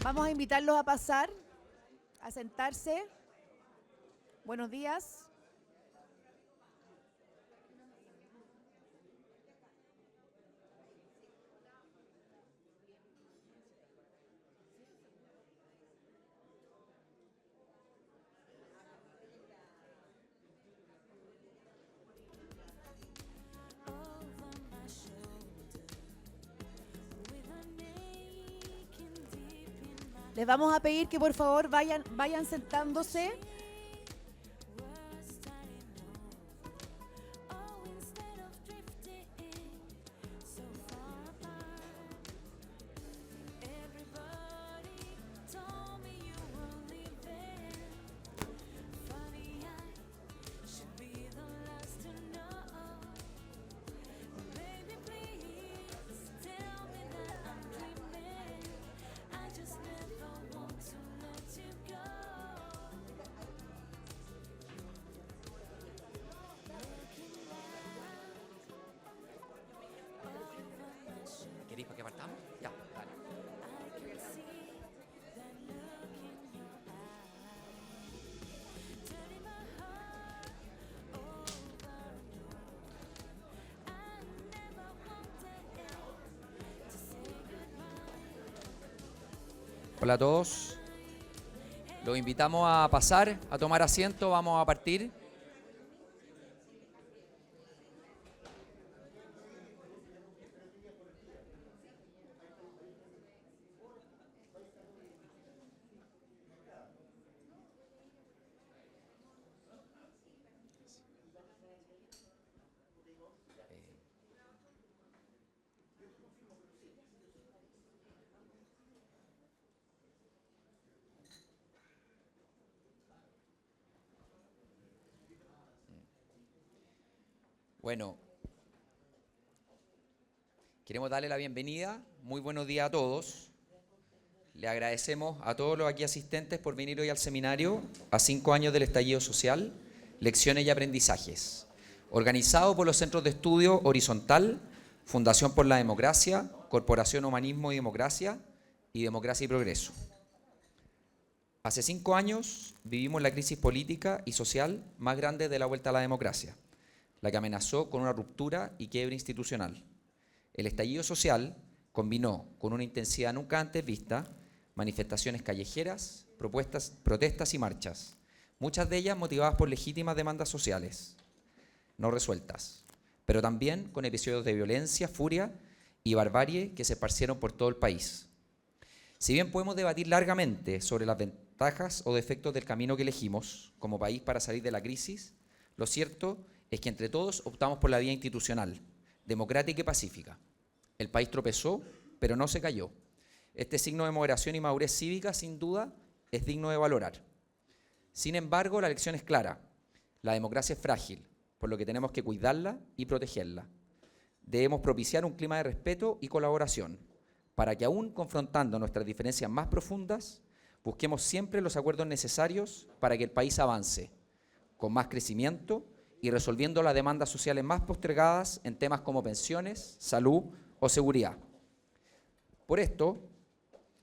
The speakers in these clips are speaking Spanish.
Vamos a invitarlos a pasar, a sentarse. Buenos días. Les vamos a pedir que por favor vayan sentándose. ¿Queréis para que partamos? Ya, dale. Hola a todos. Los invitamos a pasar, a tomar asiento. Vamos a partir. Bueno, queremos darle la bienvenida. Muy buenos días a todos. Le agradecemos a todos los aquí asistentes por venir hoy al seminario a 5 años del estallido social, lecciones y aprendizajes, organizado por los Centros de Estudio Horizontal, Fundación por la Democracia, Corporación Humanismo y Democracia y Democracia y Progreso. Hace 5 años vivimos la crisis política y social más grande de la vuelta a la democracia, la que amenazó con una ruptura y quiebre institucional. El estallido social combinó con una intensidad nunca antes vista manifestaciones callejeras, protestas y marchas, muchas de ellas motivadas por legítimas demandas sociales, no resueltas, pero también con episodios de violencia, furia y barbarie que se esparcieron por todo el país. Si bien podemos debatir largamente sobre las ventajas o defectos del camino que elegimos como país para salir de la crisis, lo cierto es que entre todos optamos por la vía institucional, democrática y pacífica. El país tropezó, pero no se cayó. Este signo de moderación y madurez cívica, sin duda, es digno de valorar. Sin embargo, la lección es clara. La democracia es frágil, por lo que tenemos que cuidarla y protegerla. Debemos propiciar un clima de respeto y colaboración, para que aún confrontando nuestras diferencias más profundas, busquemos siempre los acuerdos necesarios para que el país avance, con más crecimiento y resolviendo las demandas sociales más postergadas en temas como pensiones, salud o seguridad. Por esto,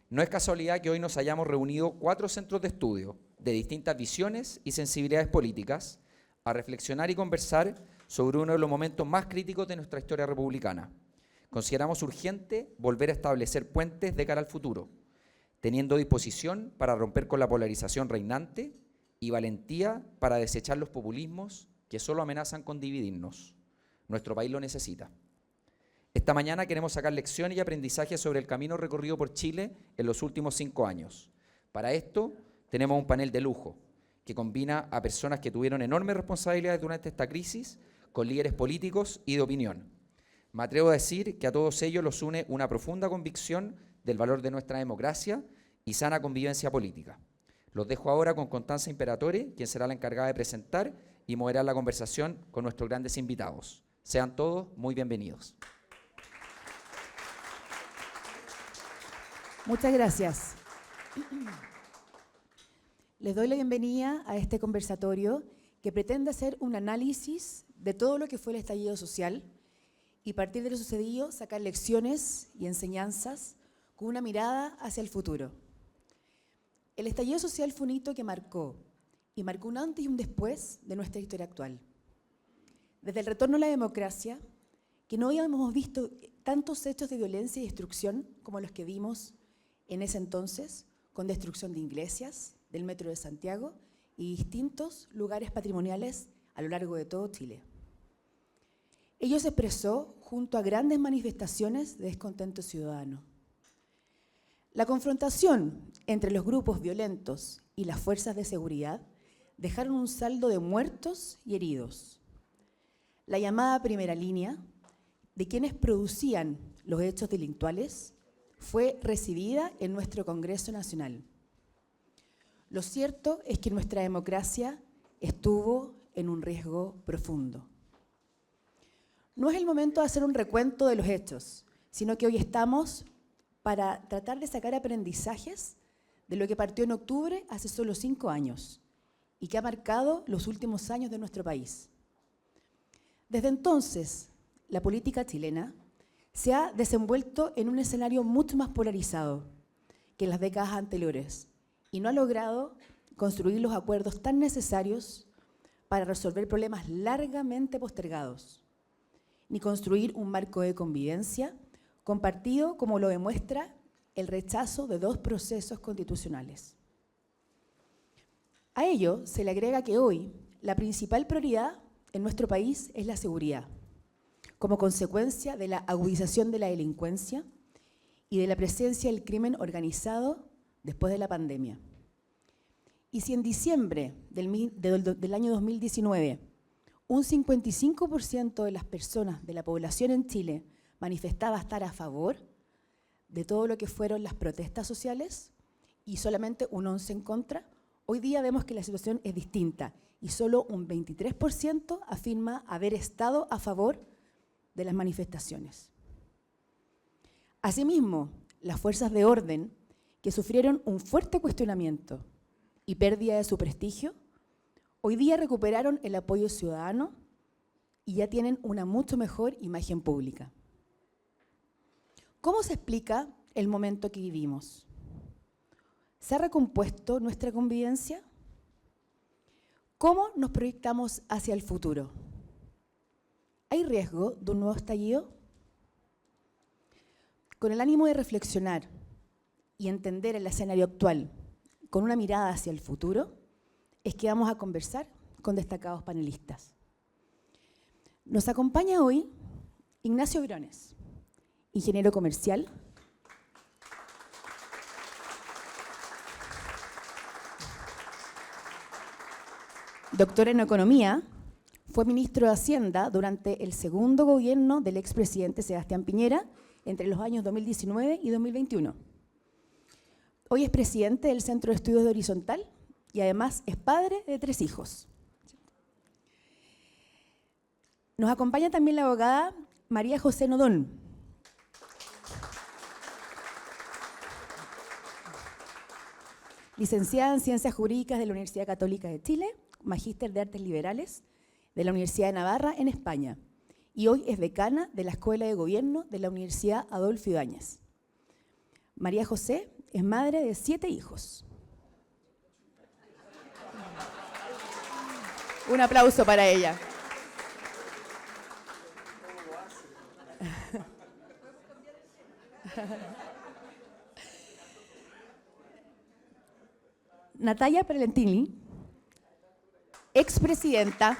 no es casualidad que hoy nos hayamos reunido 4 centros de estudio de distintas visiones y sensibilidades políticas a reflexionar y conversar sobre uno de los momentos más críticos de nuestra historia republicana. Consideramos urgente volver a establecer puentes de cara al futuro, teniendo disposición para romper con la polarización reinante y valentía para desechar los populismos que solo amenazan con dividirnos. Nuestro país lo necesita. Esta mañana queremos sacar lecciones y aprendizajes sobre el camino recorrido por Chile en los últimos 5 años. Para esto tenemos un panel de lujo que combina a personas que tuvieron enormes responsabilidades durante esta crisis con líderes políticos y de opinión. Me atrevo a decir que a todos ellos los une una profunda convicción del valor de nuestra democracia y sana convivencia política. Los dejo ahora con Constanza Imperatore, quien será la encargada de presentar y moderar la conversación con nuestros grandes invitados. Sean todos muy bienvenidos. Muchas gracias. Les doy la bienvenida a este conversatorio que pretende hacer un análisis de todo lo que fue el estallido social y a partir de lo sucedido sacar lecciones y enseñanzas con una mirada hacia el futuro. El estallido social fue un hito que marcó un antes y un después de nuestra historia actual. Desde el retorno a la democracia, que no habíamos visto tantos hechos de violencia y destrucción como los que vimos en ese entonces, con destrucción de iglesias, del Metro de Santiago y distintos lugares patrimoniales a lo largo de todo Chile. Ello se expresó junto a grandes manifestaciones de descontento ciudadano. La confrontación entre los grupos violentos y las fuerzas de seguridad dejaron un saldo de muertos y heridos. La llamada primera línea de quienes producían los hechos delictuales fue recibida en nuestro Congreso Nacional. Lo cierto es que nuestra democracia estuvo en un riesgo profundo. No es el momento de hacer un recuento de los hechos, sino que hoy estamos para tratar de sacar aprendizajes de lo que partió en octubre hace solo 5 años y que ha marcado los últimos años de nuestro país. Desde entonces, la política chilena se ha desenvuelto en un escenario mucho más polarizado que en las décadas anteriores y no ha logrado construir los acuerdos tan necesarios para resolver problemas largamente postergados, ni construir un marco de convivencia compartido como lo demuestra el rechazo de 2 procesos constitucionales. A ello se le agrega que hoy la principal prioridad en nuestro país es la seguridad, como consecuencia de la agudización de la delincuencia y de la presencia del crimen organizado después de la pandemia. Y si en diciembre del año 2019 un 55% de las personas de la población en Chile manifestaba estar a favor de todo lo que fueron las protestas sociales y solamente un 11% en contra, hoy día vemos que la situación es distinta y solo un 23% afirma haber estado a favor de las manifestaciones. Asimismo, las fuerzas de orden que sufrieron un fuerte cuestionamiento y pérdida de su prestigio, hoy día recuperaron el apoyo ciudadano y ya tienen una mucho mejor imagen pública. ¿Cómo se explica el momento que vivimos? ¿Se ha recompuesto nuestra convivencia? ¿Cómo nos proyectamos hacia el futuro? ¿Hay riesgo de un nuevo estallido? Con el ánimo de reflexionar y entender el escenario actual con una mirada hacia el futuro, es que vamos a conversar con destacados panelistas. Nos acompaña hoy Ignacio Briones, ingeniero comercial, doctor en economía, fue ministro de Hacienda durante el segundo gobierno del expresidente Sebastián Piñera entre los años 2019 y 2021. Hoy es presidente del Centro de Estudios de Horizontal y además es padre de 3 hijos. Nos acompaña también la abogada María José Nodón. Licenciada en Ciencias Jurídicas de la Universidad Católica de Chile, magíster de Artes Liberales de la Universidad de Navarra en España y hoy es decana de la Escuela de Gobierno de la Universidad Adolfo Ibáñez. María José es madre de 7 hijos. Un aplauso para ella. Natalia Perlentini, expresidenta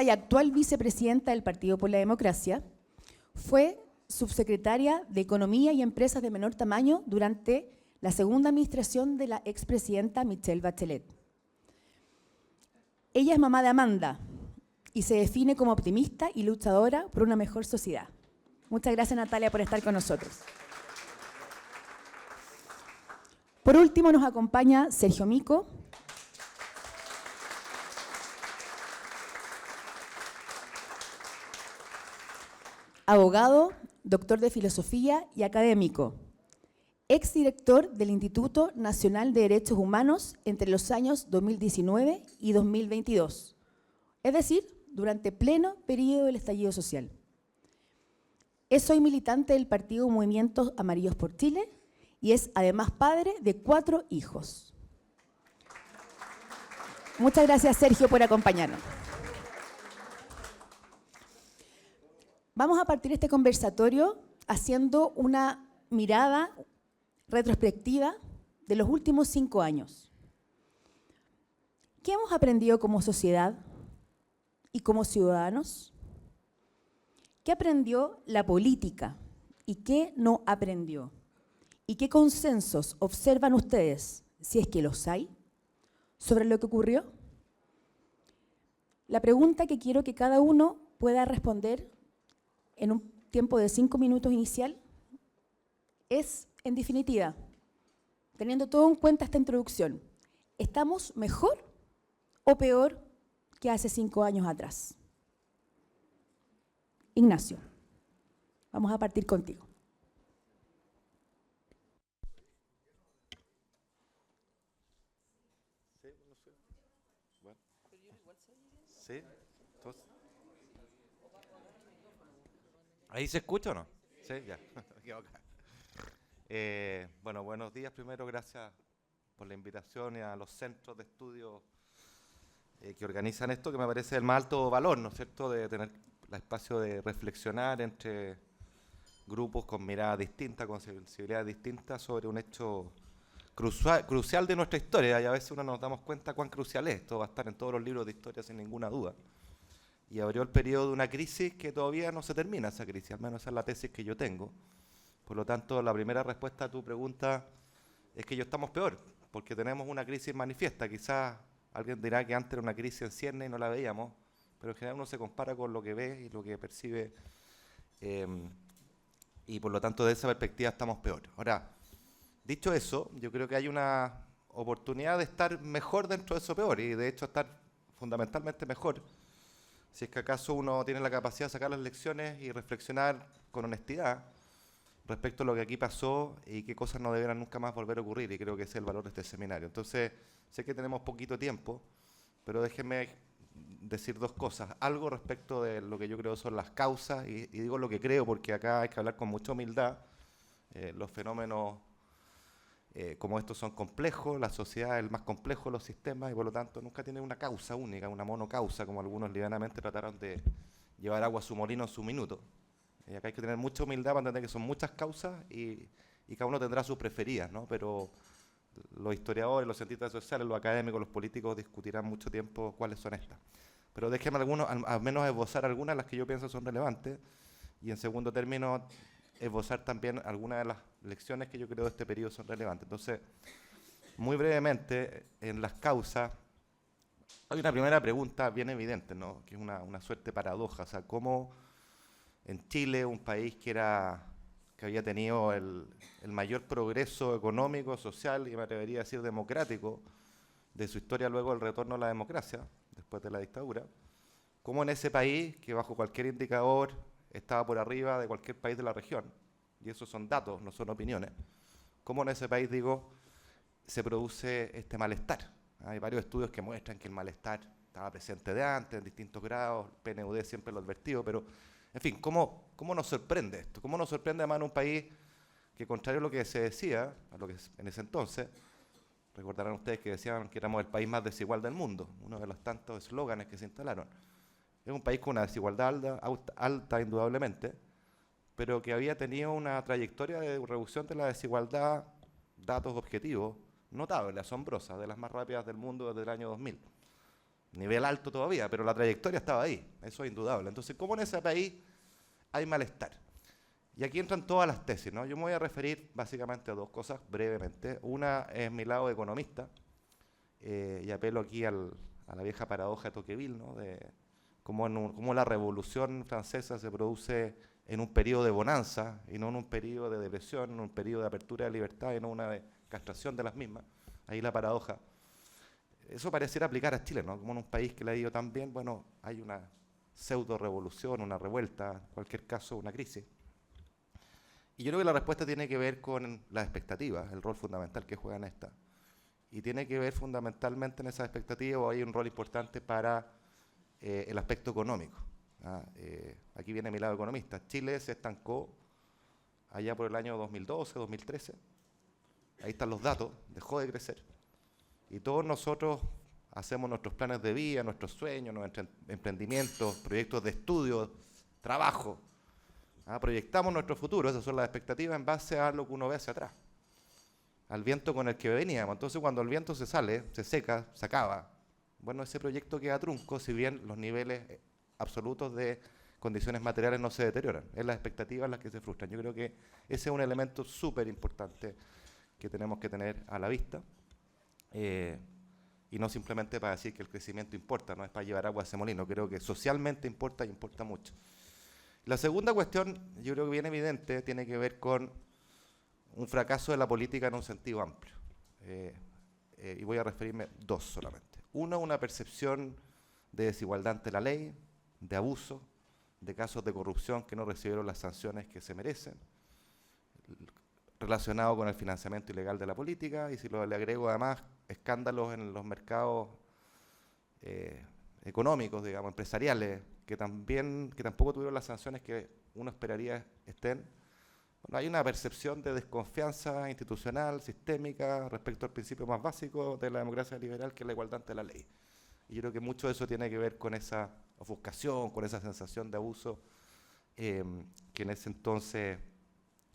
y actual vicepresidenta del Partido por la Democracia, fue subsecretaria de Economía y Empresas de Menor Tamaño durante la segunda administración de la expresidenta Michelle Bachelet. Ella es mamá de Amanda y se define como optimista y luchadora por una mejor sociedad. Muchas gracias, Natalia, por estar con nosotros. Por último, nos acompaña Sergio Mico, abogado, doctor de filosofía y académico, exdirector del Instituto Nacional de Derechos Humanos entre los años 2019 y 2022, es decir, durante pleno periodo del estallido social. Es hoy militante del partido Movimientos Amarillos por Chile y es además padre de 4 hijos. Muchas gracias, Sergio, por acompañarnos. Vamos a partir este conversatorio haciendo una mirada retrospectiva de los últimos 5 años. ¿Qué hemos aprendido como sociedad y como ciudadanos? ¿Qué aprendió la política y qué no aprendió? ¿Y qué consensos observan ustedes, si es que los hay, sobre lo que ocurrió? La pregunta que quiero que cada uno pueda responder en un tiempo de 5 minutos inicial es, en definitiva, teniendo todo en cuenta esta introducción, ¿estamos mejor o peor que hace 5 años atrás? Ignacio, vamos a partir contigo. ¿Sí? Entonces, ¿ahí se escucha o no? Sí, ya. Bueno, buenos días. Primero, gracias por la invitación y a los centros de estudio que organizan esto, que me parece el más alto valor, ¿no es cierto?, de tener el espacio de reflexionar entre grupos con miradas distintas, con sensibilidades distintas sobre un hecho crucial de nuestra historia, y a veces uno nos damos cuenta cuán crucial es. Esto va a estar en todos los libros de historia sin ninguna duda. Y abrió el periodo de una crisis que todavía no se termina, esa crisis, al menos esa es la tesis que yo tengo. Por lo tanto, la primera respuesta a tu pregunta es que yo estamos peor, porque tenemos una crisis manifiesta. Quizás alguien dirá que antes era una crisis en cierne y no la veíamos, pero en general uno se compara con lo que ve y lo que percibe, y por lo tanto, de esa perspectiva estamos peor. Ahora, dicho eso, yo creo que hay una oportunidad de estar mejor dentro de eso peor, y de hecho estar fundamentalmente mejor, si es que acaso uno tiene la capacidad de sacar las lecciones y reflexionar con honestidad respecto a lo que aquí pasó y qué cosas no deberán nunca más volver a ocurrir, y creo que ese es el valor de este seminario. Entonces, sé que tenemos poquito tiempo, pero déjenme decir 2 cosas. Algo respecto de lo que yo creo son las causas, y digo lo que creo porque acá hay que hablar con mucha humildad. Los fenómenos como estos son complejos, la sociedad es el más complejo de los sistemas, y por lo tanto nunca tiene una causa única, una monocausa, como algunos livianamente trataron de llevar agua a su molino en su minuto. Y acá hay que tener mucha humildad para entender que son muchas causas, y cada uno tendrá sus preferidas, ¿no? Pero los historiadores, los cientistas sociales, los académicos, los políticos discutirán mucho tiempo cuáles son estas. Pero déjenme al menos esbozar algunas de las que yo pienso son relevantes, y en segundo término esbozar también algunas de las lecciones que yo creo de este periodo son relevantes. Entonces, muy brevemente, en las causas, hay una primera pregunta bien evidente, ¿no?, que es una suerte paradoja. O sea, cómo en Chile, un país que había tenido el mayor progreso económico, social y me atrevería a decir democrático de su historia luego del retorno a la democracia, después de la dictadura, cómo en ese país, que bajo cualquier indicador estaba por arriba de cualquier país de la región, y esos son datos, no son opiniones, cómo en ese país, digo, se produce este malestar. Hay varios estudios que muestran que el malestar estaba presente de antes, en distintos grados, el PNUD siempre lo ha advertido, pero, en fin, ¿cómo nos sorprende esto? ¿Cómo nos sorprende además en un país que, contrario a lo que se decía, a lo que en ese entonces, recordarán ustedes que decían que éramos el país más desigual del mundo, uno de los tantos eslóganes que se instalaron? Es un país con una desigualdad alta, indudablemente, pero que había tenido una trayectoria de reducción de la desigualdad, datos objetivos, notable, asombrosa, de las más rápidas del mundo desde el año 2000. Nivel alto todavía, pero la trayectoria estaba ahí, eso es indudable. Entonces, ¿cómo en ese país hay malestar? Y aquí entran todas las tesis, ¿no? Yo me voy a referir básicamente a 2 cosas brevemente. Una es mi lado economista, y apelo aquí a la vieja paradoja de Tocqueville, ¿no?, de cómo la Revolución Francesa se produce en un periodo de bonanza y no en un periodo de depresión, en un periodo de apertura de libertad y no una de castración de las mismas. Ahí la paradoja. Eso pareciera aplicar a Chile, ¿no? Como en un país que le ha ido tan bien, bueno, hay una pseudo-revolución, una revuelta, en cualquier caso una crisis. Y yo creo que la respuesta tiene que ver con las expectativas, el rol fundamental que juegan estas. Y tiene que ver fundamentalmente en esas expectativas, hay un rol importante para el aspecto económico. Aquí viene mi lado economista. Chile se estancó allá por el año 2012, 2013. Ahí están los datos, dejó de crecer. Y todos nosotros hacemos nuestros planes de vida, nuestros sueños, nuestros emprendimientos, proyectos de estudio, trabajo. Proyectamos nuestro futuro, esas son las expectativas en base a lo que uno ve hacia atrás, al viento con el que veníamos. Entonces cuando el viento se sale, se seca, se acaba, bueno, ese proyecto queda trunco, si bien los niveles absolutos de condiciones materiales no se deterioran. Es las expectativas las que se frustran. Yo creo que ese es un elemento súper importante que tenemos que tener a la vista. Y no simplemente para decir que el crecimiento importa, no es para llevar agua a ese molino. Creo que socialmente importa y importa mucho. La segunda cuestión, yo creo que bien evidente, tiene que ver con un fracaso de la política en un sentido amplio. Y voy a referirme dos solamente. Uno, una percepción de desigualdad ante la ley, de abuso, de casos de corrupción que no recibieron las sanciones que se merecen, relacionado con el financiamiento ilegal de la política, y si le agrego además escándalos en los mercados económicos, digamos, empresariales, que tampoco tuvieron las sanciones que uno esperaría estén. Bueno, hay una percepción de desconfianza institucional, sistémica, respecto al principio más básico de la democracia liberal, que es la igualdad ante la ley. Y yo creo que mucho de eso tiene que ver con esa ofuscación, con esa sensación de abuso que en ese entonces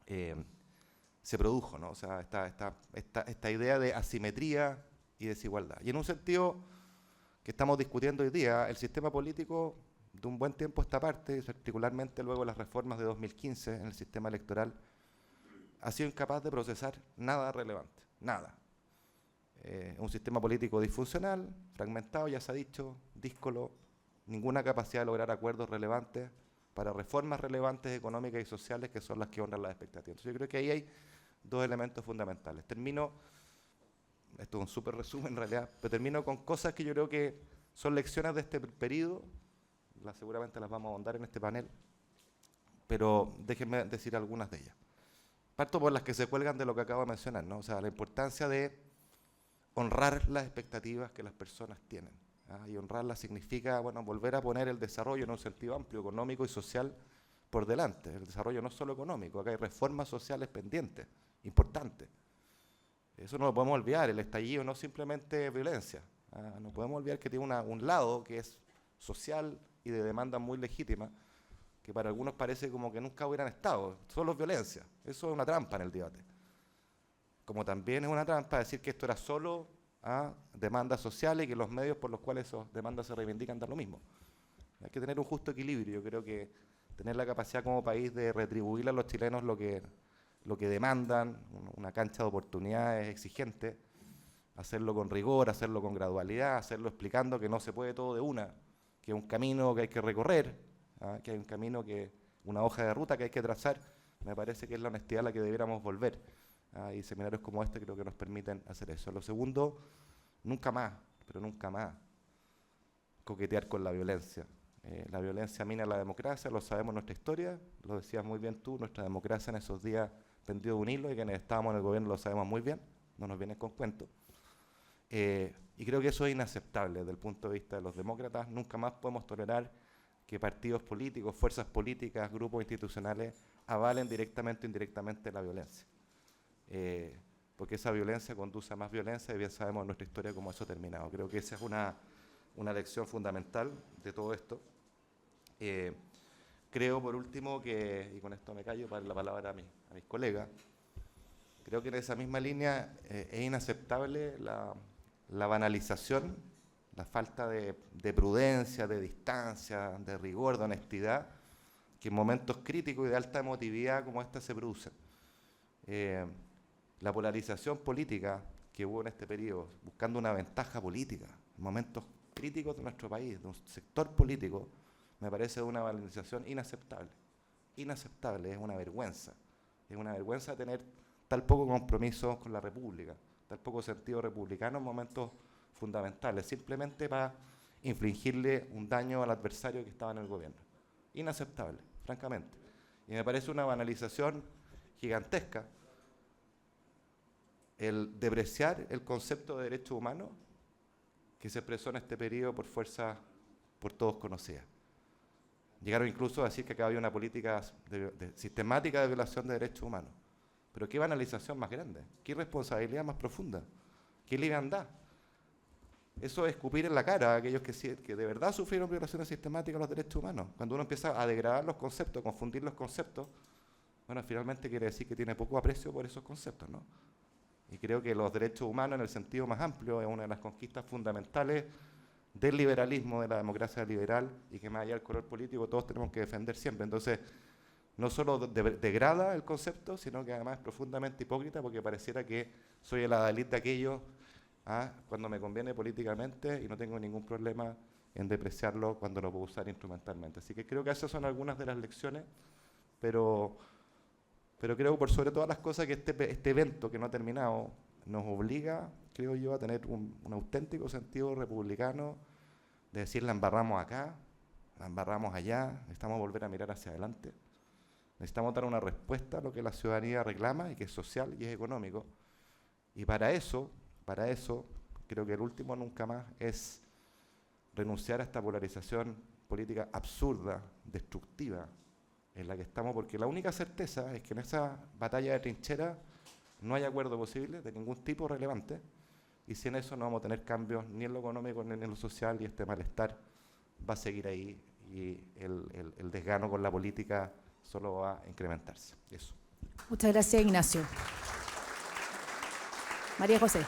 se produjo, ¿no? O sea, esta idea de asimetría y desigualdad. Y en un sentido que estamos discutiendo hoy día, el sistema político de un buen tiempo a esta parte, particularmente luego de las reformas de 2015 en el sistema electoral, ha sido incapaz de procesar nada relevante, nada. Un sistema político disfuncional, fragmentado, ya se ha dicho, díscolo, ninguna capacidad de lograr acuerdos relevantes para reformas relevantes económicas y sociales que son las que honran las expectativas. Entonces yo creo que ahí hay dos elementos fundamentales. Termino, esto es un súper resumen en realidad, pero termino con cosas que yo creo que son lecciones de este periodo, seguramente las vamos a ahondar en este panel, pero déjenme decir algunas de ellas. Parto por las que se cuelgan de lo que acabo de mencionar, ¿no? O sea, la importancia de honrar las expectativas que las personas tienen. Y honrarlas significa, bueno, volver a poner el desarrollo en un sentido amplio, económico y social, por delante. El desarrollo no es solo económico, acá hay reformas sociales pendientes, importantes. Eso no lo podemos olvidar, el estallido no es simplemente violencia. No podemos olvidar que tiene un lado que es social y de demanda muy legítima, que para algunos parece como que nunca hubieran estado, solo es violencia. Eso es una trampa en el debate. Como también es una trampa decir que esto era solo demandas sociales y que los medios por los cuales esas demandas se reivindican dan lo mismo. Hay que tener un justo equilibrio. Yo creo que tener la capacidad como país de retribuir a los chilenos lo que demandan, una cancha de oportunidades exigente, hacerlo con rigor, hacerlo con gradualidad, hacerlo explicando que no se puede todo de una, que es un camino que hay que recorrer, que hay un camino, una hoja de ruta que hay que trazar. Me parece que es la honestidad a la que debiéramos volver. Y seminarios como este creo que nos permiten hacer eso. Lo segundo, nunca más, pero nunca más, coquetear con la violencia. La violencia mina la democracia, lo sabemos en nuestra historia, lo decías muy bien tú, nuestra democracia en esos días pendió de un hilo y quienes estábamos en el gobierno lo sabemos muy bien, no nos vienen con cuentos. Y creo que eso es inaceptable desde el punto de vista de los demócratas. Nunca más podemos tolerar que partidos políticos, fuerzas políticas, grupos institucionales avalen directamente o indirectamente la violencia. Porque esa violencia conduce a más violencia y bien sabemos en nuestra historia cómo eso ha terminado. Creo que esa es una lección fundamental de todo esto. Creo, por último, y con esto me callo para dar la palabra a mis colegas, creo que en esa misma línea es inaceptable la banalización, la falta de prudencia, de distancia, de rigor, de honestidad, que en momentos críticos y de alta emotividad como esta se producen. La polarización política que hubo en este periodo, buscando una ventaja política, en momentos críticos de nuestro país, de un sector político, me parece de una banalización inaceptable. Inaceptable, es una vergüenza. Es una vergüenza tener tal poco compromiso con la República, tal poco sentido republicano en momentos fundamentales, simplemente para infligirle un daño al adversario que estaba en el gobierno. Inaceptable, francamente. Y me parece una banalización gigantesca el depreciar el concepto de derechos humanos que se expresó en este periodo por fuerzas por todos conocidas. Llegaron incluso a decir que acá había una política sistemática de violación de derechos humanos. Pero qué banalización más grande, qué irresponsabilidad más profunda, qué liviandad. Eso es escupir en la cara a aquellos que de verdad sufrieron violaciones sistemáticas de los derechos humanos. Cuando uno empieza a degradar los conceptos, confundir los conceptos, bueno, finalmente quiere decir que tiene poco aprecio por esos conceptos, ¿no? Y creo que los derechos humanos en el sentido más amplio es una de las conquistas fundamentales del liberalismo, de la democracia liberal, y que más allá del color político todos tenemos que defender siempre. Entonces, no solo degrada el concepto, sino que además es profundamente hipócrita, porque pareciera que soy el adalid de aquellos cuando me conviene políticamente y no tengo ningún problema en depreciarlo cuando lo puedo usar instrumentalmente. Así que creo que esas son algunas de las lecciones, pero creo por sobre todas las cosas que este evento que no ha terminado nos obliga, creo yo, a tener un auténtico sentido republicano de decir la embarramos acá, la embarramos allá, necesitamos volver a mirar hacia adelante. Necesitamos dar una respuesta a lo que la ciudadanía reclama y que es social y es económico. Y para eso, creo que el último nunca más es renunciar a esta polarización política absurda, destructiva, en la que estamos, porque la única certeza es que en esa batalla de trinchera no hay acuerdo posible de ningún tipo relevante, y sin eso no vamos a tener cambios ni en lo económico ni en lo social, y este malestar va a seguir ahí, y el desgano con la política solo va a incrementarse. Eso. Muchas gracias, Ignacio. María José.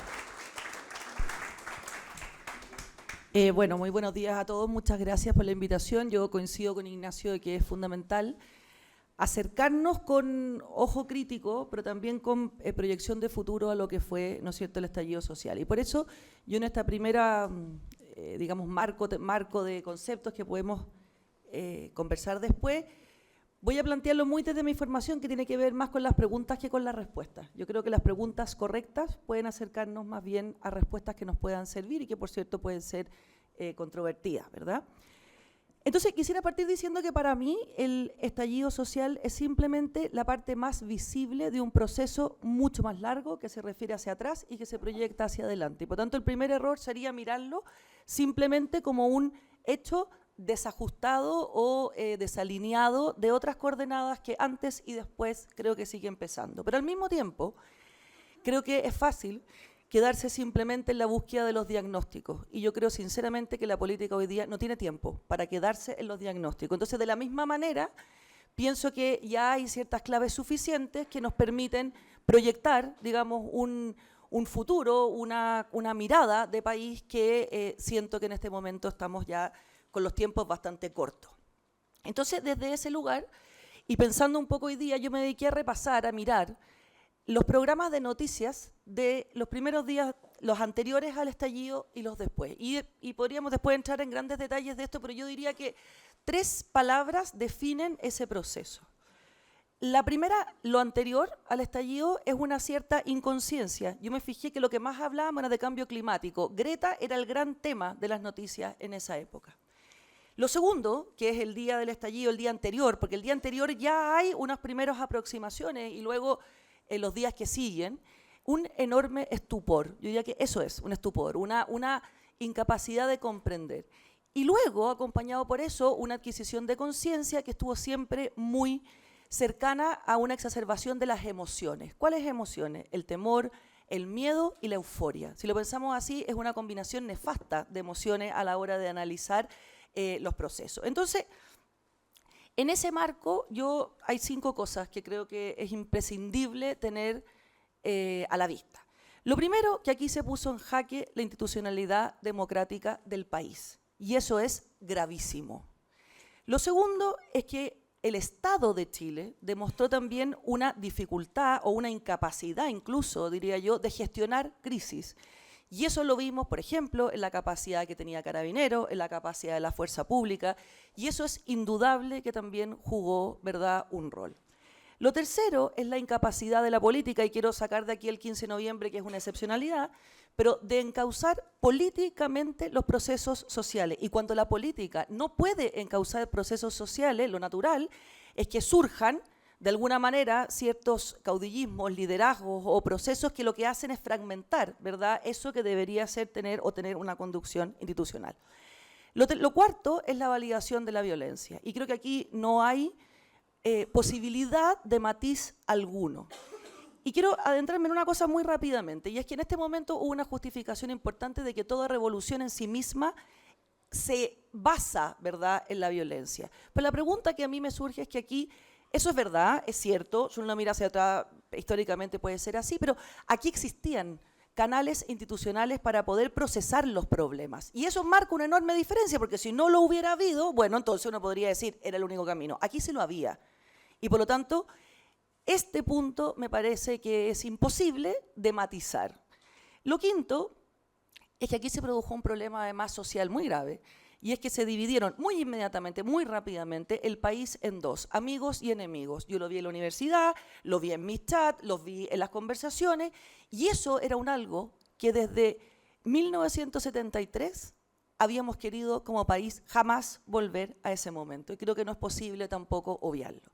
Bueno, muy buenos días a todos. Muchas gracias por la invitación. Yo coincido con Ignacio de que es fundamental acercarnos con ojo crítico, pero también con proyección de futuro a lo que fue, ¿no es cierto?, el estallido social. Y por eso yo en esta primera, digamos, marco de conceptos que podemos conversar después, voy a plantearlo muy desde mi formación, que tiene que ver más con las preguntas que con las respuestas. Yo creo que las preguntas correctas pueden acercarnos más bien a respuestas que nos puedan servir y que, por cierto, pueden ser controvertidas, ¿verdad? Entonces, quisiera partir diciendo que para mí el estallido social es simplemente la parte más visible de un proceso mucho más largo que se refiere hacia atrás y que se proyecta hacia adelante. Y por tanto, el primer error sería mirarlo simplemente como un hecho desajustado o desalineado de otras coordenadas que antes y después creo que sigue empezando. Pero al mismo tiempo, creo que es fácil quedarse simplemente en la búsqueda de los diagnósticos. Y yo creo sinceramente que la política hoy día no tiene tiempo para quedarse en los diagnósticos. Entonces, de la misma manera, pienso que ya hay ciertas claves suficientes que nos permiten proyectar, digamos, un futuro, una mirada de país que siento que en este momento estamos ya con los tiempos bastante cortos. Entonces, desde ese lugar, y pensando un poco hoy día, yo me dediqué a repasar, a mirar los programas de noticias de los primeros días, los anteriores al estallido y los después. Y podríamos después entrar en grandes detalles de esto, pero yo diría que 3 palabras definen ese proceso. La primera, lo anterior al estallido, es una cierta inconsciencia. Yo me fijé que lo que más hablábamos era de cambio climático. Greta era el gran tema de las noticias en esa época. Lo segundo, que es el día del estallido, el día anterior, porque el día anterior ya hay unas primeras aproximaciones y luego en los días que siguen, un enorme estupor. Yo diría que eso es un estupor, una incapacidad de comprender. Y luego, acompañado por eso, una adquisición de conciencia que estuvo siempre muy cercana a una exacerbación de las emociones. ¿Cuáles emociones? El temor, el miedo y la euforia. Si lo pensamos así, es una combinación nefasta de emociones a la hora de analizar los procesos. Entonces, en ese marco, hay 5 cosas que creo que es imprescindible tener a la vista. Lo primero, que aquí se puso en jaque la institucionalidad democrática del país, y eso es gravísimo. Lo segundo es que el Estado de Chile demostró también una dificultad o una incapacidad incluso, diría yo, de gestionar crisis. Y eso lo vimos, por ejemplo, en la capacidad que tenía Carabineros, en la capacidad de la fuerza pública, y eso es indudable que también jugó, ¿verdad?, un rol. Lo tercero es la incapacidad de la política, y quiero sacar de aquí el 15 de noviembre, que es una excepcionalidad, pero de encauzar políticamente los procesos sociales. Y cuando la política no puede encauzar procesos sociales, lo natural es que surjan de alguna manera ciertos caudillismos, liderazgos o procesos que lo que hacen es fragmentar, ¿verdad?, eso que debería ser tener una conducción institucional. Lo cuarto es la validación de la violencia. Y creo que aquí no hay posibilidad de matiz alguno. Y quiero adentrarme en una cosa muy rápidamente, y es que en este momento hubo una justificación importante de que toda revolución en sí misma se basa, ¿verdad?, en la violencia. Pero la pregunta que a mí me surge es que aquí, eso es verdad, es cierto, si uno mira hacia atrás, históricamente puede ser así, pero aquí existían canales institucionales para poder procesar los problemas. Y eso marca una enorme diferencia, porque si no lo hubiera habido, bueno, entonces uno podría decir, era el único camino. Aquí sí lo había. Y por lo tanto, este punto me parece que es imposible de matizar. Lo quinto es que aquí se produjo un problema además social muy grave, y es que se dividieron muy inmediatamente, muy rápidamente, el país en dos, amigos y enemigos. Yo lo vi en la universidad, lo vi en mis chats, lo vi en las conversaciones, y eso era un algo que desde 1973 habíamos querido como país jamás volver a ese momento, y creo que no es posible tampoco obviarlo.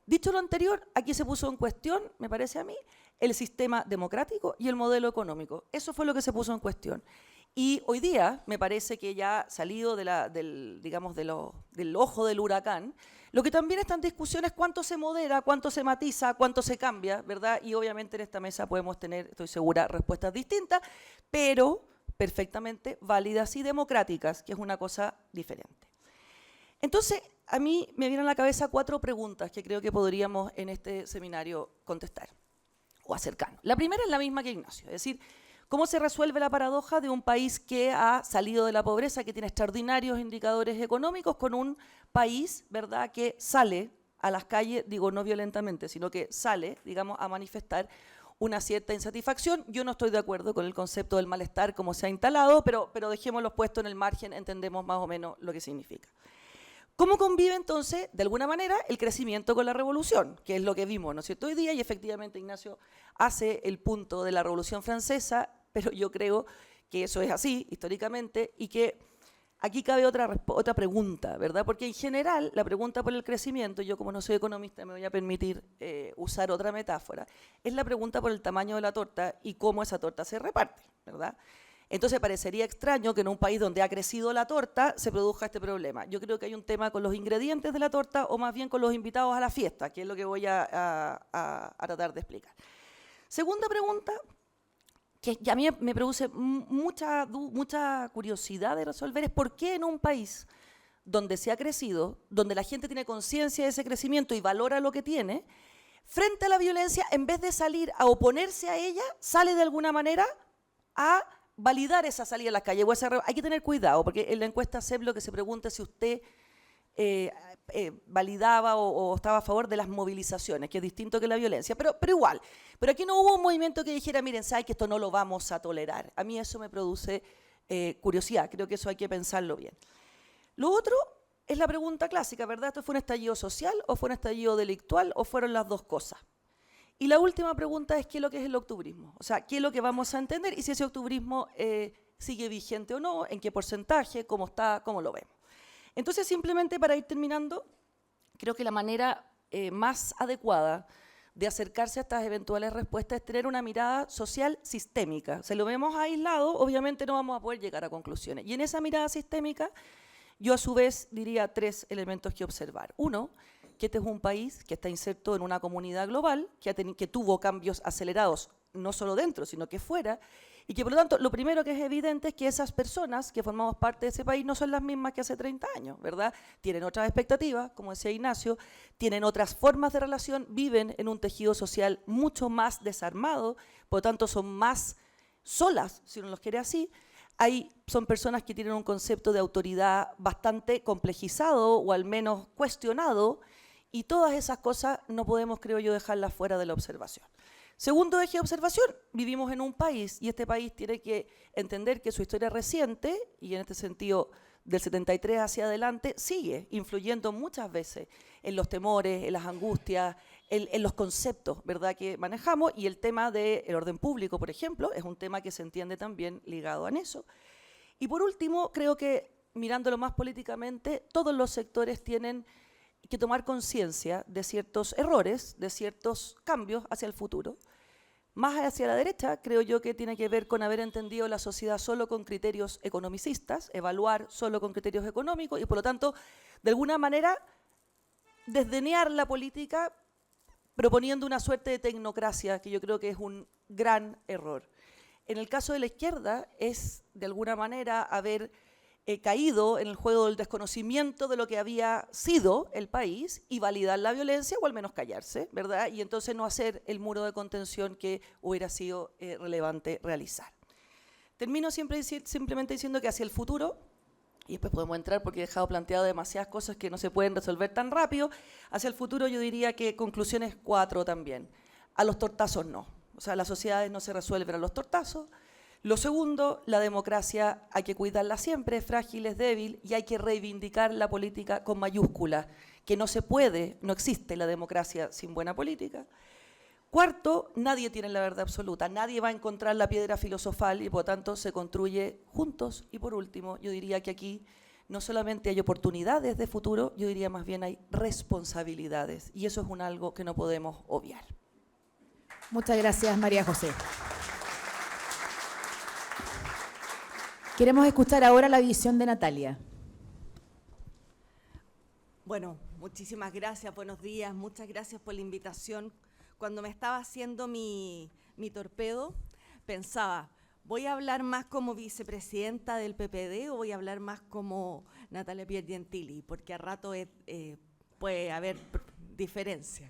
Dicho lo anterior, aquí se puso en cuestión, me parece a mí, el sistema democrático y el modelo económico. Eso fue lo que se puso en cuestión. Y hoy día, me parece que ya salido del ojo del huracán, lo que también está en discusión es cuánto se modera, cuánto se matiza, cuánto se cambia, ¿verdad? Y obviamente en esta mesa podemos tener, estoy segura, respuestas distintas, pero perfectamente válidas y democráticas, que es una cosa diferente. Entonces, a mí me vienen a la cabeza 4 preguntas que creo que podríamos en este seminario contestar o acercarnos. La primera es la misma que Ignacio, es decir, ¿cómo se resuelve la paradoja de un país que ha salido de la pobreza, que tiene extraordinarios indicadores económicos, con un país, ¿verdad?, que sale a las calles, digo no violentamente, sino que sale, digamos, a manifestar una cierta insatisfacción? Yo no estoy de acuerdo con el concepto del malestar como se ha instalado, pero dejémoslo puesto en el margen, entendemos más o menos lo que significa. ¿Cómo convive entonces, de alguna manera, el crecimiento con la revolución? Que es lo que vimos, ¿no es cierto?, hoy día, y efectivamente Ignacio hace el punto de la Revolución Francesa, pero yo creo que eso es así, históricamente, y que aquí cabe otra pregunta, ¿verdad? Porque en general, la pregunta por el crecimiento, yo como no soy economista me voy a permitir usar otra metáfora, es la pregunta por el tamaño de la torta y cómo esa torta se reparte, ¿verdad? Entonces parecería extraño que en un país donde ha crecido la torta se produzca este problema. Yo creo que hay un tema con los ingredientes de la torta o más bien con los invitados a la fiesta, que es lo que voy a tratar de explicar. Segunda pregunta, que a mí me produce mucha curiosidad de resolver, es por qué en un país donde se ha crecido, donde la gente tiene conciencia de ese crecimiento y valora lo que tiene, frente a la violencia, en vez de salir a oponerse a ella, sale de alguna manera a validar esa salida a las calles. Hay que tener cuidado, porque en la encuesta CEP lo que se pregunta es si usted validaba o estaba a favor de las movilizaciones, que es distinto que la violencia, pero igual. Pero aquí no hubo un movimiento que dijera, miren, sabe que esto no lo vamos a tolerar. A mí eso me produce curiosidad, creo que eso hay que pensarlo bien. Lo otro es la pregunta clásica, ¿verdad? ¿Esto fue un estallido social o fue un estallido delictual o fueron las dos cosas? Y la última pregunta es qué es lo que es el octubrismo, o sea, qué es lo que vamos a entender y si ese octubrismo sigue vigente o no, en qué porcentaje, cómo está, cómo lo vemos. Entonces, simplemente para ir terminando, creo que la manera más adecuada de acercarse a estas eventuales respuestas es tener una mirada social sistémica. Si lo vemos aislado, obviamente no vamos a poder llegar a conclusiones. Y en esa mirada sistémica, yo a su vez diría 3 elementos que observar. Uno, que este es un país que está inserto en una comunidad global, que tuvo cambios acelerados, no solo dentro, sino que fuera, y que por lo tanto lo primero que es evidente es que esas personas que formamos parte de ese país no son las mismas que hace 30 años, ¿verdad? Tienen otras expectativas, como decía Ignacio, tienen otras formas de relación, viven en un tejido social mucho más desarmado, por lo tanto son más solas, si uno los quiere así. Son personas que tienen un concepto de autoridad bastante complejizado o al menos cuestionado, y todas esas cosas no podemos, creo yo, dejarlas fuera de la observación. Segundo eje de observación, vivimos en un país y este país tiene que entender que su historia reciente, y en este sentido del 73 hacia adelante, sigue influyendo muchas veces en los temores, en las angustias, en los conceptos, ¿verdad?, que manejamos, y el tema del orden público, por ejemplo, es un tema que se entiende también ligado a eso. Y por último, creo que mirándolo más políticamente, todos los sectores tienen que tomar conciencia de ciertos errores, de ciertos cambios hacia el futuro, Más hacia la derecha, creo yo que tiene que ver con haber entendido la sociedad solo con criterios economicistas, evaluar solo con criterios económicos y por lo tanto, de alguna manera, desdeñar la política proponiendo una suerte de tecnocracia, que yo creo que es un gran error. En el caso de la izquierda es, de alguna manera, haber caído en el juego del desconocimiento de lo que había sido el país y validar la violencia o al menos callarse, ¿verdad? Y entonces no hacer el muro de contención que hubiera sido relevante realizar. Termino simplemente diciendo que hacia el futuro, y después podemos entrar porque he dejado planteado demasiadas cosas que no se pueden resolver tan rápido, hacia el futuro yo diría que conclusiones 4 también. A los tortazos no. O sea, las sociedades no se resuelven a los tortazos. Lo segundo, la democracia hay que cuidarla siempre, es frágil, es débil, y hay que reivindicar la política con mayúsculas, que no se puede, no existe la democracia sin buena política. Cuarto, nadie tiene la verdad absoluta, nadie va a encontrar la piedra filosofal y por lo tanto se construye juntos. Y por último, yo diría que aquí no solamente hay oportunidades de futuro, yo diría más bien hay responsabilidades, y eso es algo que no podemos obviar. Muchas gracias, María José. Queremos escuchar ahora la visión de Natalia. Bueno, muchísimas gracias, buenos días, muchas gracias por la invitación. Cuando me estaba haciendo mi torpedo, pensaba, ¿voy a hablar más como vicepresidenta del PPD o voy a hablar más como Natalia Piergentili? Porque a rato puede haber diferencia.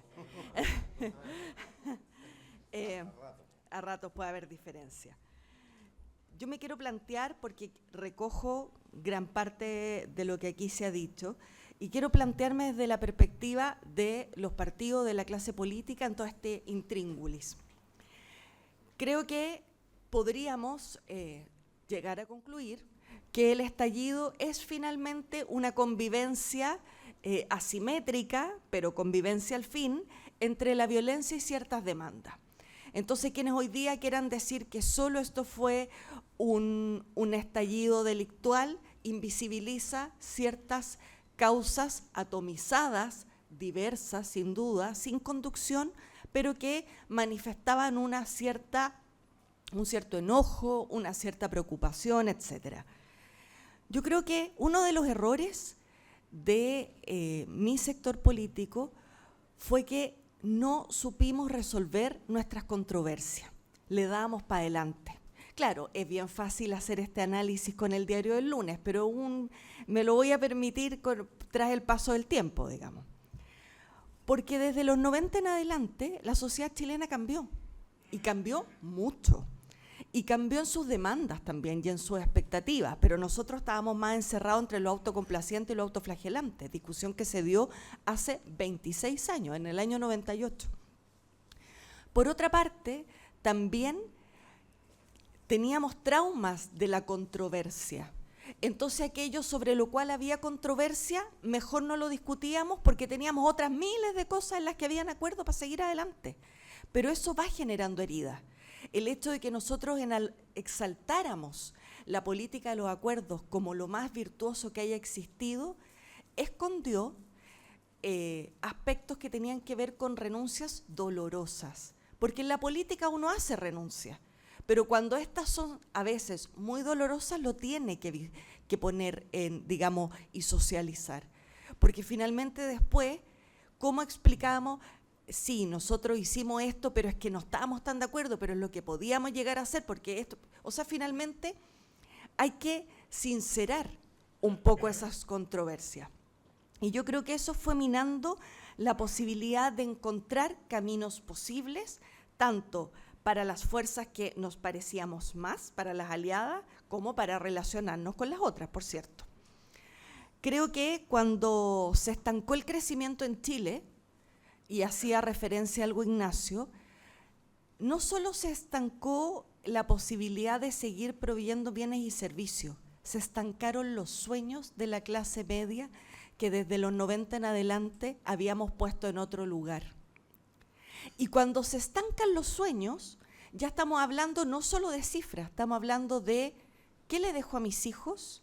A ratos puede haber diferencia. Yo me quiero plantear, porque recojo gran parte de lo que aquí se ha dicho, y quiero plantearme desde la perspectiva de los partidos, de la clase política, en todo este intríngulis. Creo que podríamos llegar a concluir que el estallido es finalmente una convivencia asimétrica, pero convivencia al fin, entre la violencia y ciertas demandas. Entonces, quienes hoy día quieran decir que solo esto fue un estallido delictual, invisibiliza ciertas causas atomizadas, diversas, sin duda, sin conducción, pero que manifestaban un cierto enojo, una cierta preocupación, etc. Yo creo que uno de los errores de mi sector político fue que no supimos resolver nuestras controversias, le dábamos para adelante. Claro, es bien fácil hacer este análisis con el diario del lunes, pero me lo voy a permitir tras el paso del tiempo, digamos. Porque desde los 90 en adelante la sociedad chilena cambió, y cambió mucho. Y cambió en sus demandas también y en sus expectativas, pero nosotros estábamos más encerrados entre lo autocomplaciente y lo autoflagelante, discusión que se dio hace 26 años, en el año 98. Por otra parte, también teníamos traumas de la controversia. Entonces aquello sobre lo cual había controversia, mejor no lo discutíamos porque teníamos otras miles de cosas en las que habían acuerdo para seguir adelante. Pero eso va generando heridas. El hecho de que nosotros exaltáramos la política de los acuerdos como lo más virtuoso que haya existido, escondió aspectos que tenían que ver con renuncias dolorosas. Porque en la política uno hace renuncias, pero cuando estas son a veces muy dolorosas, lo tiene que poner en, digamos, y socializar. Porque finalmente después, ¿cómo explicamos? Sí, nosotros hicimos esto, pero es que no estábamos tan de acuerdo, pero es lo que podíamos llegar a hacer, porque esto, o sea, finalmente hay que sincerar un poco esas controversias. Y yo creo que eso fue minando la posibilidad de encontrar caminos posibles, tanto para las fuerzas que nos parecíamos más, para las aliadas, como para relacionarnos con las otras, por cierto. Creo que cuando se estancó el crecimiento en Chile, y hacía referencia a algo Ignacio, no solo se estancó la posibilidad de seguir proveyendo bienes y servicios, se estancaron los sueños de la clase media que desde los 90 en adelante habíamos puesto en otro lugar. Y cuando se estancan los sueños, ya estamos hablando no solo de cifras, estamos hablando de ¿qué le dejo a mis hijos?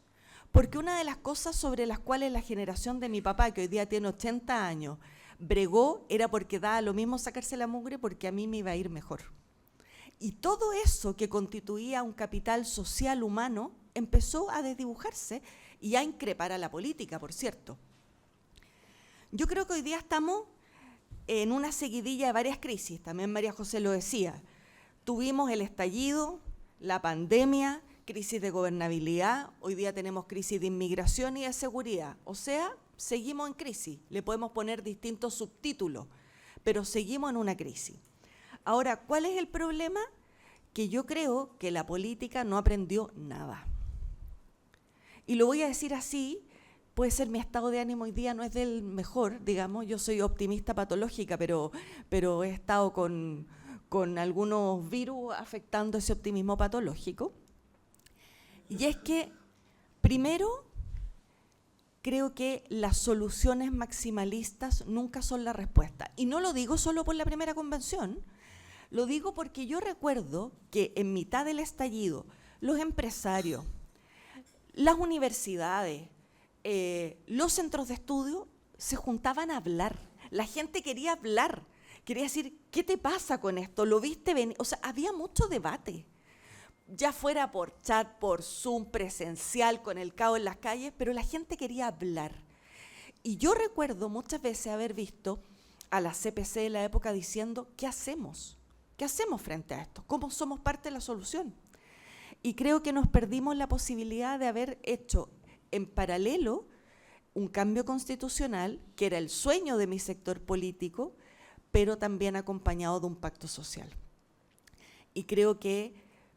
Porque una de las cosas sobre las cuales la generación de mi papá, que hoy día tiene 80 años, bregó, era porque daba lo mismo sacarse la mugre porque a mí me iba a ir mejor. Y todo eso que constituía un capital social humano empezó a desdibujarse y a increpar a la política, por cierto. Yo creo que hoy día estamos en una seguidilla de varias crisis, también María José lo decía. Tuvimos el estallido, la pandemia, crisis de gobernabilidad, hoy día tenemos crisis de inmigración y de seguridad. O sea, seguimos en crisis, le podemos poner distintos subtítulos, pero seguimos en una crisis. Ahora, ¿cuál es el problema? Que yo creo que la política no aprendió nada. Y lo voy a decir así, puede ser mi estado de ánimo hoy día no es del mejor, digamos, yo soy optimista patológica, pero he estado con algunos virus afectando ese optimismo patológico. Y es que, primero, creo que las soluciones maximalistas nunca son la respuesta. Y no lo digo solo por la primera convención, lo digo porque yo recuerdo que en mitad del estallido, los empresarios, las universidades, los centros de estudio se juntaban a hablar. La gente quería hablar, quería decir, ¿qué te pasa con esto? ¿Lo viste venir? O sea, había mucho debate, ya fuera por chat, por Zoom, presencial, con el caos en las calles, pero la gente quería hablar. Y yo recuerdo muchas veces haber visto a la CPC de la época diciendo, ¿qué hacemos? ¿Qué hacemos frente a esto? ¿Cómo somos parte de la solución? Y creo que nos perdimos la posibilidad de haber hecho en paralelo un cambio constitucional, que era el sueño de mi sector político, pero también acompañado de un pacto social. Y creo que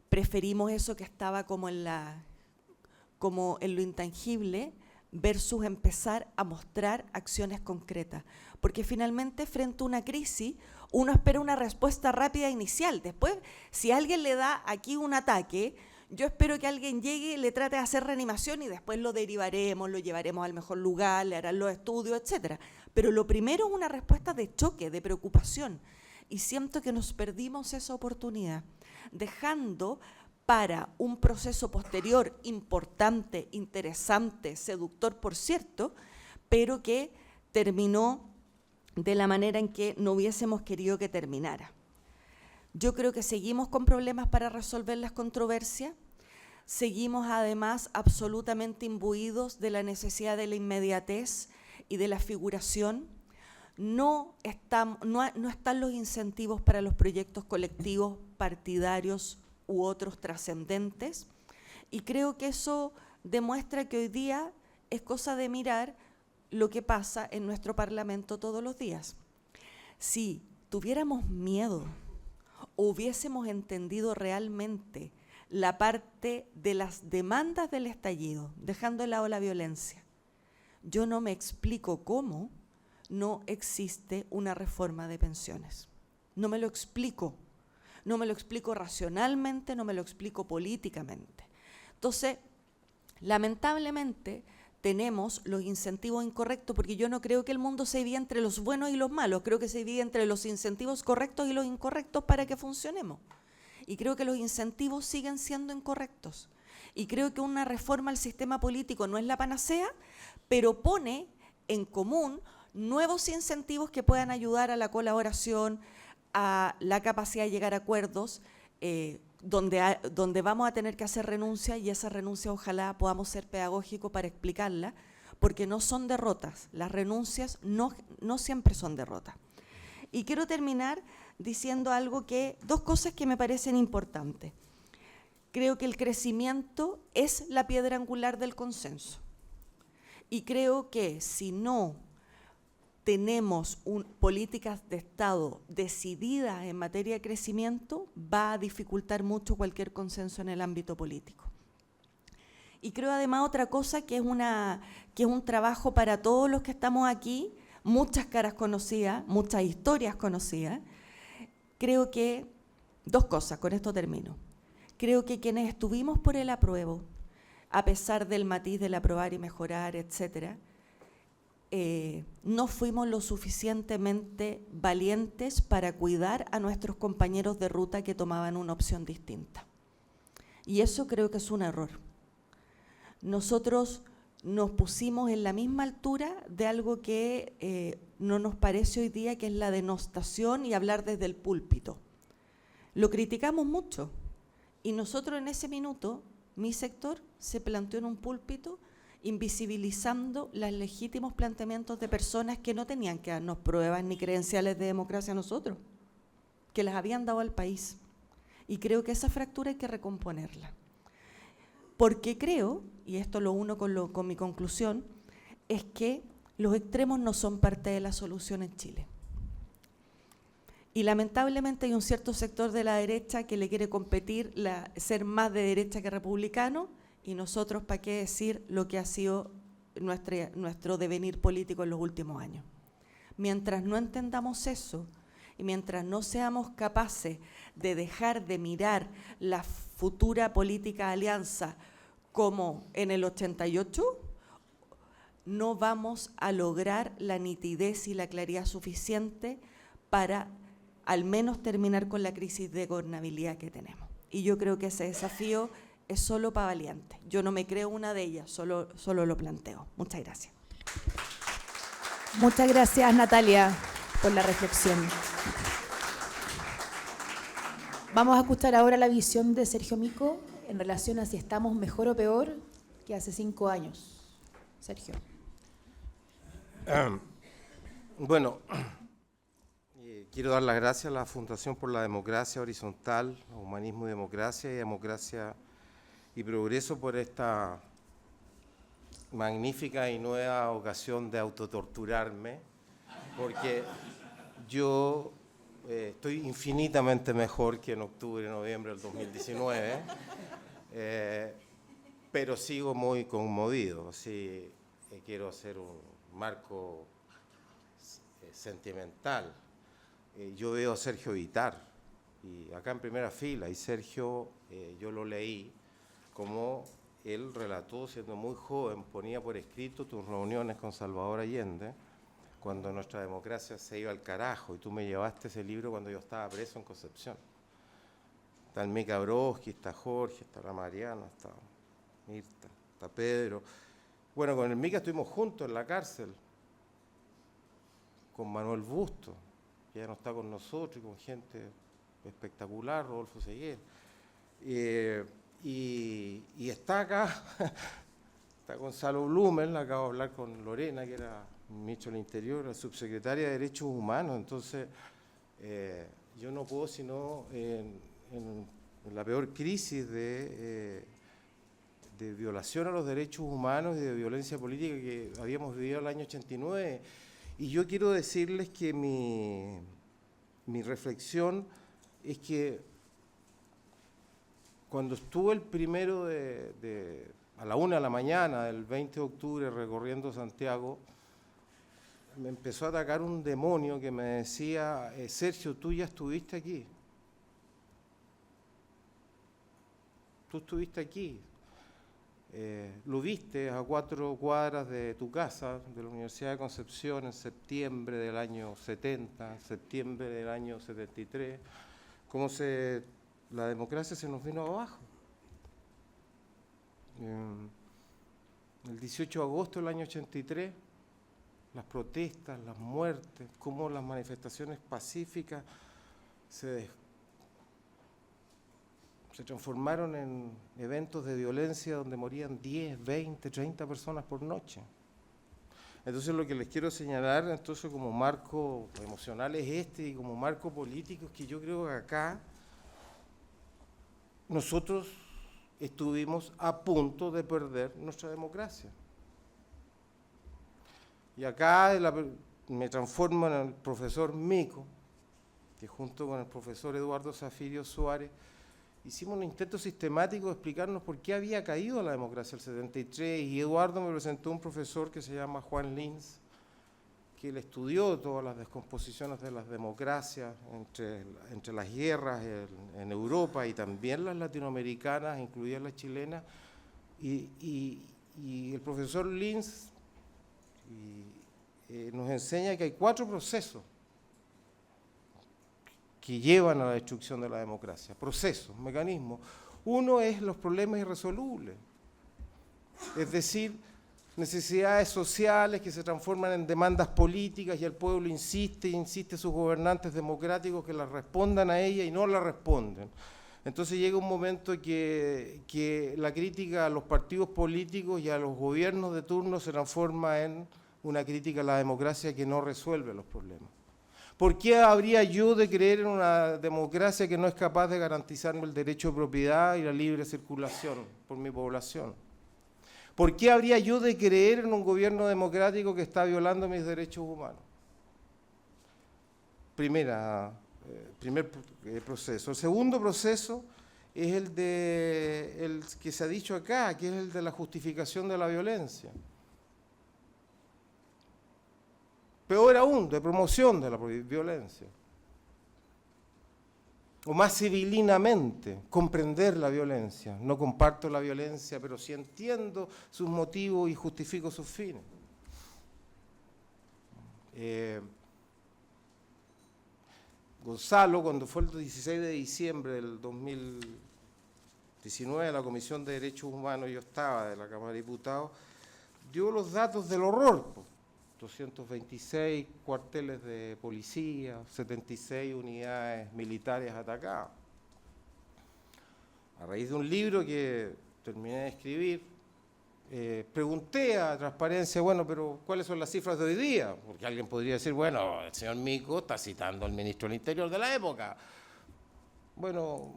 preferimos eso que estaba como en lo intangible versus empezar a mostrar acciones concretas. Porque finalmente, frente a una crisis, uno espera una respuesta rápida inicial. Después, si alguien le da aquí un ataque, yo espero que alguien llegue, le trate de hacer reanimación y después lo derivaremos, lo llevaremos al mejor lugar, le harán los estudios, etc. Pero lo primero es una respuesta de choque, de preocupación. Y siento que nos perdimos esa oportunidad, dejando para un proceso posterior importante, interesante, seductor, por cierto, pero que terminó de la manera en que no hubiésemos querido que terminara. Yo creo que seguimos con problemas para resolver las controversias, seguimos además absolutamente imbuidos de la necesidad de la inmediatez y de la figuración. No están los incentivos para los proyectos colectivos, partidarios u otros trascendentes, y creo que eso demuestra que hoy día es cosa de mirar lo que pasa en nuestro Parlamento todos los días. Si tuviéramos miedo o hubiésemos entendido realmente la parte de las demandas del estallido, dejando de lado la violencia, yo no me explico cómo no existe una reforma de pensiones. No me lo explico. No me lo explico racionalmente, no me lo explico políticamente. Entonces, lamentablemente, tenemos los incentivos incorrectos, porque yo no creo que el mundo se divida entre los buenos y los malos, creo que se divide entre los incentivos correctos y los incorrectos para que funcionemos. Y creo que los incentivos siguen siendo incorrectos. Y creo que una reforma al sistema político no es la panacea, pero pone en común nuevos incentivos que puedan ayudar a la colaboración, a la capacidad de llegar a acuerdos, donde vamos a tener que hacer renuncia, y esa renuncia ojalá podamos ser pedagógicos para explicarla, porque no son derrotas, las renuncias no siempre son derrotas. Y quiero terminar diciendo dos cosas que me parecen importantes. Creo que el crecimiento es la piedra angular del consenso, y creo que si no tenemos políticas de Estado decididas en materia de crecimiento, va a dificultar mucho cualquier consenso en el ámbito político. Y creo además otra cosa que es un trabajo para todos los que estamos aquí, muchas caras conocidas, muchas historias conocidas. Creo que, dos cosas, con esto termino. Creo que quienes estuvimos por el apruebo, a pesar del matiz del aprobar y mejorar, etcétera, no fuimos lo suficientemente valientes para cuidar a nuestros compañeros de ruta que tomaban una opción distinta. Y eso creo que es un error. Nosotros nos pusimos en la misma altura de algo que no nos parece hoy día, que es la denostación y hablar desde el púlpito. lo criticamos mucho. Y nosotros en ese minuto, mi sector se planteó en un púlpito invisibilizando los legítimos planteamientos de personas que no tenían que darnos pruebas ni credenciales de democracia a nosotros, que las habían dado al país. Y creo que esa fractura hay que recomponerla. Porque creo, y esto lo uno con mi conclusión, es que los extremos no son parte de la solución en Chile. Y lamentablemente hay un cierto sector de la derecha que le quiere competir, ser más de derecha que republicano, y nosotros, ¿para qué decir lo que ha sido nuestro devenir político en los últimos años? Mientras no entendamos eso, y mientras no seamos capaces de dejar de mirar la futura política alianza como en el 88, no vamos a lograr la nitidez y la claridad suficiente para al menos terminar con la crisis de gobernabilidad que tenemos. Y yo creo que ese desafío es solo para valientes. Yo no me creo una de ellas, solo lo planteo. Muchas gracias. Muchas gracias, Natalia, por la reflexión. Vamos a escuchar ahora la visión de Sergio Mico en relación a si estamos mejor o peor que hace 5 años. Sergio. Bueno, quiero dar las gracias a la Fundación por la Democracia Horizontal, Humanismo y Democracia y Progreso por esta magnífica y nueva ocasión de autotorturarme, porque yo estoy infinitamente mejor que en octubre, noviembre del 2019, pero sigo muy conmovido. Sí, quiero hacer un marco sentimental. Yo veo a Sergio Vitar, y acá en primera fila, y Sergio, yo lo leí, como él relató, siendo muy joven, ponía por escrito tus reuniones con Salvador Allende, cuando nuestra democracia se iba al carajo, y tú me llevaste ese libro cuando yo estaba preso en Concepción. Está el Mica Broski, está Jorge, está la Mariana, está Mirta, está Pedro. Bueno, con el Mica estuvimos juntos en la cárcel, con Manuel Busto, que ya no está con nosotros, y con gente espectacular, Rodolfo Seguer. Y está acá, está Gonzalo Blumen, acabo de hablar con Lorena, que era ministro del Interior, la subsecretaria de Derechos Humanos. Entonces, yo no puedo sino, en la peor crisis de violación a los derechos humanos y de violencia política que habíamos vivido el año 89, y yo quiero decirles que mi reflexión es que cuando estuve el primero a la 1 de la mañana del 20 de octubre recorriendo Santiago, me empezó a atacar un demonio que me decía, Sergio, tú ya estuviste aquí. Tú estuviste aquí. Lo viste a 4 cuadras de tu casa, de la Universidad de Concepción, en septiembre del año 70, en septiembre del año 73, cómo la democracia se nos vino abajo. El 18 de agosto del año 83, las protestas, las muertes, cómo las manifestaciones pacíficas se transformaron en eventos de violencia donde morían 10, 20, 30 personas por noche. Entonces lo que les quiero señalar entonces como marco emocional es y como marco político es que yo creo que acá nosotros estuvimos a punto de perder nuestra democracia. Y acá me transformo en el profesor Mico, que junto con el profesor Eduardo Zafirio Suárez hicimos un intento sistemático de explicarnos por qué había caído la democracia el 73, y Eduardo me presentó un profesor que se llama Juan Lins, que él estudió todas las descomposiciones de las democracias entre las guerras en Europa y también las latinoamericanas, incluidas las chilenas, y el profesor Lins nos enseña que hay 4 procesos que llevan a la destrucción de la democracia, procesos, mecanismos. Uno es los problemas irresolubles, es decir, necesidades sociales que se transforman en demandas políticas y el pueblo insiste sus gobernantes democráticos que las respondan a ella y no la responden. Entonces llega un momento que la crítica a los partidos políticos y a los gobiernos de turno se transforma en una crítica a la democracia que no resuelve los problemas. ¿Por qué habría yo de creer en una democracia que no es capaz de garantizarme el derecho de propiedad y la libre circulación por mi población? ¿Por qué habría yo de creer en un gobierno democrático que está violando mis derechos humanos? Primer proceso. El segundo proceso es el que se ha dicho acá, que es el de la justificación de la violencia. Peor aún, de promoción de la violencia. O más civilinamente, comprender la violencia. No comparto la violencia, pero sí entiendo sus motivos y justifico sus fines. Gonzalo, cuando fue el 16 de diciembre del 2019 a la Comisión de Derechos Humanos, yo estaba de la Cámara de Diputados, dio los datos del horror. 226 cuarteles de policía, 76 unidades militares atacadas. A raíz de un libro que terminé de escribir, pregunté a Transparencia, bueno, pero ¿cuáles son las cifras de hoy día? Porque alguien podría decir, bueno, el señor Mico está citando al ministro del Interior de la época. Bueno,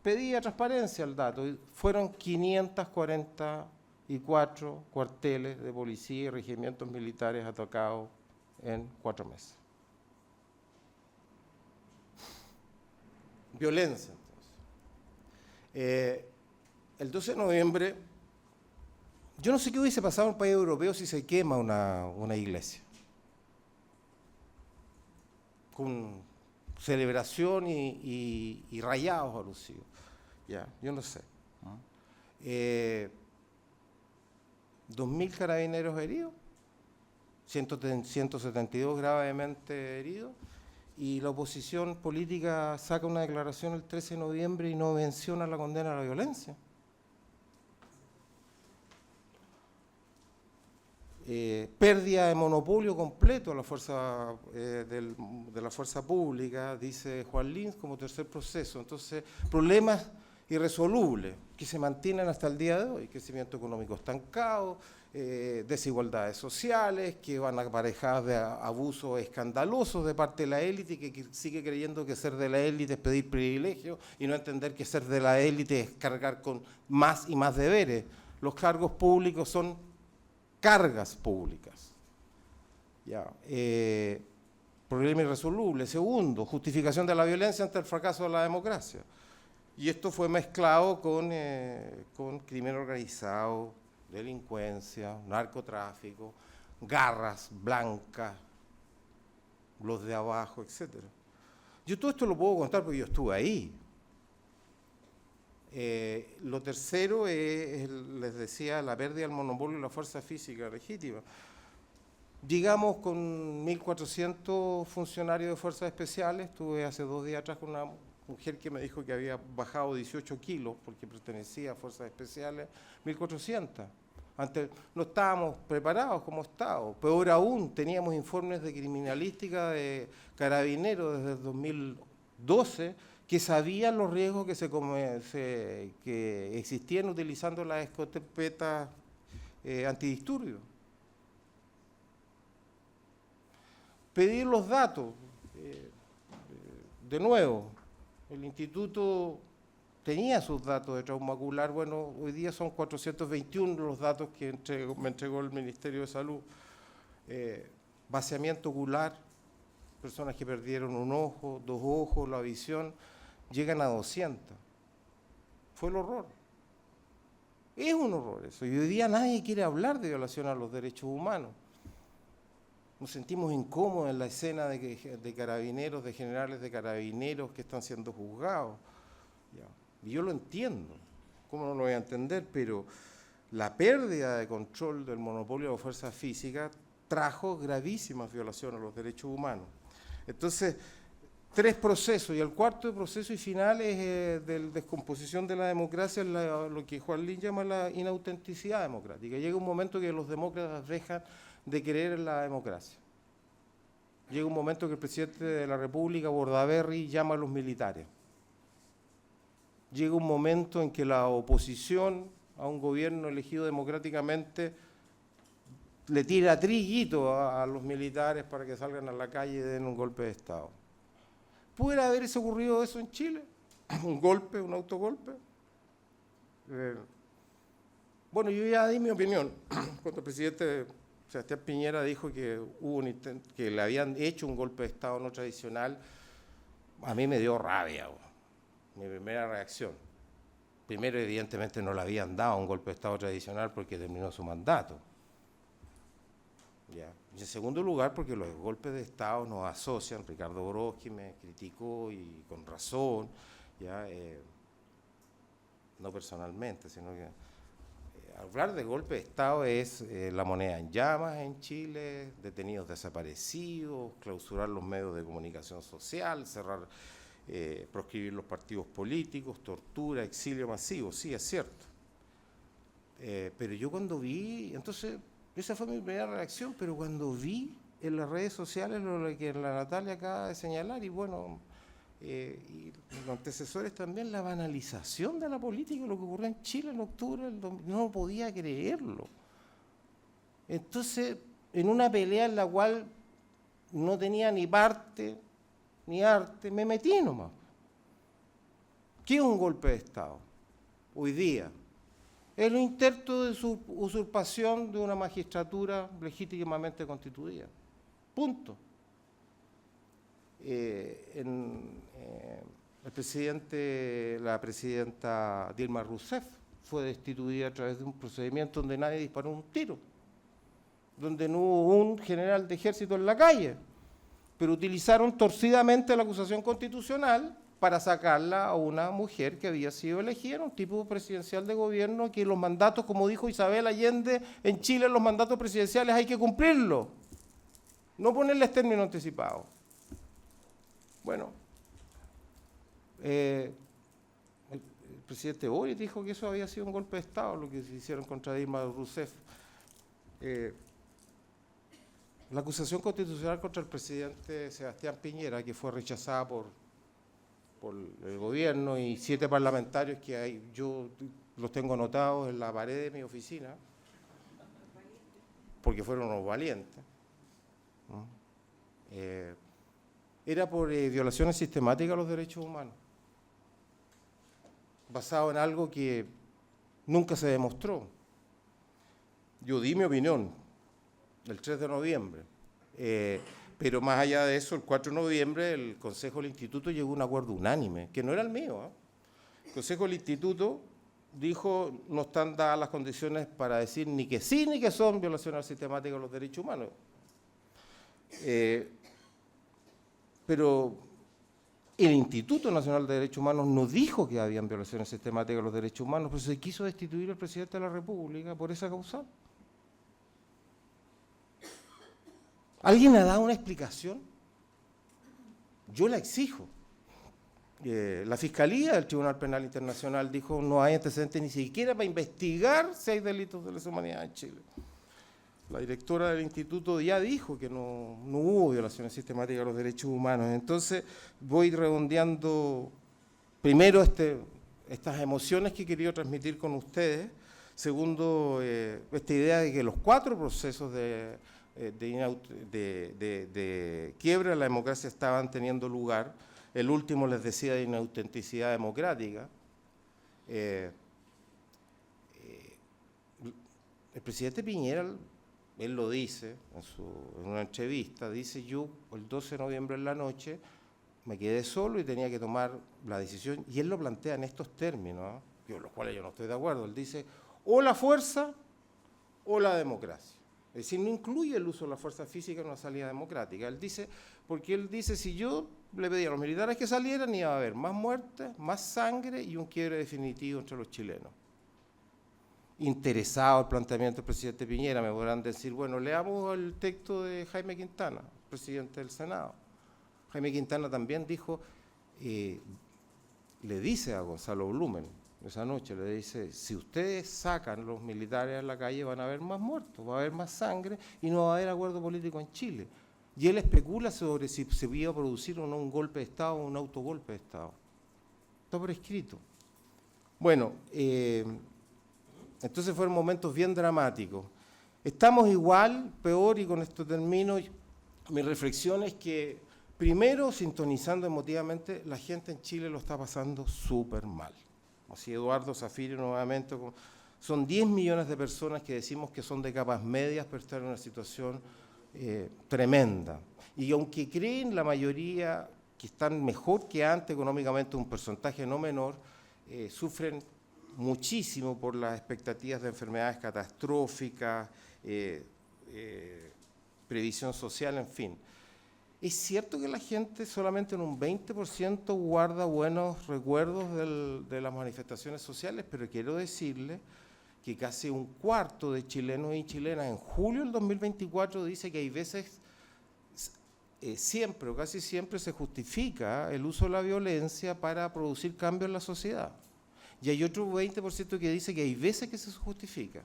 pedí a Transparencia el dato, y fueron 544 cuarteles de policía y regimientos militares atacados en 4 meses. Violencia, entonces. El 12 de noviembre, yo no sé qué hubiese pasado en un país europeo si se quema una iglesia. Con celebración y rayados alusivos. Ya, yo no sé. 2.000 carabineros heridos, 172 gravemente heridos, y la oposición política saca una declaración el 13 de noviembre y no menciona la condena a la violencia. Pérdida de monopolio completo a la fuerza, de la fuerza pública, dice Juan Lins, como tercer proceso. Entonces, problemas irresolubles que se mantienen hasta el día de hoy: crecimiento económico estancado, desigualdades sociales que van aparejadas de abusos escandalosos de parte de la élite, que sigue creyendo que ser de la élite es pedir privilegios y no entender que ser de la élite es cargar con más y más deberes. Los cargos públicos son cargas públicas. Ya, problema irresoluble. Segundo, justificación de la violencia ante el fracaso de la democracia. Y esto fue mezclado con crimen organizado, delincuencia, narcotráfico, garras blancas, los de abajo, etc. Yo todo esto lo puedo contar porque yo estuve ahí. Lo tercero es, les decía, la pérdida del monopolio de la fuerza física legítima. Llegamos con 1.400 funcionarios de fuerzas especiales. Estuve hace 2 días atrás con una mujer que me dijo que había bajado 18 kilos porque pertenecía a fuerzas especiales. 1.400. Antes no estábamos preparados como Estado. Peor aún, teníamos informes de criminalística de Carabineros desde el 2012 que sabían los riesgos que existían utilizando las escopetas antidisturbios. Pedir los datos, de nuevo, el instituto tenía sus datos de trauma ocular. Bueno, hoy día son 421 los datos que me entregó el Ministerio de Salud. Vaciamiento ocular, personas que perdieron un ojo, 2 ojos, la visión, llegan a 200. Fue el horror. Es un horror eso. Y hoy día nadie quiere hablar de violación a los derechos humanos. Nos sentimos incómodos en la escena de carabineros, de generales de carabineros que están siendo juzgados. Ya. Y yo lo entiendo, ¿cómo no lo voy a entender? Pero la pérdida de control del monopolio de la fuerza física trajo gravísimas violaciones a los derechos humanos. Entonces, 3 procesos, y el cuarto proceso y final es de descomposición de la democracia, lo que Juan Lin llama la inautenticidad democrática. Llega un momento que los demócratas dejan de creer en la democracia. Llega un momento que el presidente de la República, Bordaberry, llama a los militares. Llega un momento en que la oposición a un gobierno elegido democráticamente le tira triguito a los militares para que salgan a la calle y den un golpe de Estado. ¿Pudiera haberse ocurrido eso en Chile? ¿Un golpe, un autogolpe? Bueno, yo ya di mi opinión. Cuando el presidente Sebastián Piñera dijo que hubo que le habían hecho un golpe de Estado no tradicional, a mí me dio rabia, mi primera reacción. Primero, evidentemente, no le habían dado un golpe de Estado tradicional porque terminó su mandato. ¿Ya? Y en segundo lugar, porque los golpes de Estado nos asocian, Ricardo Brodsky me criticó y con razón, ¿ya? No personalmente, sino que hablar de golpe de Estado es la moneda en llamas en Chile, detenidos desaparecidos, clausurar los medios de comunicación social, cerrar, proscribir los partidos políticos, tortura, exilio masivo, sí, es cierto. Pero yo cuando vi, entonces, esa fue mi primera reacción, pero cuando vi en las redes sociales lo que la Natalia acaba de señalar, y bueno, y los antecesores también, la banalización de la política, lo que ocurrió en Chile en octubre, no podía creerlo. Entonces, en una pelea en la cual no tenía ni parte ni arte, me metí nomás. ¿Qué es un golpe de Estado hoy día? El intento de usurpación de una magistratura legítimamente constituida. Punto. La presidenta Dilma Rousseff fue destituida a través de un procedimiento donde nadie disparó un tiro, donde no hubo un general de ejército en la calle, pero utilizaron torcidamente la acusación constitucional para sacarla a una mujer que había sido elegida, un tipo presidencial de gobierno, que los mandatos, como dijo Isabel Allende, en Chile los mandatos presidenciales hay que cumplirlos, no ponerles término anticipado. Bueno, el presidente Boric dijo que eso había sido un golpe de Estado, lo que se hicieron contra Dilma Rousseff. La acusación constitucional contra el presidente Sebastián Piñera, que fue rechazada por el gobierno y 7 parlamentarios que hay, yo los tengo anotados en la pared de mi oficina, porque fueron unos valientes, ¿no? Era por violaciones sistemáticas a los derechos humanos, basado en algo que nunca se demostró. Yo di mi opinión el 3 de noviembre, pero más allá de eso, el 4 de noviembre el Consejo del Instituto llegó a un acuerdo unánime, que no era el mío, ¿eh? El Consejo del Instituto dijo, no están dadas las condiciones para decir ni que sí ni que son violaciones sistemáticas de los derechos humanos. Pero el Instituto Nacional de Derechos Humanos no dijo que habían violaciones sistemáticas de los derechos humanos, pero se quiso destituir al presidente de la República por esa causa. ¿Alguien ha dado una explicación? Yo la exijo. La Fiscalía del Tribunal Penal Internacional dijo no hay antecedentes ni siquiera para investigar si hay delitos de lesa humanidad en Chile. La directora del instituto ya dijo que no hubo violaciones sistemáticas de los derechos humanos. Entonces voy redondeando primero estas emociones que he querido transmitir con ustedes. Segundo, esta idea de que los 4 procesos de quiebra de la democracia estaban teniendo lugar. El último, les decía, de inautenticidad democrática. El presidente Piñera, él lo dice en una entrevista, dice: yo el 12 de noviembre en la noche me quedé solo y tenía que tomar la decisión, y él lo plantea en estos términos, con los cuales yo no estoy de acuerdo. Él dice, o la fuerza o la democracia. Es decir, no incluye el uso de la fuerza física en una salida democrática. Él dice, porque él dice, si yo le pedía a los militares que salieran, iba a haber más muertes, más sangre y un quiebre definitivo entre los chilenos. Interesado el planteamiento del presidente Piñera, me podrán decir, bueno, leamos el texto de Jaime Quintana, presidente del Senado. Jaime Quintana también dijo, le dice a Gonzalo Blumen esa noche, le dice, si ustedes sacan los militares a la calle van a haber más muertos, va a haber más sangre y no va a haber acuerdo político en Chile. Y él especula sobre si se iba a producir o no un golpe de Estado o un autogolpe de Estado. Está por escrito. Bueno, entonces fueron momentos bien dramáticos. Estamos igual, peor, y con esto termino. Mi reflexión es que, primero, sintonizando emotivamente, la gente en Chile lo está pasando súper mal. Así Eduardo Zafirio nuevamente, son 10 millones de personas que decimos que son de capas medias, pero están en una situación tremenda. Y aunque creen la mayoría que están mejor que antes económicamente, un porcentaje no menor, sufren muchísimo por las expectativas de enfermedades catastróficas, previsión social, en fin. Es cierto que la gente solamente en un 20% guarda buenos recuerdos de las manifestaciones sociales, pero quiero decirle que casi un cuarto de chilenos y chilenas en julio del 2024 dice que hay veces, siempre o casi siempre se justifica el uso de la violencia para producir cambios en la sociedad. Y hay otro 20% que dice que hay veces que se justifica.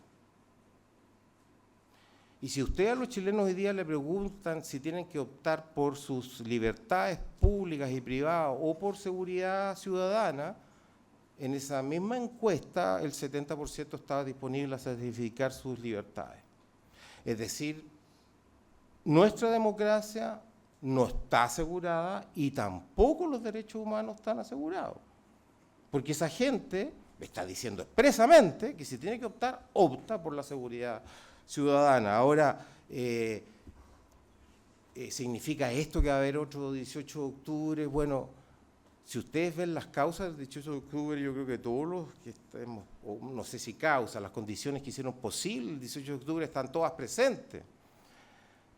Y si usted a los chilenos hoy día le preguntan si tienen que optar por sus libertades públicas y privadas o por seguridad ciudadana, en esa misma encuesta el 70% estaba disponible a sacrificar sus libertades. Es decir, nuestra democracia no está asegurada y tampoco los derechos humanos están asegurados. Porque esa gente está diciendo expresamente que si tiene que optar, opta por la seguridad ciudadana. Ahora, ¿significa esto que va a haber otro 18 de octubre? Bueno, si ustedes ven las causas del 18 de octubre, yo creo que todos los que estemos, o no sé si causas, las condiciones que hicieron posible el 18 de octubre están todas presentes.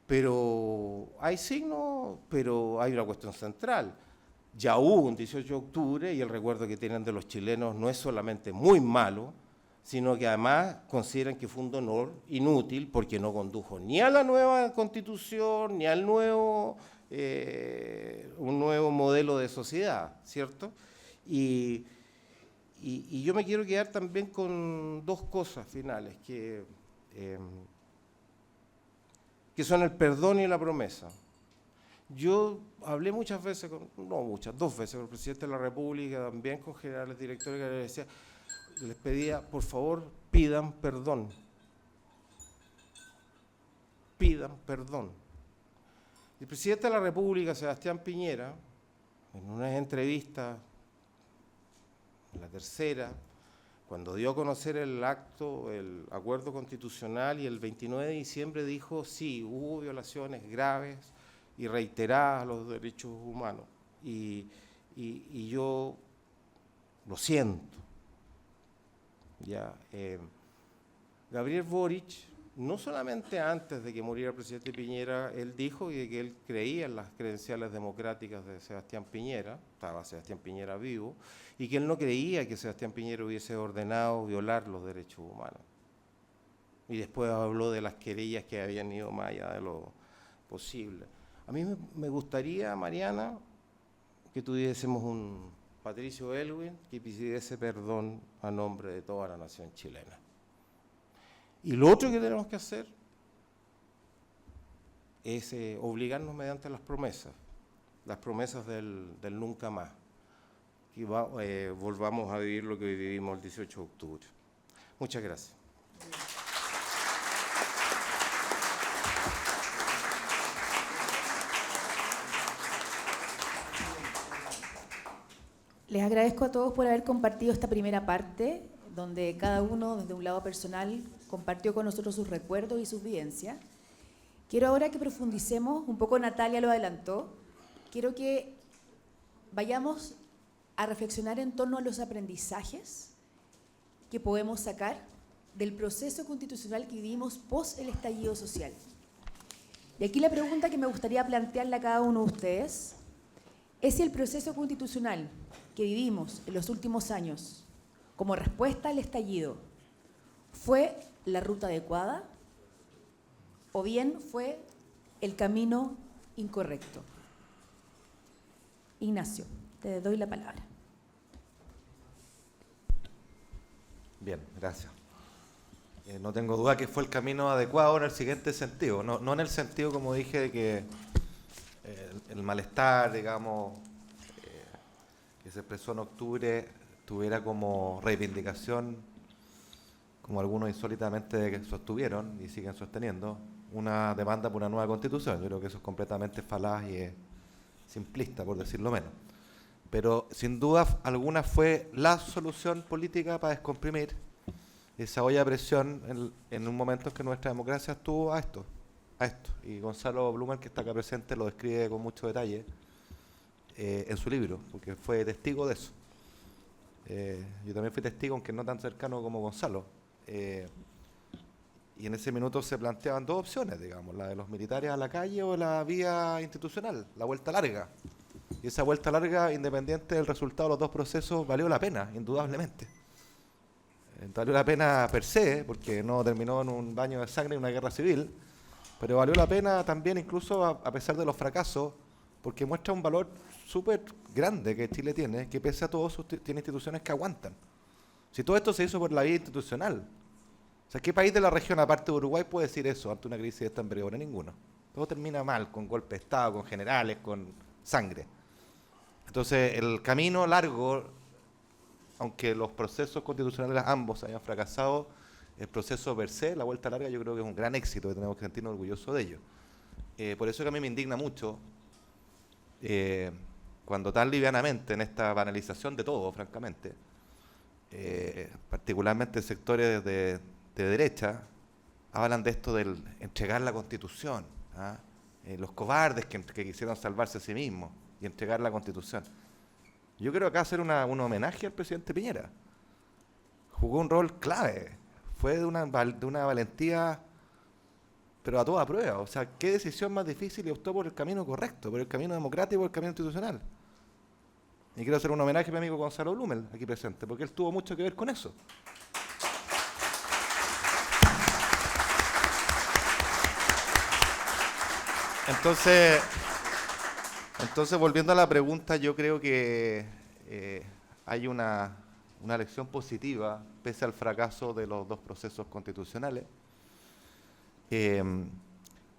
Pero hay signos, pero hay una cuestión central. Ya hubo un 18 de octubre y el recuerdo que tienen de los chilenos no es solamente muy malo, sino que además consideran que fue un honor inútil porque no condujo ni a la nueva constitución, ni al nuevo, un nuevo modelo de sociedad, ¿cierto? Y yo me quiero quedar también con dos cosas finales, que son el perdón y la promesa. Yo hablé muchas veces, dos veces con el presidente de la República, también con generales directores, que les pedía, por favor, pidan perdón. Pidan perdón. El presidente de la República, Sebastián Piñera, en una entrevista, la tercera, cuando dio a conocer el acto, el acuerdo constitucional, y el 29 de diciembre dijo, sí, hubo violaciones graves y reiteradas a los derechos humanos. Y yo lo siento. Ya, Gabriel Boric, no solamente antes de que muriera el presidente Piñera, él dijo que él creía en las credenciales democráticas de Sebastián Piñera, estaba Sebastián Piñera vivo, y que él no creía que Sebastián Piñera hubiese ordenado violar los derechos humanos. Y después habló de las querellas que habían ido más allá de lo posible. A mí me gustaría, Mariana, que tuviésemos un Patricio Aylwin que pidiese perdón a nombre de toda la nación chilena. Y lo otro que tenemos que hacer es obligarnos mediante las promesas del nunca más, que volvamos a vivir lo que vivimos el 18 de octubre. Muchas gracias. Les agradezco a todos por haber compartido esta primera parte, donde cada uno, desde un lado personal, compartió con nosotros sus recuerdos y sus vivencias. Quiero ahora que profundicemos, un poco Natalia lo adelantó, quiero que vayamos a reflexionar en torno a los aprendizajes que podemos sacar del proceso constitucional que vivimos post el estallido social. Y aquí la pregunta que me gustaría plantearle a cada uno de ustedes es si el proceso constitucional que vivimos en los últimos años como respuesta al estallido fue la ruta adecuada o bien fue el camino incorrecto. Ignacio, te doy la palabra. Bien, gracias. No tengo duda que fue el camino adecuado en el siguiente sentido, no en el sentido, como dije, de que el malestar, digamos, que se expresó en octubre tuviera como reivindicación, como algunos insólitamente sostuvieron y siguen sosteniendo, una demanda por una nueva constitución. Yo creo que eso es completamente falaz y es simplista, por decirlo menos. Pero sin duda alguna fue la solución política para descomprimir esa olla de presión en un momento en que nuestra democracia estuvo a esto. Y Gonzalo Blumer, que está acá presente, lo describe con mucho detalle en su libro, porque fue testigo de eso. Yo también fui testigo, aunque no tan cercano como Gonzalo. Y en ese minuto se planteaban dos opciones, digamos, la de los militares a la calle o la vía institucional, la vuelta larga. Y esa vuelta larga, independiente del resultado de los dos procesos, valió la pena, indudablemente. Valió la pena per se, porque no terminó en un baño de sangre y una guerra civil, pero valió la pena también incluso a pesar de los fracasos, porque muestra un valor súper grande que Chile tiene, que pese a todo tiene instituciones que aguantan. Si todo esto se hizo por la vía institucional, o sea, ¿qué país de la región, aparte de Uruguay, puede decir eso ante una crisis de esta envergadura? Ninguno. Todo termina mal, con golpe de Estado, con generales, con sangre. Entonces, el camino largo, aunque los procesos constitucionales ambos hayan fracasado, el proceso per se, la vuelta larga, yo creo que es un gran éxito y tenemos que sentirnos orgullosos de ello. Por eso que a mí me indigna mucho cuando tan livianamente en esta banalización de todo, francamente, particularmente sectores de derecha, hablan de esto del entregar la Constitución, los cobardes que quisieron salvarse a sí mismos y entregar la Constitución. Yo quiero acá hacer un homenaje al presidente Piñera. Jugó un rol clave, fue de una valentía, pero a toda prueba. O sea, ¿qué decisión más difícil? Y optó por el camino correcto, por el camino democrático, por el camino institucional. Y quiero hacer un homenaje a mi amigo Gonzalo Blumel, aquí presente, porque él tuvo mucho que ver con eso. Entonces, volviendo a la pregunta, yo creo que hay una lección positiva, pese al fracaso de los dos procesos constitucionales.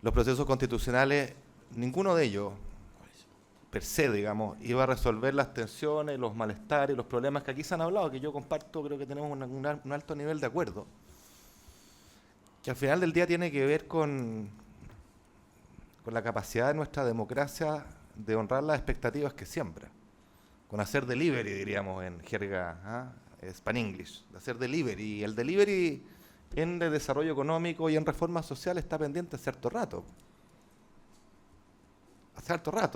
Los procesos constitucionales, ninguno de ellos, per se, digamos, iba a resolver las tensiones, los malestares, los problemas que aquí se han hablado, que yo comparto, creo que tenemos un alto nivel de acuerdo, que al final del día tiene que ver con la capacidad de nuestra democracia de honrar las expectativas que siembra, con hacer delivery, diríamos en jerga Span English, de hacer delivery. Y el delivery en el desarrollo económico y en reforma social está pendiente hace harto rato.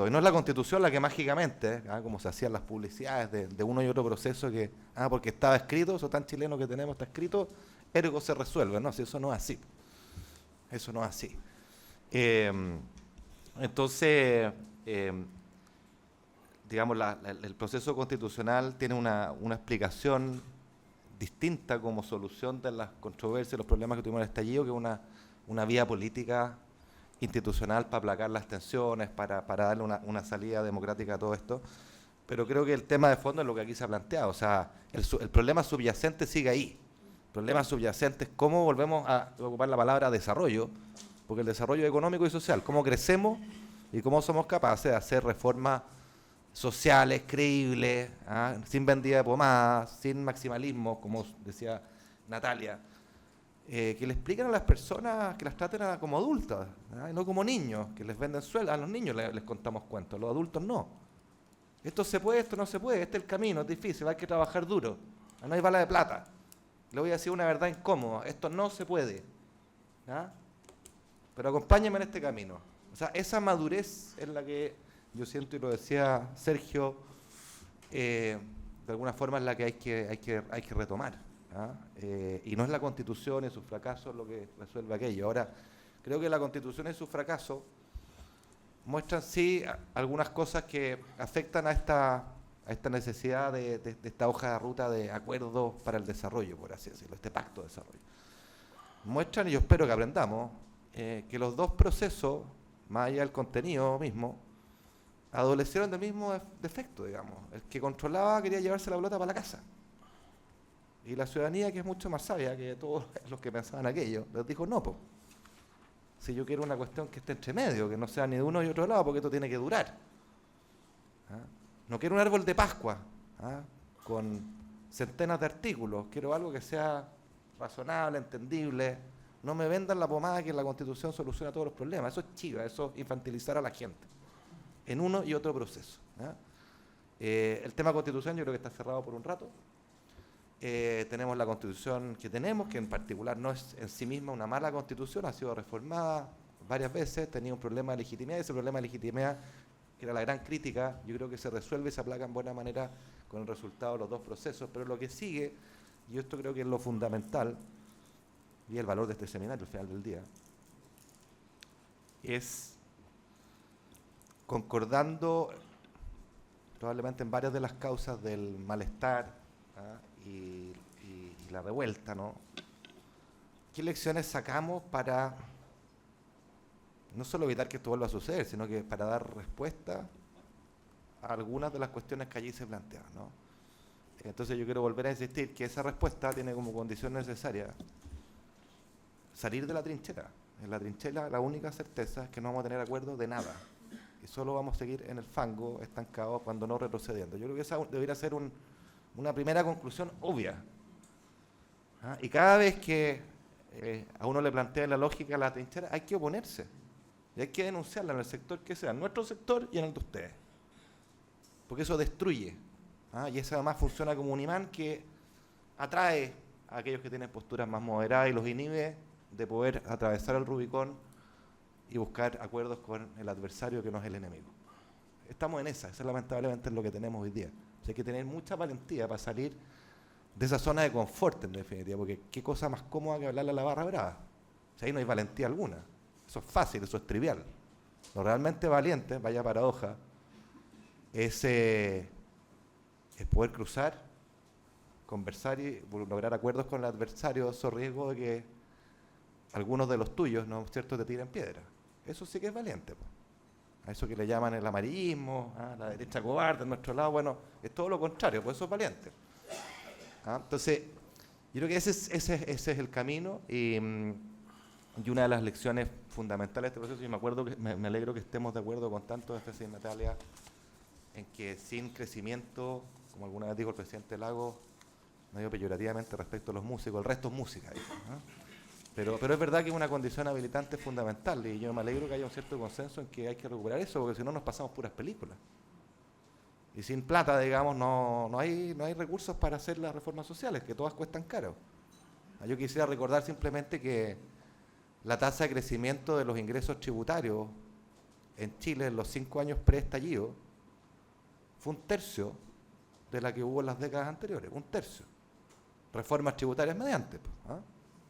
Y no es la Constitución la que mágicamente, como se hacían las publicidades de uno y otro proceso, que porque estaba escrito, eso tan chileno que tenemos, está escrito, ergo se resuelve. No, si eso no es así. Eso no es así. Entonces, digamos, el proceso constitucional tiene una explicación distinta como solución de las controversias, los problemas que tuvimos en el estallido, que es una vía política institucional para aplacar las tensiones, para darle una salida democrática a todo esto. Pero creo que el tema de fondo es lo que aquí se ha planteado. O sea, el problema subyacente sigue ahí. El problema subyacente es cómo volvemos a ocupar la palabra desarrollo, porque el desarrollo económico y social, cómo crecemos y cómo somos capaces de hacer reformas sociales, creíbles, sin vendida de pomadas, sin maximalismo, como decía Natalia, que le expliquen a las personas, que las traten como adultas, y no como niños, que les venden sueldos. A los niños les contamos cuentos, a los adultos no. Esto se puede, esto no se puede, este es el camino, es difícil, hay que trabajar duro, no hay bala de plata. Le voy a decir una verdad incómoda, esto no se puede. Pero acompáñame en este camino. O sea, esa madurez es la que yo siento, y lo decía Sergio, de alguna forma es la que hay que retomar. Y no es la Constitución y sus fracasos lo que resuelve aquello. Ahora, creo que la Constitución y sus fracasos muestran sí algunas cosas que afectan a esta necesidad de esta hoja de ruta de acuerdos para el desarrollo, por así decirlo, este pacto de desarrollo. Muestran, y yo espero que aprendamos, que los dos procesos, más allá del contenido mismo, adolecieron del mismo defecto, digamos. El que controlaba quería llevarse la pelota para la casa. Y la ciudadanía, que es mucho más sabia que todos los que pensaban aquello, les dijo, no, po. Si yo quiero una cuestión que esté entre medio, que no sea ni de uno ni de otro lado, porque esto tiene que durar. ¿Ah? No quiero un árbol de Pascua, ¿ah? Con centenas de artículos. Quiero algo que sea razonable, entendible. No me vendan la pomada que la Constitución soluciona todos los problemas. Eso es chiva, eso es infantilizar a la gente en uno y otro proceso. ¿Ah? El tema Constitución yo creo que está cerrado por un rato. Tenemos la Constitución que tenemos, que en particular no es en sí misma una mala Constitución, ha sido reformada varias veces, tenía un problema de legitimidad, y ese problema de legitimidad, que era la gran crítica, yo creo que se resuelve y se aplaca en buena manera con el resultado de los dos procesos. Pero lo que sigue, y esto creo que es lo fundamental, y el valor de este seminario al final del día, es concordando probablemente en varias de las causas del malestar, ¿ah? y la revuelta, ¿no? ¿Qué lecciones sacamos para no solo evitar que esto vuelva a suceder, sino que para dar respuesta a algunas de las cuestiones que allí se planteaban, ¿no? Entonces yo quiero volver a insistir que esa respuesta tiene como condición necesaria salir de la trinchera. En la trinchera la única certeza es que no vamos a tener acuerdo de nada y solo vamos a seguir en el fango estancados cuando no retrocediendo. Yo creo que esa debería ser una primera conclusión obvia. ¿Ah? Y cada vez que a uno le plantea la lógica de la trinchera, hay que oponerse. Y hay que denunciarla en el sector que sea, en nuestro sector y en el de ustedes. Porque eso destruye. ¿Ah? Y eso además funciona como un imán que atrae a aquellos que tienen posturas más moderadas y los inhibe de poder atravesar el Rubicón y buscar acuerdos con el adversario que no es el enemigo. Estamos en esa, eso lamentablemente es lo que tenemos hoy día. O sea, hay que tener mucha valentía para salir de esa zona de confort, en definitiva, porque qué cosa más cómoda que hablarle a la barra brava. O sea, ahí no hay valentía alguna. Eso es fácil, eso es trivial. Lo realmente valiente, vaya paradoja, es poder cruzar, conversar y lograr acuerdos con el adversario, eso riesgo de que algunos de los tuyos, ¿no es cierto?, te tiren piedra. Eso sí que es valiente, pues. A eso que le llaman el amarillismo, la derecha cobarde en nuestro lado, bueno, es todo lo contrario, pues eso es valiente. Entonces, yo creo que ese es el camino y una de las lecciones fundamentales de este proceso, y me acuerdo que me alegro que estemos de acuerdo con tanto de esta Natalia, en que sin crecimiento, como alguna vez dijo el presidente Lagos, medio peyorativamente respecto a los músicos, el resto es música, dijo, ¿no? Pero es verdad que es una condición habilitante fundamental y yo me alegro que haya un cierto consenso en que hay que recuperar eso, porque si no nos pasamos puras películas. Y sin plata, digamos, no hay recursos para hacer las reformas sociales, que todas cuestan caro. Yo quisiera recordar simplemente que la tasa de crecimiento de los ingresos tributarios en Chile en los 5 años pre-estallido fue 1/3 de la que hubo en las décadas anteriores, 1/3. Reformas tributarias mediante, ¿ah?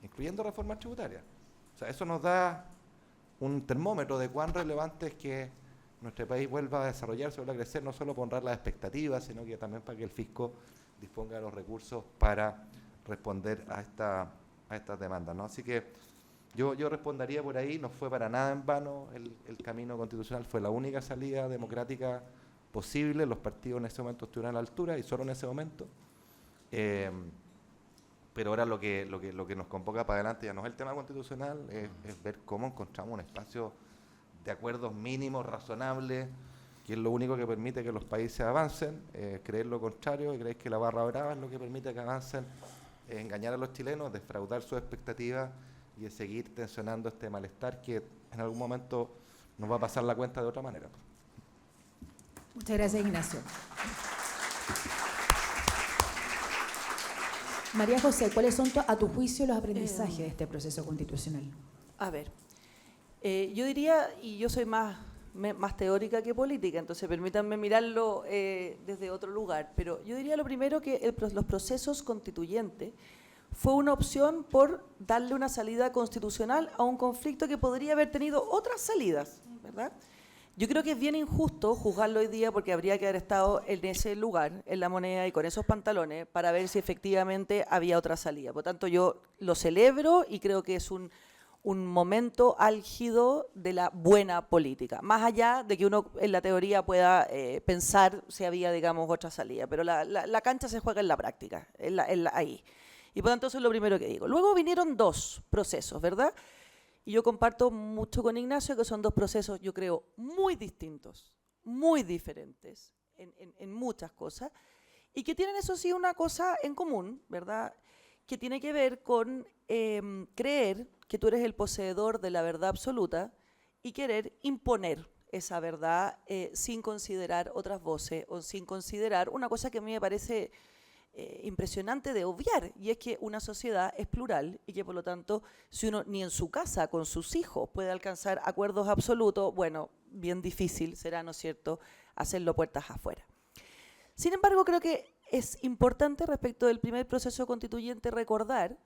Incluyendo reformas tributarias. O sea, eso nos da un termómetro de cuán relevante es que nuestro país vuelva a desarrollarse, vuelva a crecer, no solo para honrar las expectativas, sino que también para que el fisco disponga de los recursos para responder a estas demandas, ¿no? Así que yo respondería por ahí, no fue para nada en vano el camino constitucional, fue la única salida democrática posible, los partidos en ese momento estuvieron a la altura y solo en ese momento. Pero ahora lo que nos convoca para adelante ya no es el tema constitucional, es ver cómo encontramos un espacio de acuerdos mínimos, razonables, que es lo único que permite que los países avancen. Creer lo contrario y creer que la barra brava es lo que permite que avancen, engañar a los chilenos, defraudar sus expectativas y seguir tensionando este malestar que en algún momento nos va a pasar la cuenta de otra manera. Muchas gracias, Ignacio. María José, ¿cuáles son, a tu juicio, los aprendizajes de este proceso constitucional? A ver, yo diría, y yo soy más teórica que política, entonces permítanme mirarlo desde otro lugar, pero yo diría lo primero que los procesos constituyentes fue una opción por darle una salida constitucional a un conflicto que podría haber tenido otras salidas, ¿verdad? Yo creo que es bien injusto juzgarlo hoy día porque habría que haber estado en ese lugar, en La Moneda y con esos pantalones para ver si efectivamente había otra salida. Por tanto, yo lo celebro y creo que es un un momento álgido de la buena política, más allá de que uno en la teoría pueda pensar si había, digamos, otra salida, pero la cancha se juega en la práctica, ahí. Y por tanto eso es lo primero que digo. Luego vinieron dos procesos, ¿verdad? Y yo comparto mucho con Ignacio que son dos procesos, yo creo, muy distintos, muy diferentes en muchas cosas, y que tienen, eso sí, una cosa en común, ¿verdad?, que tiene que ver con creer que tú eres el poseedor de la verdad absoluta y querer imponer esa verdad sin considerar otras voces o sin considerar una cosa que a mí me parece impresionante de obviar, y es que una sociedad es plural y que por lo tanto si uno ni en su casa con sus hijos puede alcanzar acuerdos absolutos, bueno, bien difícil será, ¿no es cierto?, hacerlo puertas afuera. Sin embargo, creo que es importante respecto del primer proceso constituyente recordar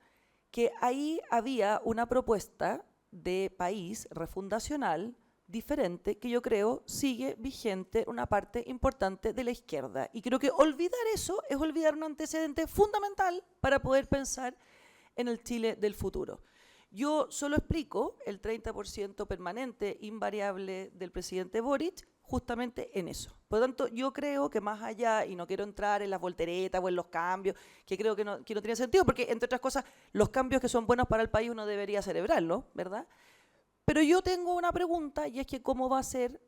que ahí había una propuesta de país refundacional diferente que yo creo sigue vigente una parte importante de la izquierda. Y creo que olvidar eso es olvidar un antecedente fundamental para poder pensar en el Chile del futuro. Yo solo explico el 30% permanente, invariable del presidente Boric, justamente en eso. Por lo tanto, yo creo que más allá, y no quiero entrar en las volteretas o en los cambios, que creo que no tiene sentido, porque entre otras cosas, los cambios que son buenos para el país uno debería celebrarlos, ¿verdad? Pero yo tengo una pregunta, y es que ¿cómo va a ser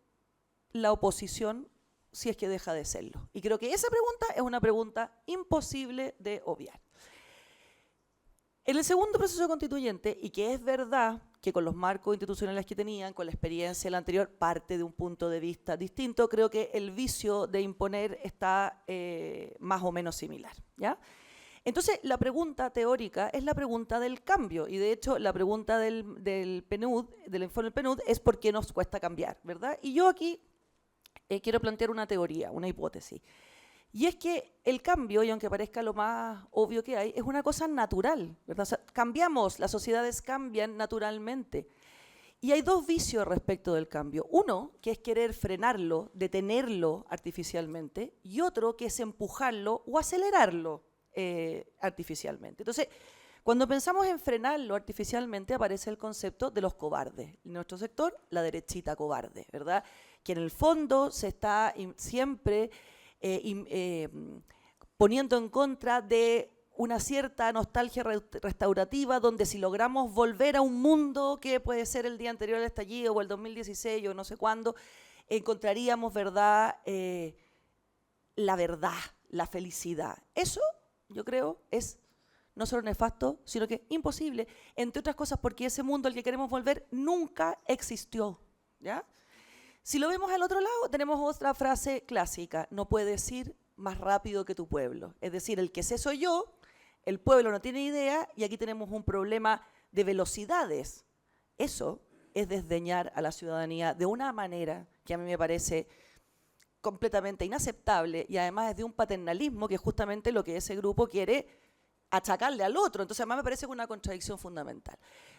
la oposición si es que deja de serlo? Y creo que esa pregunta es una pregunta imposible de obviar. En el segundo proceso constituyente, y que es verdad que con los marcos institucionales que tenían, con la experiencia del anterior, parte de un punto de vista distinto, creo que el vicio de imponer está más o menos similar, ¿ya? Entonces, la pregunta teórica es la pregunta del cambio, y de hecho la pregunta del PNUD, del informe del PNUD, es por qué nos cuesta cambiar, ¿verdad? Y yo aquí quiero plantear una teoría, una hipótesis. Y es que el cambio, y aunque parezca lo más obvio que hay, es una cosa natural, ¿verdad? O sea, cambiamos, las sociedades cambian naturalmente. Y hay dos vicios respecto del cambio. Uno, que es querer frenarlo, detenerlo artificialmente, y otro, que es empujarlo o acelerarlo artificialmente. Entonces, cuando pensamos en frenarlo artificialmente, aparece el concepto de los cobardes. En nuestro sector, la derechita cobarde, ¿verdad? Que en el fondo se está siempre poniendo en contra de una cierta nostalgia restaurativa, donde si logramos volver a un mundo que puede ser el día anterior al estallido o el 2016 o no sé cuándo, encontraríamos, ¿verdad?, la verdad, la felicidad. Eso, yo creo, es no solo nefasto, sino que imposible, entre otras cosas porque ese mundo al que queremos volver nunca existió, ¿ya? Si lo vemos al otro lado, tenemos otra frase clásica: no puedes ir más rápido que tu pueblo. Es decir, el que sé soy yo, el pueblo no tiene idea, y aquí tenemos un problema de velocidades. Eso es desdeñar a la ciudadanía de una manera que a mí me parece completamente inaceptable, y además es de un paternalismo que es justamente lo que ese grupo quiere achacarle al otro. Entonces, además me parece una contradicción fundamental.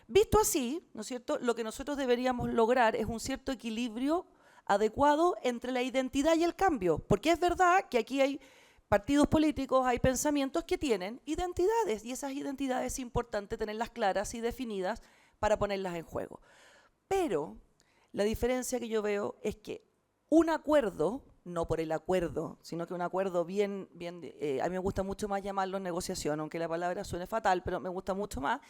Visto así, ¿no es cierto?, lo que nosotros deberíamos lograr es un cierto equilibrio adecuado entre la identidad y el cambio, porque es verdad que aquí hay partidos políticos, hay pensamientos que tienen identidades, y esas identidades es importante tenerlas claras y definidas para ponerlas en juego. Pero la diferencia que yo veo es que un acuerdo, no por el acuerdo, sino que un acuerdo a mí me gusta mucho más llamarlo negociación, aunque la palabra suene fatal, pero me gusta mucho más,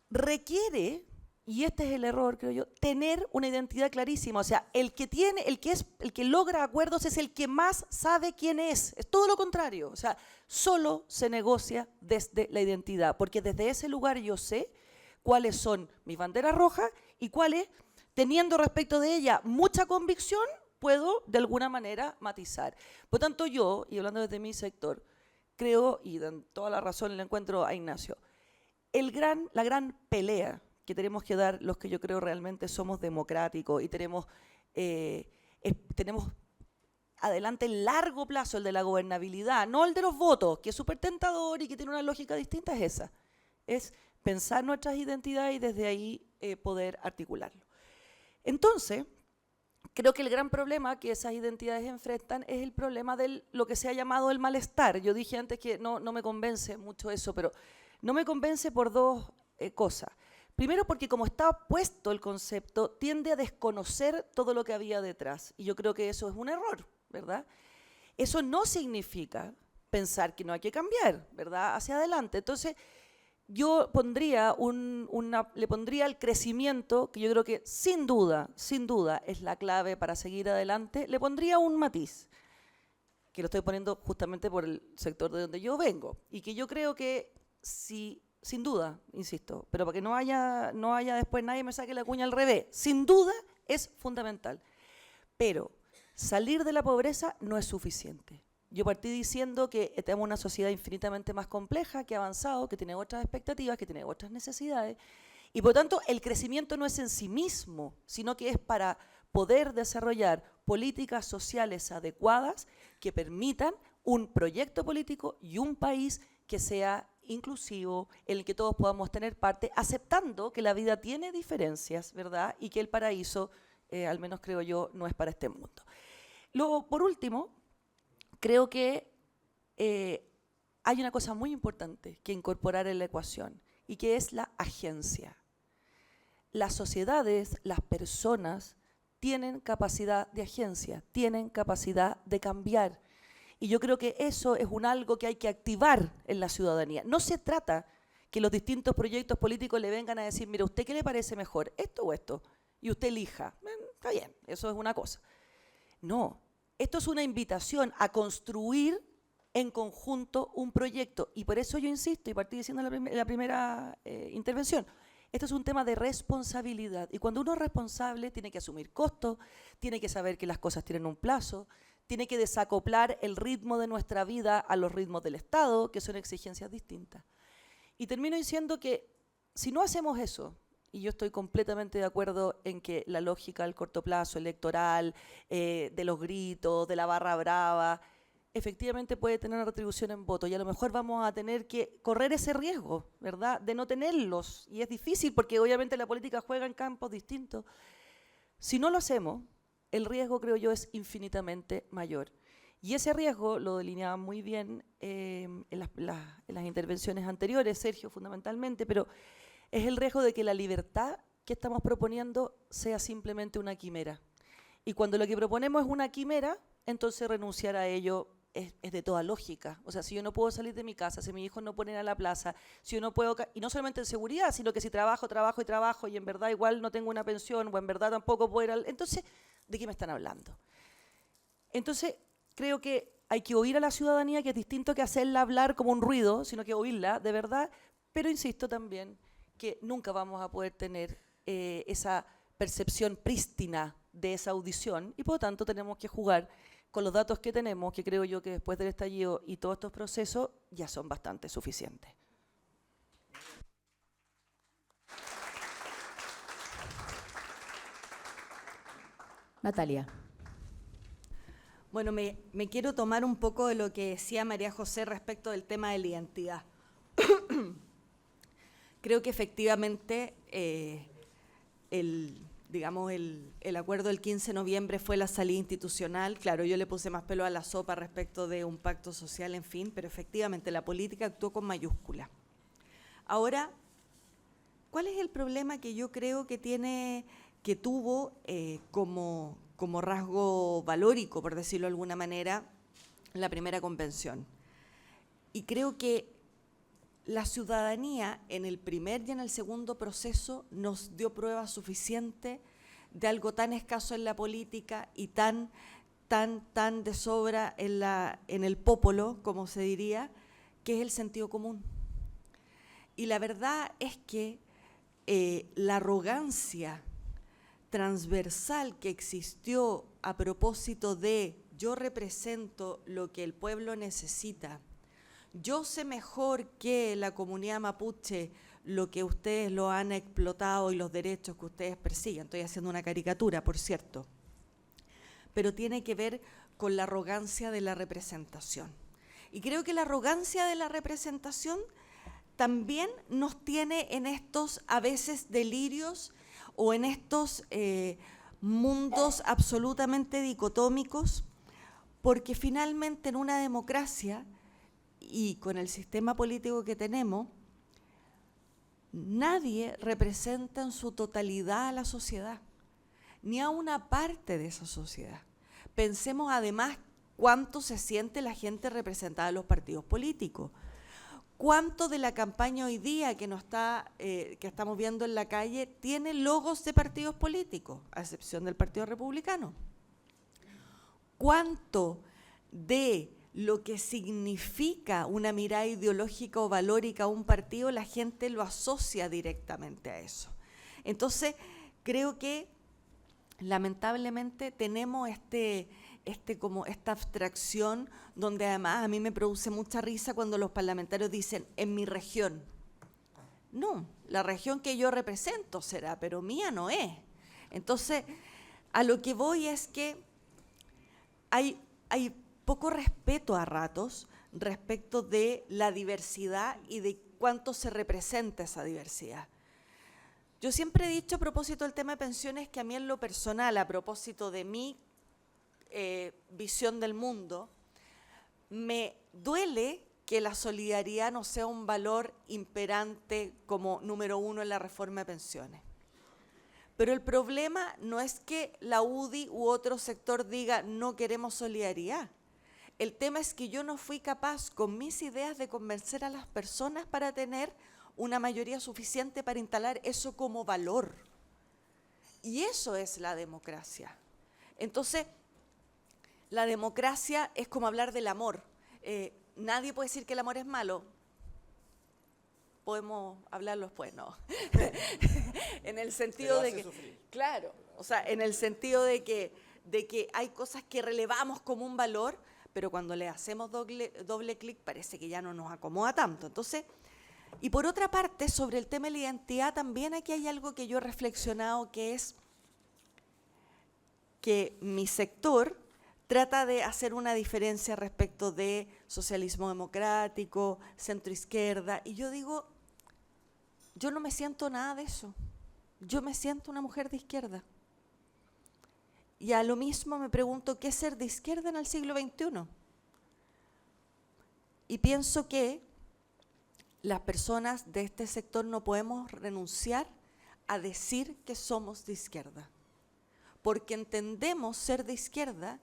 requiere, y este es el error, creo yo, tener una identidad clarísima. O sea, el que logra acuerdos es el que más sabe quién es todo lo contrario. O sea, solo se negocia desde la identidad, porque desde ese lugar yo sé cuáles son mis banderas rojas y cuáles, teniendo respecto de ella mucha convicción, puedo de alguna manera matizar. Por tanto, yo, y hablando desde mi sector, creo, y de toda la razón le encuentro a Ignacio, la gran pelea que tenemos que dar los que yo creo realmente somos democráticos y tenemos adelante el largo plazo, el de la gobernabilidad, no el de los votos, que es súper tentador y que tiene una lógica distinta, es esa. Es pensar nuestras identidades y desde ahí poder articularlo. Entonces, creo que el gran problema que esas identidades enfrentan es el problema de lo que se ha llamado el malestar. Yo dije antes que no me convence mucho eso, pero no me convence por dos cosas. Primero porque como está puesto el concepto, tiende a desconocer todo lo que había detrás. Y yo creo que eso es un error, ¿verdad? Eso no significa pensar que no hay que cambiar, ¿verdad? Hacia adelante. Entonces, yo pondría le pondría el crecimiento, que yo creo que sin duda es la clave para seguir adelante, le pondría un matiz, que lo estoy poniendo justamente por el sector de donde yo vengo, y que yo creo que si, sin duda, insisto, pero para que no haya después nadie me saque la cuña al revés, sin duda es fundamental. Pero salir de la pobreza no es suficiente. Yo partí diciendo que tenemos una sociedad infinitamente más compleja, que ha avanzado, que tiene otras expectativas, que tiene otras necesidades, y por lo tanto el crecimiento no es en sí mismo, sino que es para poder desarrollar políticas sociales adecuadas que permitan un proyecto político y un país que sea inclusivo, en el que todos podamos tener parte, aceptando que la vida tiene diferencias, ¿verdad? Y que el paraíso, al menos creo yo, no es para este mundo. Luego, por último, creo que hay una cosa muy importante que incorporar en la ecuación, y que es la agencia. Las sociedades, las personas, tienen capacidad de agencia, tienen capacidad de cambiar. Y yo creo que eso es algo que hay que activar en la ciudadanía. No se trata que los distintos proyectos políticos le vengan a decir, mira, ¿usted qué le parece mejor, esto o esto? Y usted elija. Está bien, eso es una cosa. No, esto es una invitación a construir en conjunto un proyecto. Y por eso yo insisto, y partí diciendo en la primera intervención, esto es un tema de responsabilidad. Y cuando uno es responsable, tiene que asumir costos, tiene que saber que las cosas tienen un plazo, tiene que desacoplar el ritmo de nuestra vida a los ritmos del Estado, que son exigencias distintas. Y termino diciendo que si no hacemos eso, y yo estoy completamente de acuerdo en que la lógica del corto plazo electoral, de los gritos, de la barra brava, efectivamente puede tener una retribución en voto, y a lo mejor vamos a tener que correr ese riesgo, ¿verdad?, de no tenerlos, y es difícil porque obviamente la política juega en campos distintos. Si no lo hacemos, el riesgo, creo yo, es infinitamente mayor. Y ese riesgo lo delineaba muy bien en las intervenciones anteriores, Sergio, fundamentalmente, pero es el riesgo de que la libertad que estamos proponiendo sea simplemente una quimera. Y cuando lo que proponemos es una quimera, entonces renunciar a ello es de toda lógica. O sea, si yo no puedo salir de mi casa, si mis hijos no pueden ir a la plaza, si yo no puedo, y no solamente en seguridad, sino que si trabajo y en verdad igual no tengo una pensión o en verdad tampoco puedo ir entonces, ¿de qué me están hablando? Entonces, creo que hay que oír a la ciudadanía, que es distinto que hacerla hablar como un ruido, sino que oírla de verdad, pero insisto también que nunca vamos a poder tener esa percepción prístina de esa audición, y por lo tanto tenemos que jugar con los datos que tenemos, que creo yo que después del estallido y todos estos procesos ya son bastante suficientes. Natalia. Bueno, me quiero tomar un poco de lo que decía María José respecto del tema de la identidad. Creo que efectivamente el acuerdo del 15 de noviembre fue la salida institucional. Claro, yo le puse más pelo a la sopa respecto de un pacto social, en fin, pero efectivamente la política actuó con mayúscula. Ahora, ¿cuál es el problema que yo creo que tuvo como rasgo valórico, por decirlo de alguna manera, la primera convención? Y creo que la ciudadanía en el primer y en el segundo proceso nos dio prueba suficiente de algo tan escaso en la política y tan de sobra en el popolo, como se diría, que es el sentido común. Y la verdad es que la arrogancia transversal que existió a propósito de yo represento lo que el pueblo necesita, yo sé mejor que la comunidad mapuche lo que ustedes lo han explotado y los derechos que ustedes persiguen. Estoy haciendo una caricatura, por cierto. Pero tiene que ver con la arrogancia de la representación. Y creo que la arrogancia de la representación también nos tiene en estos, a veces, delirios o en estos mundos absolutamente dicotómicos, porque finalmente en una democracia y con el sistema político que tenemos, nadie representa en su totalidad a la sociedad, ni a una parte de esa sociedad. Pensemos además cuánto se siente la gente representada en los partidos políticos. ¿Cuánto de la campaña hoy día que estamos viendo en la calle tiene logos de partidos políticos, a excepción del Partido Republicano? ¿Cuánto de lo que significa una mirada ideológica o valórica a un partido la gente lo asocia directamente a eso? Entonces, creo que lamentablemente tenemos como esta abstracción donde además a mí me produce mucha risa cuando los parlamentarios dicen en mi región. No, la región que yo represento será, pero mía no es. Entonces, a lo que voy es que hay poco respeto a ratos respecto de la diversidad y de cuánto se representa esa diversidad. Yo siempre he dicho a propósito del tema de pensiones que a mí en lo personal, a propósito de mi visión del mundo, me duele que la solidaridad no sea un valor imperante como número uno en la reforma de pensiones. Pero el problema no es que la UDI u otro sector diga no queremos solidaridad. El tema es que yo no fui capaz con mis ideas de convencer a las personas para tener una mayoría suficiente para instalar eso como valor. Y eso es la democracia. Entonces, la democracia es como hablar del amor. Nadie puede decir que el amor es malo. Podemos hablarlo después, ¿no? En el sentido de que, claro, o sea, en el sentido de que hay cosas que relevamos como un valor, pero cuando le hacemos doble clic parece que ya no nos acomoda tanto. Entonces, y por otra parte, sobre el tema de la identidad, también aquí hay algo que yo he reflexionado, que es que mi sector trata de hacer una diferencia respecto de socialismo democrático, centroizquierda, y yo digo, yo no me siento nada de eso. Yo me siento una mujer de izquierda. Y a lo mismo me pregunto, ¿qué es ser de izquierda en el siglo XXI? Y pienso que las personas de este sector no podemos renunciar a decir que somos de izquierda, porque entendemos ser de izquierda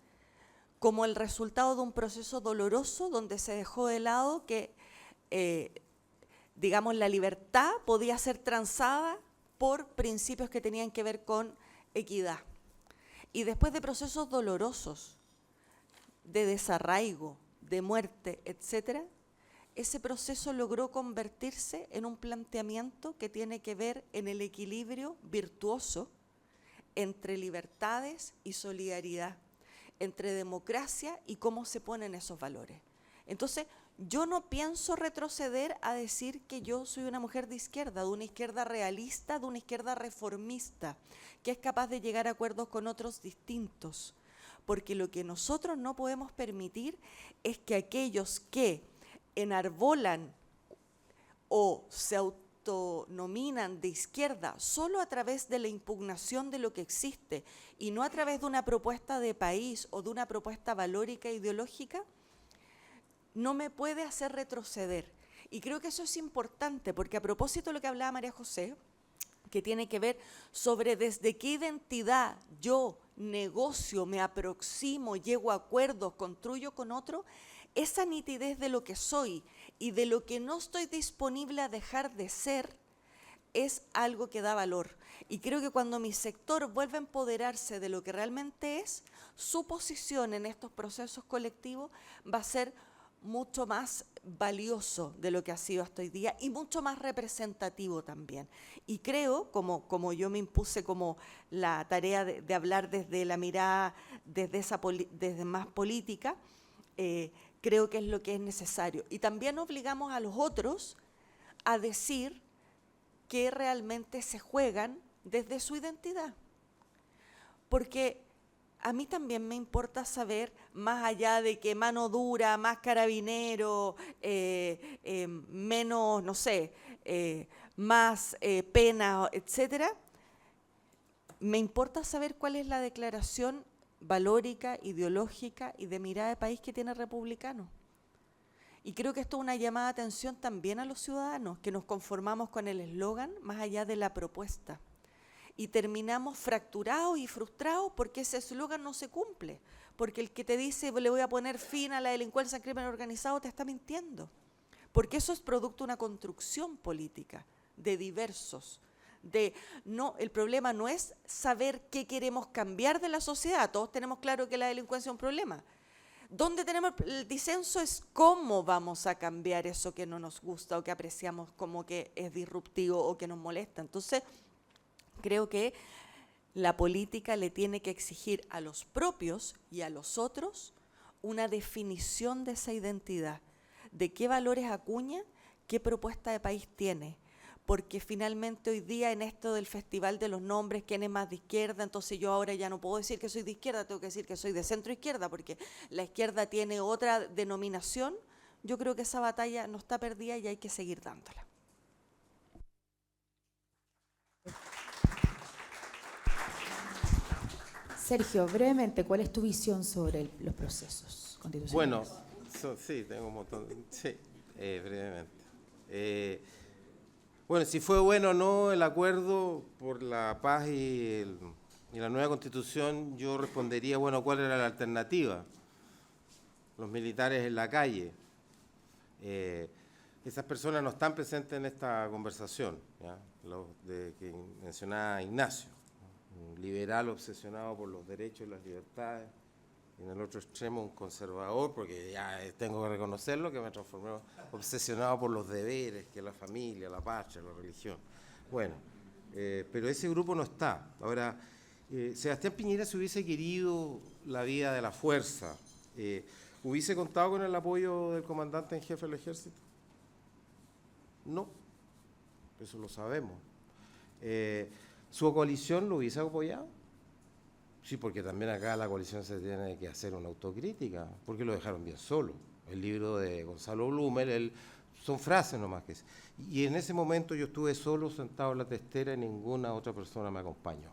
como el resultado de un proceso doloroso donde se dejó de lado que, digamos, la libertad podía ser transada por principios que tenían que ver con equidad. Y después de procesos dolorosos, de desarraigo, de muerte, etcétera, ese proceso logró convertirse en un planteamiento que tiene que ver en el equilibrio virtuoso entre libertades y solidaridad, entre democracia y cómo se ponen esos valores. Entonces, yo no pienso retroceder a decir que yo soy una mujer de izquierda, de una izquierda realista, de una izquierda reformista, que es capaz de llegar a acuerdos con otros distintos, porque lo que nosotros no podemos permitir es que aquellos que enarbolan o se autonominan de izquierda solo a través de la impugnación de lo que existe y no a través de una propuesta de país o de una propuesta valórica e ideológica, no me puede hacer retroceder. Y creo que eso es importante, porque a propósito de lo que hablaba María José, que tiene que ver sobre desde qué identidad yo negocio, me aproximo, llego a acuerdos, construyo con otro, esa nitidez de lo que soy y de lo que no estoy disponible a dejar de ser es algo que da valor. Y creo que cuando mi sector vuelve a empoderarse de lo que realmente es, su posición en estos procesos colectivos va a ser mucho más valioso de lo que ha sido hasta hoy día y mucho más representativo también. Y creo, como yo me impuse como la tarea de hablar desde la mirada, desde más política, creo que es lo que es necesario. Y también obligamos a los otros a decir que realmente se juegan desde su identidad. Porque a mí también me importa saber, más allá de que mano dura, más carabinero, menos, no sé, más pena, etcétera, me importa saber cuál es la declaración valórica, ideológica y de mirada de país que tiene Republicano. Y creo que esto es una llamada de atención también a los ciudadanos, que nos conformamos con el eslogan más allá de la propuesta. Y terminamos fracturados y frustrados porque ese eslogan no se cumple. Porque el que te dice le voy a poner fin a la delincuencia y al crimen organizado te está mintiendo. Porque eso es producto de una construcción política de diversos. El problema no es saber qué queremos cambiar de la sociedad. Todos tenemos claro que la delincuencia es un problema. Donde tenemos el disenso es cómo vamos a cambiar eso que no nos gusta o que apreciamos como que es disruptivo o que nos molesta. Entonces, creo que la política le tiene que exigir a los propios y a los otros una definición de esa identidad, de qué valores acuña, qué propuesta de país tiene. Porque finalmente hoy día en esto del festival de los nombres, quién es más de izquierda, entonces yo ahora ya no puedo decir que soy de izquierda, tengo que decir que soy de centro izquierda, porque la izquierda tiene otra denominación. Yo creo que esa batalla no está perdida y hay que seguir dándola. Sergio, brevemente, ¿cuál es tu visión sobre los procesos constitucionales? Bueno, sí, tengo un montón. Sí, brevemente. Bueno, si fue bueno o no el acuerdo por la paz y la nueva Constitución, yo respondería, bueno, ¿cuál era la alternativa? Los militares en la calle. Esas personas no están presentes en esta conversación, ¿ya? Los que mencionaba Ignacio, un liberal obsesionado por los derechos y las libertades, y en el otro extremo un conservador, porque ya tengo que reconocerlo, que me transformé obsesionado por los deberes, que la familia, la patria, la religión. Bueno, pero ese grupo no está. Ahora, Sebastián Piñera, si hubiese querido la vía de la fuerza, ¿hubiese contado con el apoyo del comandante en jefe del ejército? No, eso lo sabemos. ¿Su coalición lo hubiese apoyado? Sí, porque también acá la coalición se tiene que hacer una autocrítica, porque lo dejaron bien solo. El libro de Gonzalo Blumer, son frases nomás que es. Y en ese momento yo estuve solo sentado en la testera y ninguna otra persona me acompañó.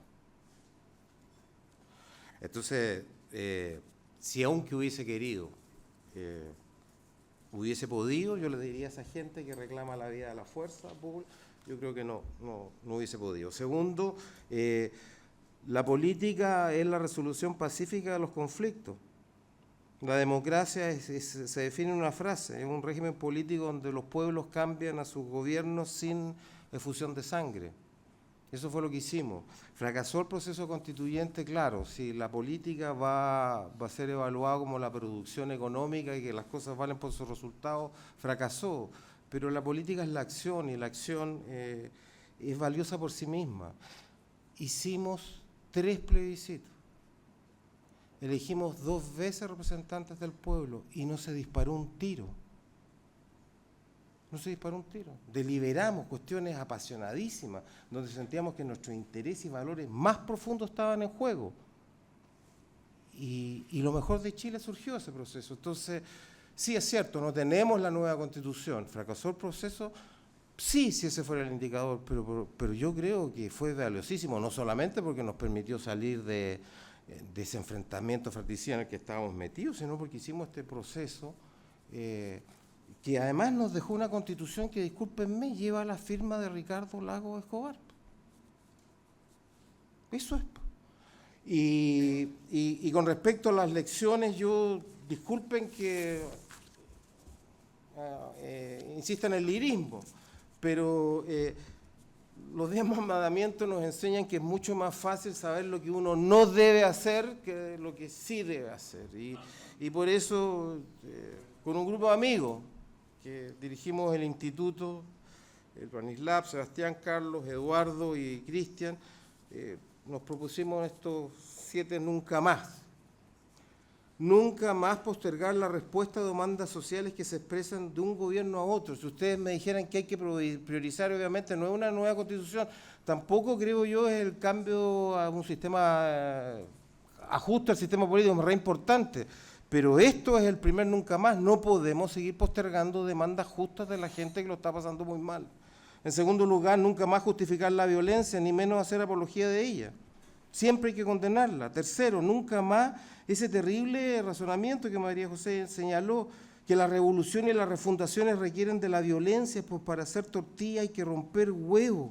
Entonces, si aunque hubiese querido, hubiese podido, yo le diría a esa gente que reclama la vía de la fuerza, yo creo que no hubiese podido. Segundo, la política es la resolución pacífica de los conflictos. La democracia se define en una frase, es un régimen político donde los pueblos cambian a sus gobiernos sin efusión de sangre. Eso fue lo que hicimos. Fracasó el proceso constituyente, claro, si la política va a ser evaluada como la producción económica y que las cosas valen por sus resultados, fracasó. Pero la política es la acción y la acción es valiosa por sí misma. Hicimos 3 plebiscitos. Elegimos 2 veces representantes del pueblo y no se disparó un tiro. No se disparó un tiro. Deliberamos cuestiones apasionadísimas, donde sentíamos que nuestros intereses y valores más profundos estaban en juego. Y lo mejor de Chile surgió ese proceso. Entonces, sí es cierto, no tenemos la nueva Constitución. ¿Fracasó el proceso? Sí, si ese fuera el indicador, pero yo creo que fue valiosísimo, no solamente porque nos permitió salir de ese enfrentamiento fratricida en el que estábamos metidos, sino porque hicimos este proceso que además nos dejó una Constitución que, discúlpenme, lleva la firma de Ricardo Lagos Escobar. Eso es. Y con respecto a las lecciones, yo, disculpen que insista en el lirismo, pero los 10 mandamientos nos enseñan que es mucho más fácil saber lo que uno no debe hacer que lo que sí debe hacer. Y por eso, con un grupo de amigos que dirigimos el instituto, el Branislav, Sebastián, Carlos, Eduardo y Cristian, nos propusimos estos 7 nunca más. Nunca más postergar la respuesta a demandas sociales que se expresan de un gobierno a otro. Si ustedes me dijeran que hay que priorizar, obviamente no es una nueva Constitución, tampoco creo yo es el cambio a un sistema, ajuste al sistema político, es re importante, pero esto es el primer nunca más. No podemos seguir postergando demandas justas de la gente que lo está pasando muy mal. En segundo lugar, nunca más justificar la violencia, ni menos hacer apología de ella. Siempre hay que condenarla. Tercero, nunca más ese terrible razonamiento que María José señaló, que la revolución y las refundaciones requieren de la violencia, pues para hacer tortilla hay que romper huevos.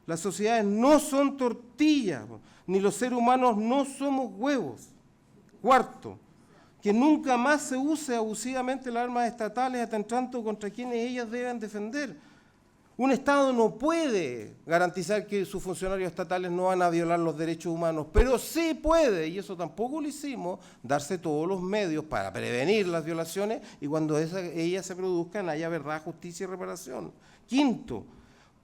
Las sociedades no son tortillas, ni los seres humanos no somos huevos. Cuarto, que nunca más se use abusivamente las armas estatales atentando contra quienes ellas deben defender. Un Estado no puede garantizar que sus funcionarios estatales no van a violar los derechos humanos, pero sí puede, y eso tampoco lo hicimos, darse todos los medios para prevenir las violaciones y cuando ellas se produzcan haya verdad, justicia y reparación. Quinto,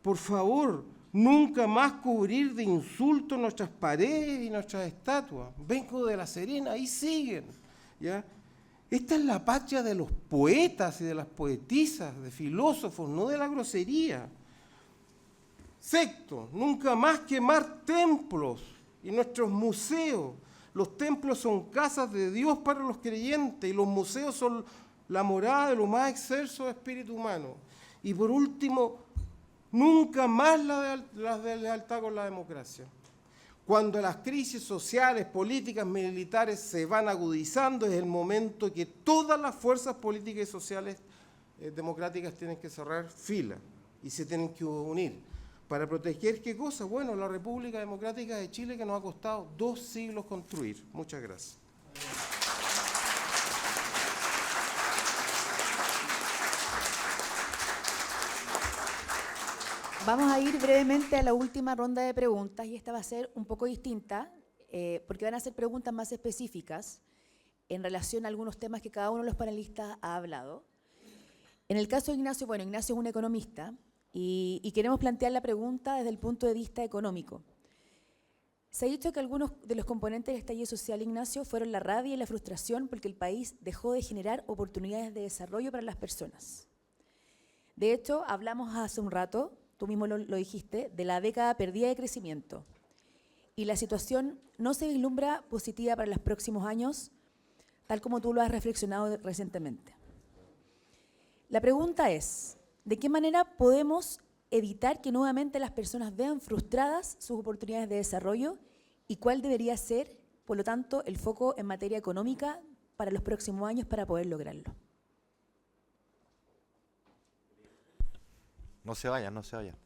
por favor, nunca más cubrir de insultos nuestras paredes y nuestras estatuas. Vengo de La Serena, ahí siguen, ¿ya? Esta es la patria de los poetas y de las poetisas, de filósofos, no de la grosería. Sexto, nunca más quemar templos y nuestros museos. Los templos son casas de Dios para los creyentes y los museos son la morada de lo más excelso del espíritu humano. Y por último, nunca más la de lealtad con la democracia. Cuando las crisis sociales, políticas, militares se van agudizando, es el momento que todas las fuerzas políticas y sociales democráticas tienen que cerrar fila y se tienen que unir. ¿Para proteger qué cosa? Bueno, la República Democrática de Chile, que nos ha costado 2 siglos construir. Muchas gracias. Vamos a ir brevemente a la última ronda de preguntas y esta va a ser un poco distinta porque van a ser preguntas más específicas en relación a algunos temas que cada uno de los panelistas ha hablado. En el caso de Ignacio, bueno, Ignacio es un economista y queremos plantear la pregunta desde el punto de vista económico. Se ha dicho que algunos de los componentes del estallido social, Ignacio, fueron la rabia y la frustración porque el país dejó de generar oportunidades de desarrollo para las personas. De hecho, hablamos hace un rato, tú mismo lo dijiste, de la década perdida de crecimiento. Y la situación no se vislumbra positiva para los próximos años, tal como tú lo has reflexionado recientemente. La pregunta es, ¿de qué manera podemos evitar que nuevamente las personas vean frustradas sus oportunidades de desarrollo y cuál debería ser, por lo tanto, el foco en materia económica para los próximos años para poder lograrlo? No se vayan, no se vayan.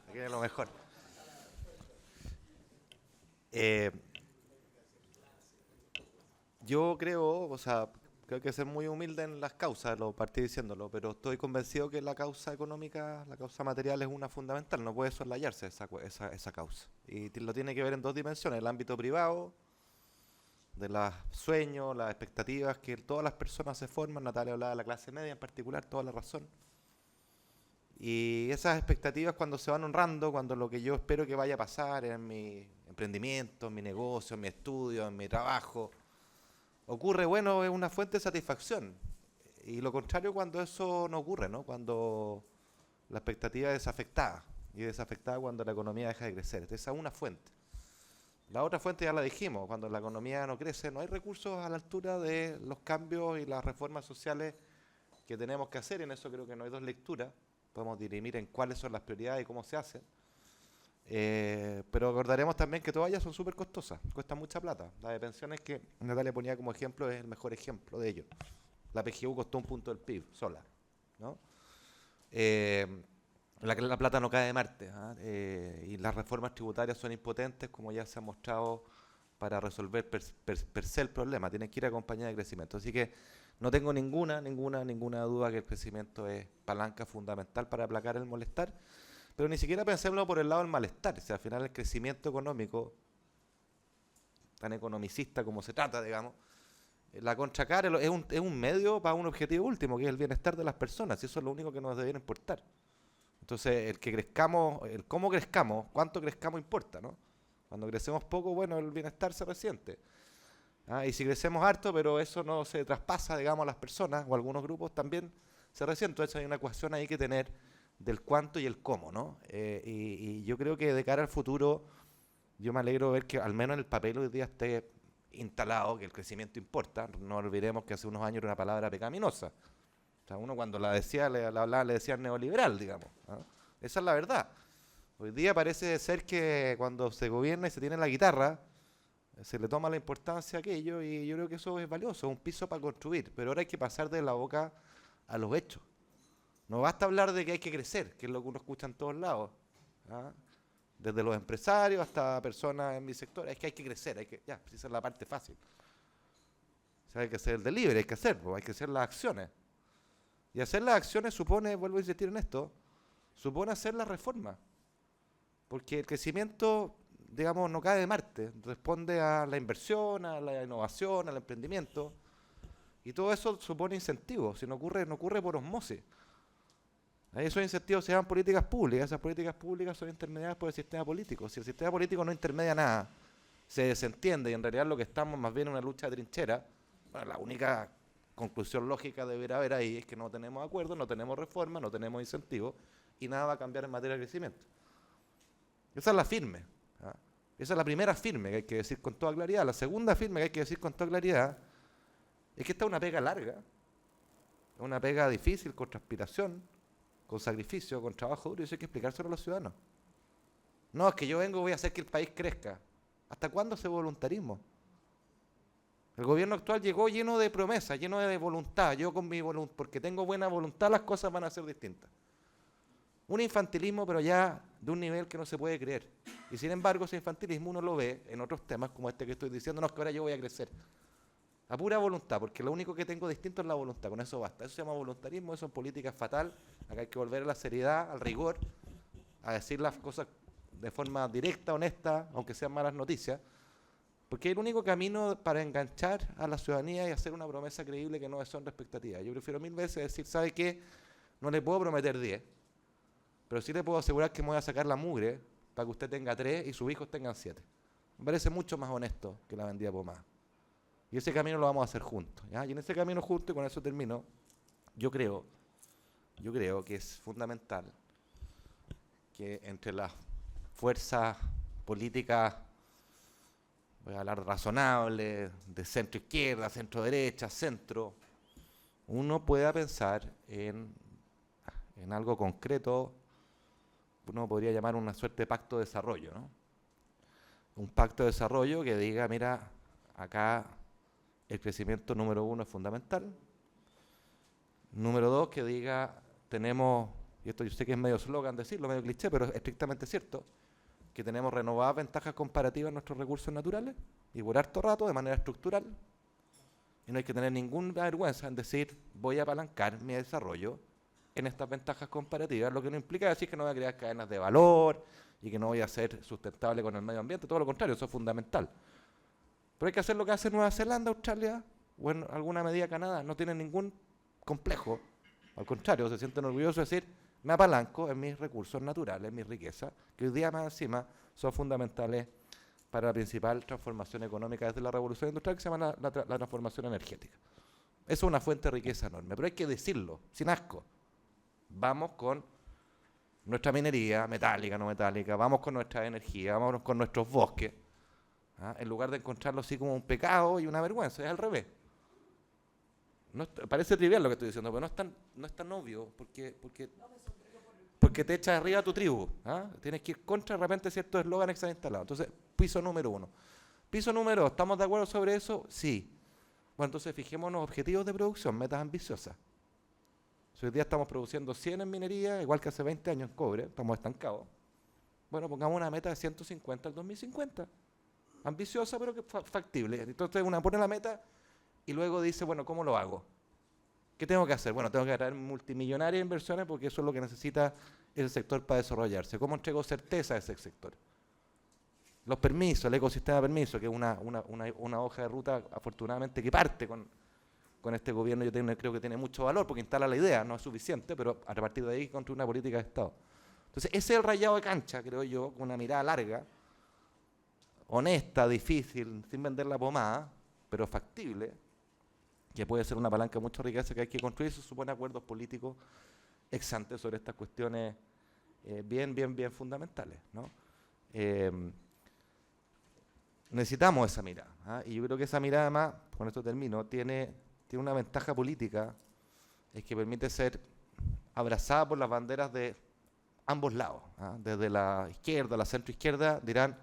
Aquí es lo mejor. Yo creo, o sea, creo que ser muy humilde en las causas, lo partí diciéndolo, pero estoy convencido que la causa económica, la causa material es una fundamental, no puede soslayarse esa causa. Y lo tiene que ver en 2 dimensiones, el ámbito privado, de los sueños, las expectativas que todas las personas se forman, Natalia hablaba de la clase media en particular, toda la razón. Y esas expectativas cuando se van honrando, cuando lo que yo espero que vaya a pasar en mi emprendimiento, en mi negocio, en mi estudio, en mi trabajo, ocurre, bueno, es una fuente de satisfacción. Y lo contrario cuando eso no ocurre, ¿no? Cuando la expectativa es desafectada, y desafectada cuando la economía deja de crecer. Esa es una fuente. La otra fuente ya la dijimos, cuando la economía no crece, no hay recursos a la altura de los cambios y las reformas sociales que tenemos que hacer. En eso creo que no hay 2 lecturas. Podemos dirimir en cuáles son las prioridades y cómo se hacen. Pero acordaremos también que todas ellas son súper costosas, cuestan mucha plata. La de pensiones que Natalia ponía como ejemplo es el mejor ejemplo de ello. La PGU costó 1 punto del PIB sola, ¿no? La plata no cae de Marte, y las reformas tributarias son impotentes, como ya se ha mostrado, para resolver per se el problema. Tienen que ir acompañadas de crecimiento. Así que no tengo ninguna duda que el crecimiento es palanca fundamental para aplacar el malestar, pero ni siquiera pensémoslo por el lado del malestar. O sea, al final el crecimiento económico, tan economicista como se trata, digamos, la contracara es un medio para un objetivo último, que es el bienestar de las personas, y eso es lo único que nos debería importar. Entonces, el que crezcamos, el cómo crezcamos, cuánto crezcamos importa, ¿no? Cuando crecemos poco, bueno, el bienestar se resiente. Y si crecemos harto, pero eso no se traspasa, digamos, a las personas o a algunos grupos, también se resiente. Entonces hay una ecuación ahí que tener del cuánto y el cómo, ¿no? Y yo creo que de cara al futuro, yo me alegro ver que al menos en el papel hoy día esté instalado que el crecimiento importa. No olvidemos que hace unos años era una palabra pecaminosa. O sea, uno cuando la decía, le decía neoliberal, digamos, ¿no? Esa es la verdad. Hoy día parece ser que cuando se gobierna y se tiene la guitarra, se le toma la importancia a aquello y yo creo que eso es valioso, es un piso para construir, pero ahora hay que pasar de la boca a los hechos. No basta hablar de que hay que crecer, que es lo que uno escucha en todos lados, ¿ah? Desde los empresarios hasta personas en mi sector, es que hay que crecer, esa es la parte fácil. O sea, hay que hacer el delivery, hay que hacerlo, hay que hacer las acciones. Y hacer las acciones supone, vuelvo a insistir en esto, supone hacer la reforma. Porque el crecimiento, digamos, no cae de Marte, responde a la inversión, a la innovación, al emprendimiento. Y todo eso supone incentivos, si no ocurre por osmosis. Esos incentivos se llaman políticas públicas, esas políticas públicas son intermediadas por el sistema político. Si el sistema político no intermedia nada, se desentiende y en realidad lo que estamos más bien en una lucha de trinchera, bueno, la única conclusión lógica deberá haber ahí es que no tenemos acuerdo, no tenemos reforma, no tenemos incentivos y nada va a cambiar en materia de crecimiento. Esa es la firme. ¿Ah? Esa es la primera firme que hay que decir con toda claridad. La segunda firme que hay que decir con toda claridad es que esta es una pega larga, es una pega difícil, con transpiración, con sacrificio, con trabajo duro, y eso hay que explicárselo a los ciudadanos. No, es que yo vengo y voy a hacer que el país crezca. ¿Hasta cuándo ese voluntarismo? El gobierno actual llegó lleno de promesas, lleno de voluntad. Yo con mi voluntad, porque tengo buena voluntad, las cosas van a ser distintas. Un infantilismo, pero ya de un nivel que no se puede creer. Y sin embargo, ese infantilismo uno lo ve en otros temas como este que estoy diciendo, no, es que ahora yo voy a crecer. A pura voluntad, porque lo único que tengo distinto es la voluntad, con eso basta. Eso se llama voluntarismo, eso en política es fatal. Acá hay que volver a la seriedad, al rigor, a decir las cosas de forma directa, honesta, aunque sean malas noticias, porque es el único camino para enganchar a la ciudadanía y hacer una promesa creíble que no deshonra expectativas. Yo prefiero 1000 veces decir, ¿sabe qué? No le puedo prometer 10, pero sí le puedo asegurar que me voy a sacar la mugre para que usted tenga 3 y sus hijos tengan 7. Me parece mucho más honesto que la vendida pomada. Y ese camino lo vamos a hacer juntos, ¿ya? Y en ese camino juntos, y con eso termino, yo creo que es fundamental que entre las fuerzas políticas, voy a hablar razonables, de centro izquierda, centro derecha, centro, uno pueda pensar en algo concreto, uno podría llamar una suerte de pacto de desarrollo, ¿no? Un pacto de desarrollo que diga, mira, acá el crecimiento número 1 es fundamental. Número 2, que diga, tenemos, y esto yo sé que es medio eslogan decirlo, medio cliché, pero es estrictamente cierto, que tenemos renovadas ventajas comparativas en nuestros recursos naturales y por harto rato, de manera estructural. Y no hay que tener ninguna vergüenza en decir, voy a apalancar mi desarrollo en estas ventajas comparativas, lo que no implica decir que no voy a crear cadenas de valor y que no voy a ser sustentable con el medio ambiente, todo lo contrario, eso es fundamental. Pero hay que hacer lo que hace Nueva Zelanda, Australia, o en alguna medida Canadá. No tienen ningún complejo. Al contrario, se sienten orgullosos de decir, me apalanco en mis recursos naturales, en mis riquezas, que hoy día más encima son fundamentales para la principal transformación económica desde la revolución industrial, que se llama la transformación energética. Eso es una fuente de riqueza enorme, pero hay que decirlo, sin asco. Vamos con nuestra minería, metálica, no metálica, vamos con nuestra energía, vamos con nuestros bosques, en lugar de encontrarlo así como un pecado y una vergüenza, es al revés. Parece trivial lo que estoy diciendo, pero no es tan obvio, porque te echas arriba a tu tribu. Tienes que ir contra de repente ciertos eslóganes que se han instalado. Entonces, piso número 1. Piso número 2, ¿estamos de acuerdo sobre eso? Sí. Bueno, entonces fijémonos objetivos de producción, metas ambiciosas. Si hoy día estamos produciendo 100 en minería, igual que hace 20 años en cobre, estamos estancados. Bueno, pongamos una meta de 150 al 2050. Ambiciosa, pero que factible. Entonces uno pone la meta y luego dice, bueno, ¿cómo lo hago? ¿Qué tengo que hacer? Bueno, tengo que atraer multimillonarias inversiones porque eso es lo que necesita ese sector para desarrollarse. ¿Cómo entrego certeza a ese sector? Los permisos, el ecosistema de permisos, que es una hoja de ruta, afortunadamente, que parte con este gobierno. Yo creo que tiene mucho valor porque instala la idea, no es suficiente, pero a partir de ahí construye una política de Estado. Entonces, ese es el rayado de cancha, creo yo, con una mirada larga, honesta, difícil, sin vender la pomada, pero factible, que puede ser una palanca de mucha riqueza que hay que construir. Eso supone acuerdos políticos ex ante sobre estas cuestiones bien fundamentales, ¿no? Necesitamos esa mirada, y yo creo que esa mirada, además, con esto termino, tiene una ventaja política, es que permite ser abrazada por las banderas de ambos lados. Desde la izquierda, la centroizquierda, dirán,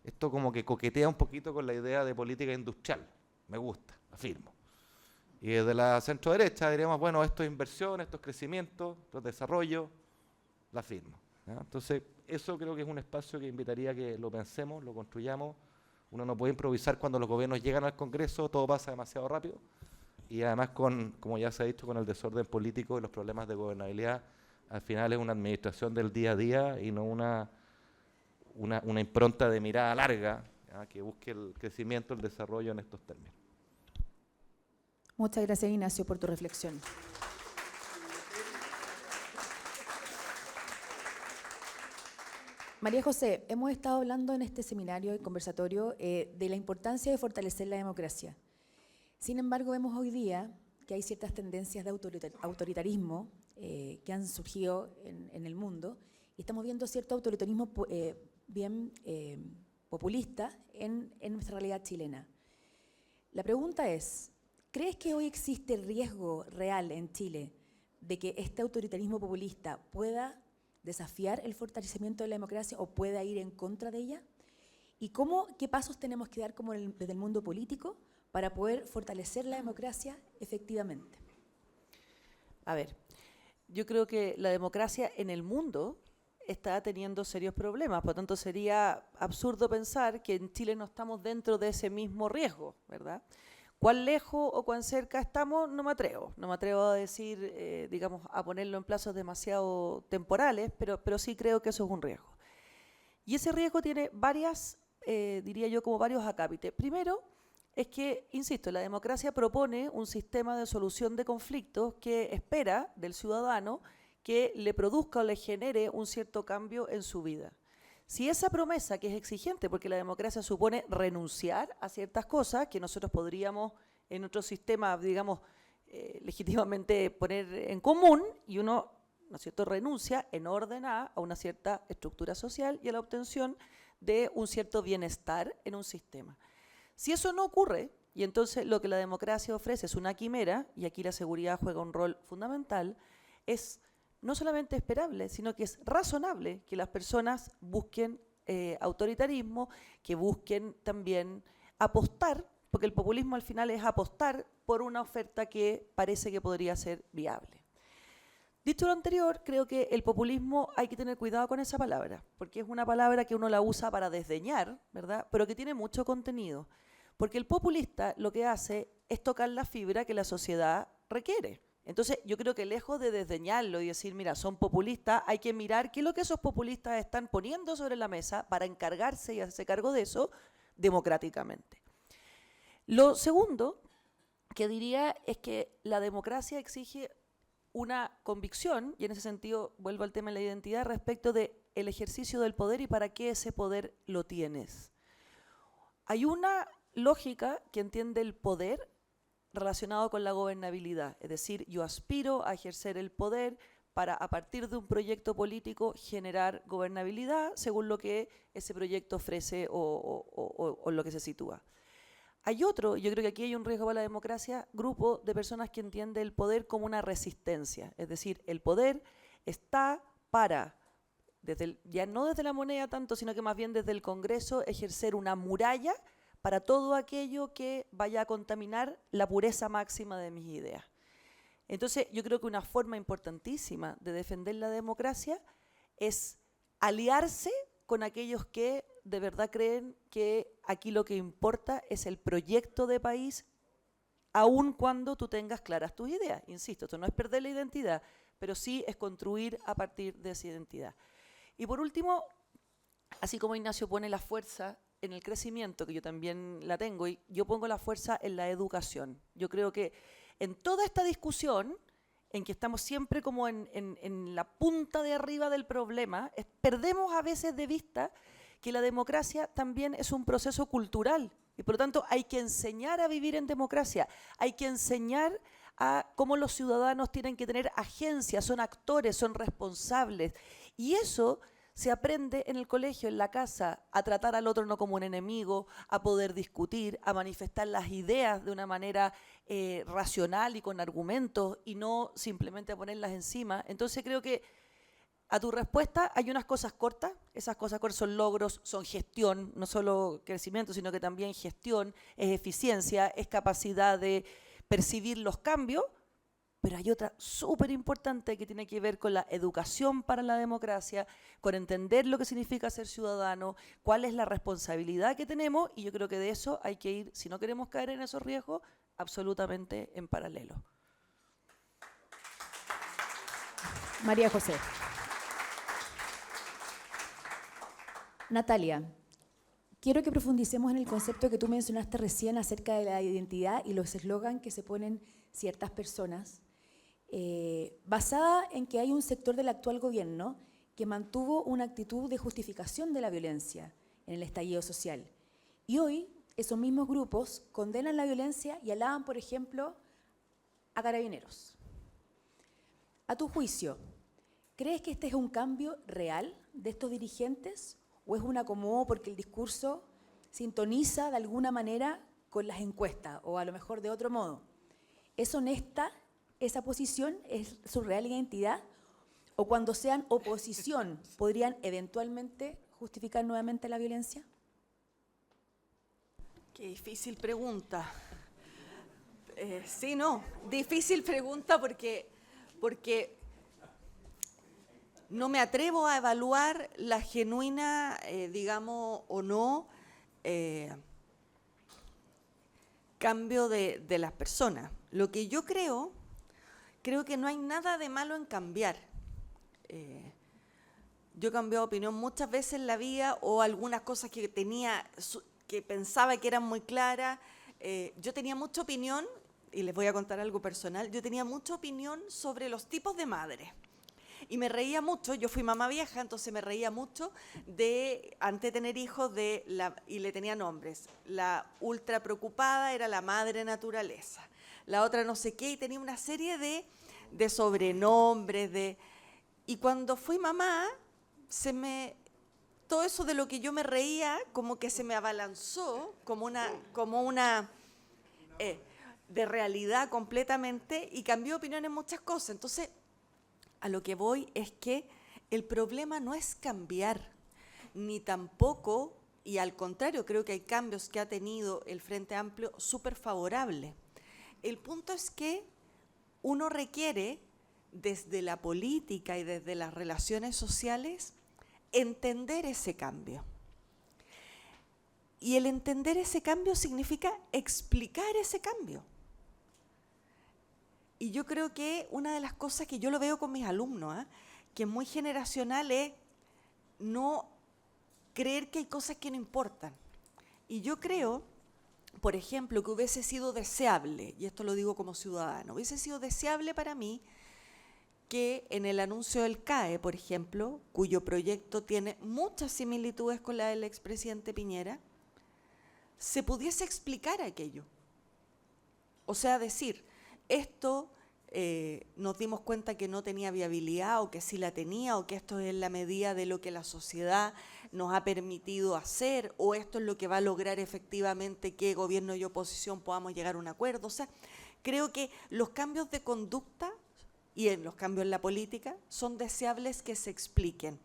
esto como que coquetea un poquito con la idea de política industrial. Me gusta, afirmo. Y desde la centro derecha diríamos, bueno, esto es inversión, esto es crecimiento, esto es desarrollo, la afirmo. ¿Ya? Entonces, eso creo que es un espacio que invitaría a que lo pensemos, lo construyamos. Uno no puede improvisar cuando los gobiernos llegan al Congreso, todo pasa demasiado rápido. Y además, como ya se ha dicho, con el desorden político y los problemas de gobernabilidad, al final es una administración del día a día y no una impronta de mirada larga, ¿ya? Que busque el crecimiento, el desarrollo en estos términos. Muchas gracias, Ignacio, por tu reflexión. María José, hemos estado hablando en este seminario y conversatorio de la importancia de fortalecer la democracia. Sin embargo, vemos hoy día que hay ciertas tendencias de autoritarismo que han surgido en el mundo y estamos viendo cierto autoritarismo bien populista en nuestra realidad chilena. La pregunta es, ¿crees que hoy existe riesgo real en Chile de que este autoritarismo populista pueda desafiar el fortalecimiento de la democracia o pueda ir en contra de ella? ¿Y qué pasos tenemos que dar desde el mundo político para poder fortalecer la democracia efectivamente? A ver, yo creo que la democracia en el mundo está teniendo serios problemas, por lo tanto sería absurdo pensar que en Chile no estamos dentro de ese mismo riesgo, ¿verdad? ¿Cuán lejos o cuán cerca estamos? No me atrevo a decir, digamos, a ponerlo en plazos demasiado temporales, pero sí creo que eso es un riesgo. Y ese riesgo tiene varias, diría yo, como varios acápites. Primero, es que, insisto, la democracia propone un sistema de solución de conflictos que espera del ciudadano que le produzca o le genere un cierto cambio en su vida. Si esa promesa, que es exigente, porque la democracia supone renunciar a ciertas cosas que nosotros podríamos en otro sistema, digamos, legítimamente poner en común, y uno, ¿no es cierto?, renuncia en orden a una cierta estructura social y a la obtención de un cierto bienestar en un sistema. Si eso no ocurre, y entonces lo que la democracia ofrece es una quimera, y aquí la seguridad juega un rol fundamental, es no solamente esperable, sino que es razonable que las personas busquen autoritarismo, que busquen también apostar, porque el populismo al final es apostar por una oferta que parece que podría ser viable. Dicho lo anterior, creo que el populismo hay que tener cuidado con esa palabra, porque es una palabra que uno la usa para desdeñar, ¿verdad?, pero que tiene mucho contenido, porque el populista lo que hace es tocar la fibra que la sociedad requiere. Entonces, yo creo que lejos de desdeñarlo y decir, mira, son populistas, hay que mirar qué es lo que esos populistas están poniendo sobre la mesa para encargarse y hacerse cargo de eso democráticamente. Lo segundo que diría es que la democracia exige una convicción, y en ese sentido vuelvo al tema de la identidad, respecto del ejercicio del poder y para qué ese poder lo tienes. Hay una lógica que entiende el poder relacionado con la gobernabilidad, es decir, yo aspiro a ejercer el poder para, a partir de un proyecto político, generar gobernabilidad según lo que ese proyecto ofrece o lo que se sitúa. Hay otro, yo creo que aquí hay un riesgo para la democracia, grupo de personas que entiende el poder como una resistencia, es decir, el poder está para, ya no desde la moneda tanto, sino que más bien desde el Congreso, ejercer una muralla para todo aquello que vaya a contaminar la pureza máxima de mis ideas. Entonces, yo creo que una forma importantísima de defender la democracia es aliarse con aquellos que de verdad creen que aquí lo que importa es el proyecto de país, aun cuando tú tengas claras tus ideas. Insisto, esto no es perder la identidad, pero sí es construir a partir de esa identidad. Y por último, así como Ignacio pone la fuerza en el crecimiento, que yo también la tengo, y yo pongo la fuerza en la educación. Yo creo que en toda esta discusión, en que estamos siempre como en la punta de arriba del problema, perdemos a veces de vista que la democracia también es un proceso cultural, y por lo tanto hay que enseñar a vivir en democracia, hay que enseñar a cómo los ciudadanos tienen que tener agencia, son actores, son responsables, y eso se aprende en el colegio, en la casa, a tratar al otro no como un enemigo, a poder discutir, a manifestar las ideas de una manera racional y con argumentos y no simplemente a ponerlas encima. Entonces creo que a tu respuesta, hay unas cosas cortas. Esas cosas cortas son logros, son gestión, no solo crecimiento, sino que también gestión, es eficiencia, es capacidad de percibir los cambios. Pero hay otra súper importante que tiene que ver con la educación para la democracia, con entender lo que significa ser ciudadano, cuál es la responsabilidad que tenemos, y yo creo que de eso hay que ir, si no queremos caer en esos riesgos, absolutamente en paralelo. María José. Natalia, quiero que profundicemos en el concepto que tú mencionaste recién acerca de la identidad y los eslogans que se ponen ciertas personas, basada en que hay un sector del actual gobierno que mantuvo una actitud de justificación de la violencia en el estallido social. Y hoy esos mismos grupos condenan la violencia y alaban, por ejemplo, a Carabineros. A tu juicio, ¿crees que este es un cambio real de estos dirigentes o es un acomodo porque el discurso sintoniza de alguna manera con las encuestas o a lo mejor de otro modo? ¿Es honesta esa posición? ¿Es su real identidad? ¿O cuando sean oposición podrían eventualmente justificar nuevamente la violencia? Qué difícil pregunta. Sí, no, difícil pregunta porque no me atrevo a evaluar la genuina, digamos, o no, cambio de las personas. Lo que yo creo que no hay nada de malo en cambiar. Yo he cambiado de opinión muchas veces en la vida, o algunas cosas que pensaba que eran muy claras. Yo tenía mucha opinión, y les voy a contar algo personal, yo tenía mucha opinión sobre los tipos de madres. Y me reía mucho, yo fui mamá vieja, entonces me reía mucho antes de tener hijos, y le tenía nombres. La ultra preocupada era la madre naturaleza, la otra no sé qué, y tenía una serie de sobrenombres. Y cuando fui mamá, todo eso de lo que yo me reía, como que se me abalanzó, como una de realidad completamente, y cambió opinión en muchas cosas. Entonces, a lo que voy es que el problema no es cambiar, ni tampoco, y al contrario, creo que hay cambios que ha tenido el Frente Amplio súper favorables. El punto es que uno requiere, desde la política y desde las relaciones sociales, entender ese cambio. Y el entender ese cambio significa explicar ese cambio. Y yo creo que una de las cosas que yo lo veo con mis alumnos, que es muy generacional, es no creer que hay cosas que no importan. Y yo creo, por ejemplo, que hubiese sido deseable, y esto lo digo como ciudadano, hubiese sido deseable para mí que en el anuncio del CAE, por ejemplo, cuyo proyecto tiene muchas similitudes con la del expresidente Piñera, se pudiese explicar aquello. O sea, decir, esto nos dimos cuenta que no tenía viabilidad, o que sí la tenía, o que esto es la medida de lo que la sociedad nos ha permitido hacer, o esto es lo que va a lograr efectivamente que gobierno y oposición podamos llegar a un acuerdo. O sea, creo que los cambios de conducta y en los cambios en la política son deseables que se expliquen.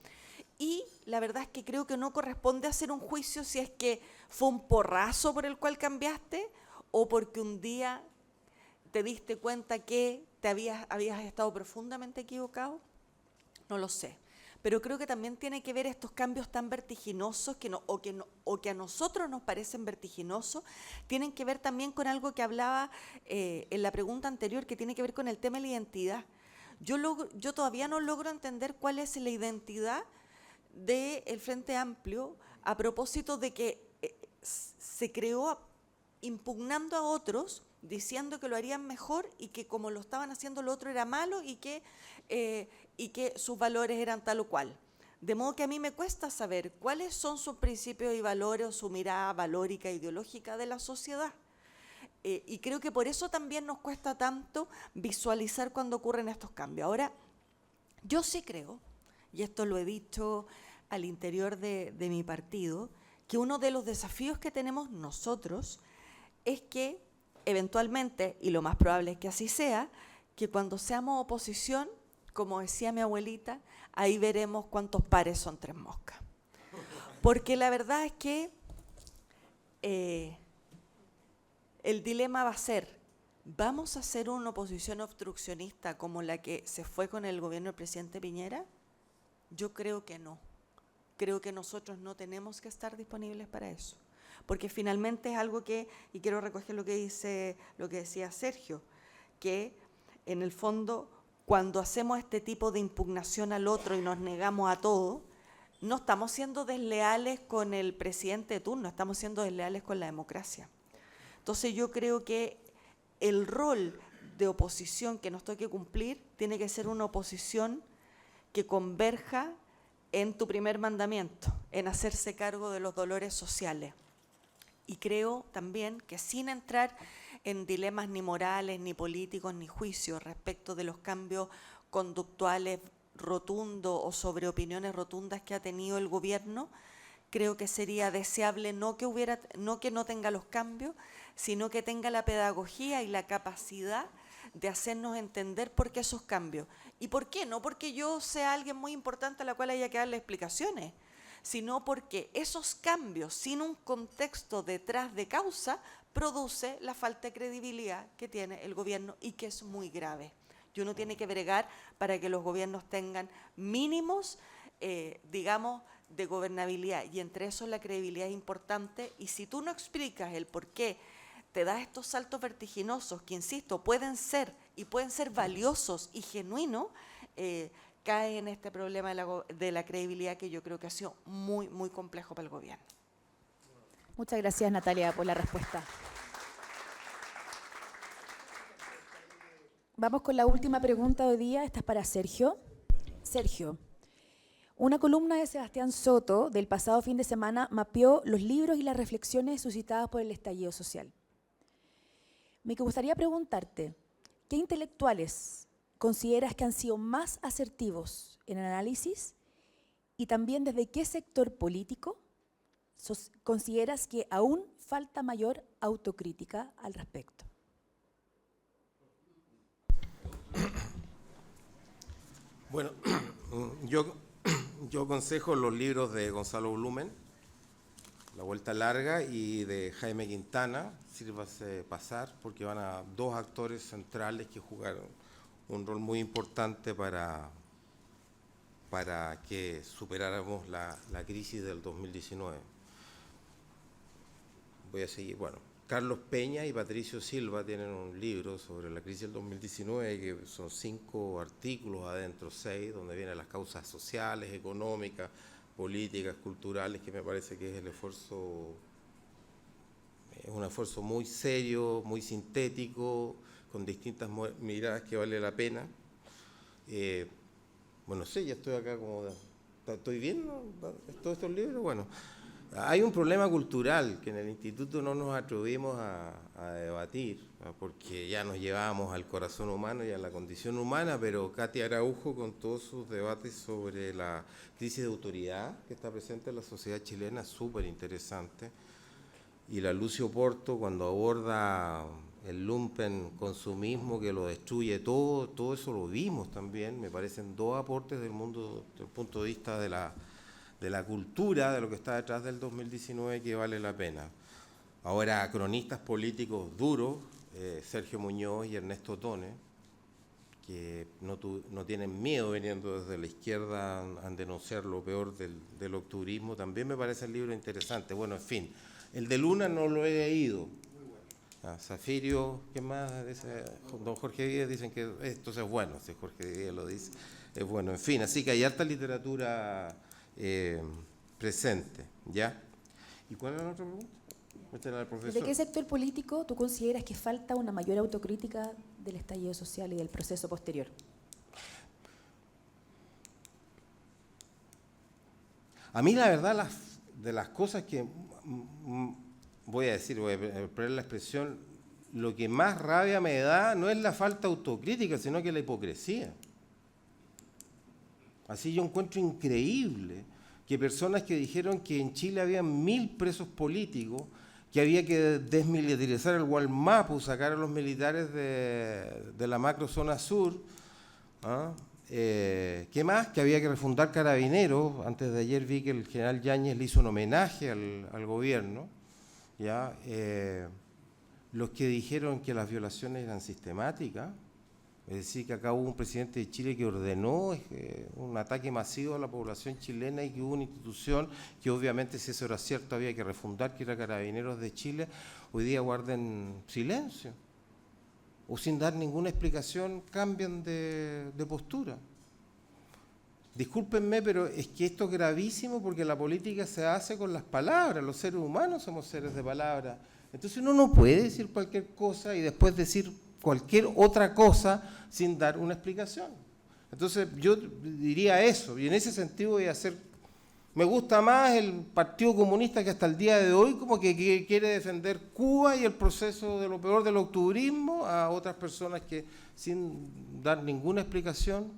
Y la verdad es que creo que no corresponde hacer un juicio si es que fue un porrazo por el cual cambiaste, o porque un día te diste cuenta que habías estado profundamente equivocado. No lo sé. Pero creo que también tiene que ver estos cambios tan vertiginosos o que a nosotros nos parecen vertiginosos, tienen que ver también con algo que hablaba en la pregunta anterior, que tiene que ver con el tema de la identidad. Yo todavía no logro entender cuál es la identidad del Frente Amplio a propósito de que se creó impugnando a otros, diciendo que lo harían mejor y que como lo estaban haciendo lo otro era malo y que sus valores eran tal o cual. De modo que a mí me cuesta saber cuáles son sus principios y valores o su mirada valórica e ideológica de la sociedad. Y creo que por eso también nos cuesta tanto visualizar cuando ocurren estos cambios. Ahora, yo sí creo, y esto lo he dicho al interior de mi partido, que uno de los desafíos que tenemos nosotros es que eventualmente, y lo más probable es que así sea, que cuando seamos oposición, como decía mi abuelita, ahí veremos cuántos pares son 3 moscas. Porque la verdad es que el dilema va a ser, ¿vamos a hacer una oposición obstruccionista como la que se fue con el gobierno del presidente Piñera? Yo creo que no. Creo que nosotros no tenemos que estar disponibles para eso. Porque finalmente es algo que, y quiero recoger lo que decía Sergio, que en el fondo, cuando hacemos este tipo de impugnación al otro y nos negamos a todo, no estamos siendo desleales con el presidente de turno, estamos siendo desleales con la democracia. Entonces yo creo que el rol de oposición que nos toque cumplir tiene que ser una oposición que converja en tu primer mandamiento, en hacerse cargo de los dolores sociales. Y creo también que sin entrar en dilemas ni morales, ni políticos, ni juicios respecto de los cambios conductuales rotundos o sobre opiniones rotundas que ha tenido el gobierno, creo que sería deseable no que no tenga los cambios, sino que tenga la pedagogía y la capacidad de hacernos entender por qué esos cambios. ¿Y por qué? No porque yo sea alguien muy importante a la cual haya que darle explicaciones, sino porque esos cambios, sin un contexto detrás de causa, produce la falta de credibilidad que tiene el gobierno y que es muy grave. Y uno tiene que bregar para que los gobiernos tengan mínimos, digamos, de gobernabilidad. Y entre eso la credibilidad es importante. Y si tú no explicas el por qué te das estos saltos vertiginosos, que insisto, pueden ser valiosos y genuinos, cae en este problema de la credibilidad que yo creo que ha sido muy, muy complejo para el gobierno. Muchas gracias, Natalia, por la respuesta. Vamos con la última pregunta de hoy día. Esta es para Sergio. Sergio, una columna de Sebastián Soto del pasado fin de semana mapeó los libros y las reflexiones suscitadas por el estallido social. Me gustaría preguntarte, ¿qué intelectuales consideras que han sido más asertivos en el análisis y también desde qué sector político consideras que aún falta mayor autocrítica al respecto? Bueno, yo aconsejo los libros de Gonzalo Blumen, La Vuelta Larga, y de Jaime Quintana, Sírvase Pasar, porque van a dos actores centrales que jugaron un rol muy importante para que superáramos la crisis del 2019. Voy a seguir. Bueno, Carlos Peña y Patricio Silva tienen un libro sobre la crisis del 2019, que son 5 artículos adentro, 6, donde vienen las causas sociales, económicas, políticas, culturales, que me parece que es un esfuerzo muy serio, muy sintético, con distintas miradas que vale la pena. Bueno, sí, ya estoy acá como... ¿Estoy viendo todos estos libros? Bueno, hay un problema cultural que en el instituto no nos atrevimos a debatir, ¿no? Porque ya nos llevamos al corazón humano y a la condición humana, pero Katia Araujo, con todos sus debates sobre la crisis de autoridad que está presente en la sociedad chilena, súper interesante. Y la Lucio Porto, cuando aborda el lumpen consumismo que lo destruye todo eso lo vimos también. Me parecen 2 aportes del mundo, desde el punto de vista de la cultura, de lo que está detrás del 2019, que vale la pena. Ahora, cronistas políticos duros, Sergio Muñoz y Ernesto Tone, que no tienen miedo, viniendo desde la izquierda, a denunciar lo peor del octubrismo, también me parece el libro interesante. Bueno, en fin, el de Luna no lo he leído. Zafirio, ¿qué más? Don Jorge Díaz dicen que esto es bueno, si Jorge Díaz lo dice, es bueno. En fin, así que hay harta literatura presente, ¿ya? ¿Y cuál era la otra pregunta? ¿De qué sector político tú consideras que falta una mayor autocrítica del estallido social y del proceso posterior? A mí, la verdad, de las cosas que voy a poner la expresión, lo que más rabia me da no es la falta de autocrítica, sino que la hipocresía. Así yo encuentro increíble que personas que dijeron que en Chile había 1000 presos políticos, que había que desmilitarizar el Gualmapu, sacar a los militares de la macrozona sur, ¿Qué más? Que había que refundar Carabineros. Antes de ayer vi que el general Yáñez le hizo un homenaje al gobierno. ¿Ya? Los que dijeron que las violaciones eran sistemáticas, es decir, que acá hubo un presidente de Chile que ordenó un ataque masivo a la población chilena y que hubo una institución que obviamente, si eso era cierto, había que refundar, que era Carabineros de Chile, hoy día guarden silencio o sin dar ninguna explicación cambian de postura. Discúlpenme, pero es que esto es gravísimo porque la política se hace con las palabras, los seres humanos somos seres de palabra. Entonces uno no puede decir cualquier cosa y después decir cualquier otra cosa sin dar una explicación. Entonces yo diría eso, y en ese sentido voy a hacer, me gusta más el Partido Comunista que hasta el día de hoy como que quiere defender Cuba y el proceso de lo peor del octubrismo a otras personas que sin dar ninguna explicación,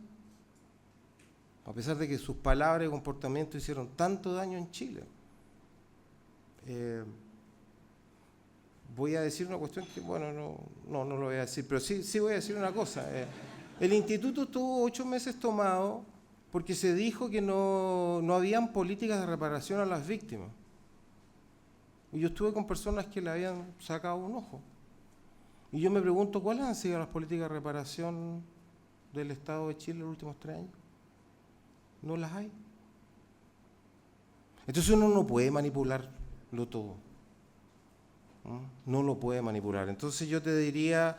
a pesar de que sus palabras y comportamientos hicieron tanto daño en Chile. Voy a decir una cuestión que, bueno, no lo voy a decir, pero sí voy a decir una cosa. El instituto estuvo 8 meses tomado porque se dijo que no habían políticas de reparación a las víctimas. Y yo estuve con personas que le habían sacado un ojo. Y yo me pregunto, ¿cuáles han sido las políticas de reparación del Estado de Chile en los últimos 3 años? No las hay. Entonces uno no puede manipularlo todo. No lo puede manipular. Entonces yo te diría,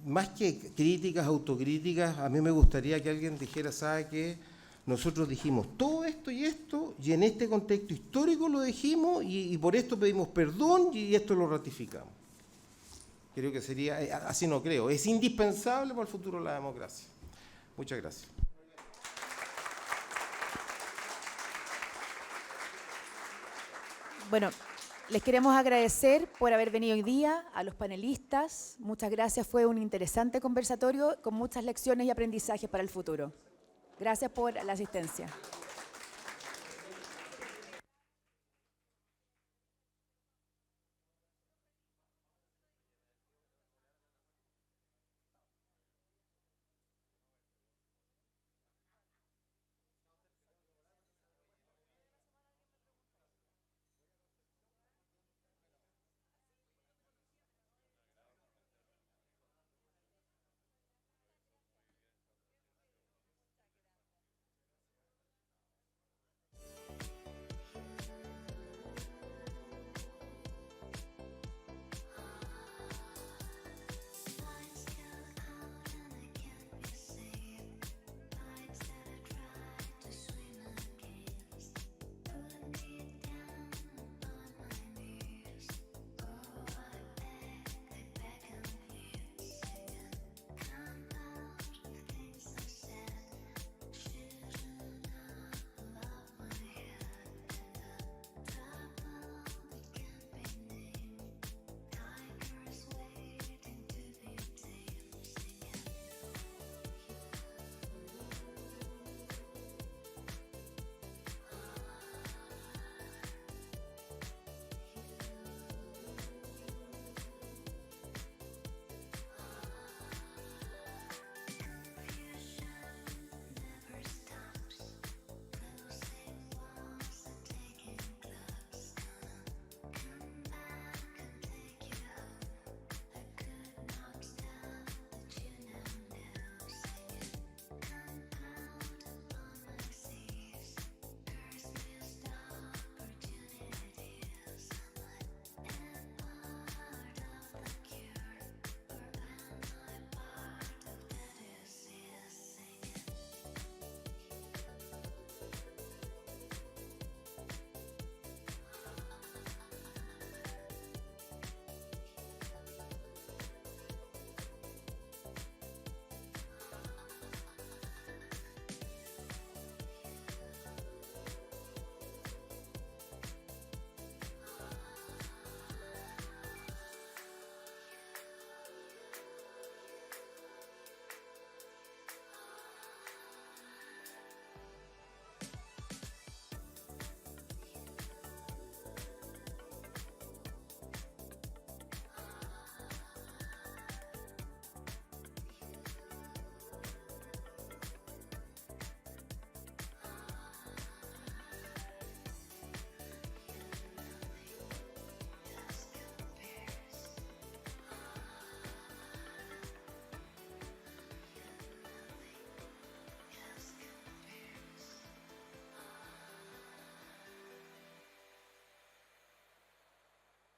más que críticas, autocríticas, a mí me gustaría que alguien dijera, ¿sabe qué? Nosotros dijimos todo esto, y en este contexto histórico lo dijimos, y por esto pedimos perdón, y esto lo ratificamos. Creo que sería, así no creo, es indispensable para el futuro de la democracia. Muchas gracias. Bueno, les queremos agradecer por haber venido hoy día, a los panelistas. Muchas gracias, fue un interesante conversatorio con muchas lecciones y aprendizajes para el futuro. Gracias por la asistencia.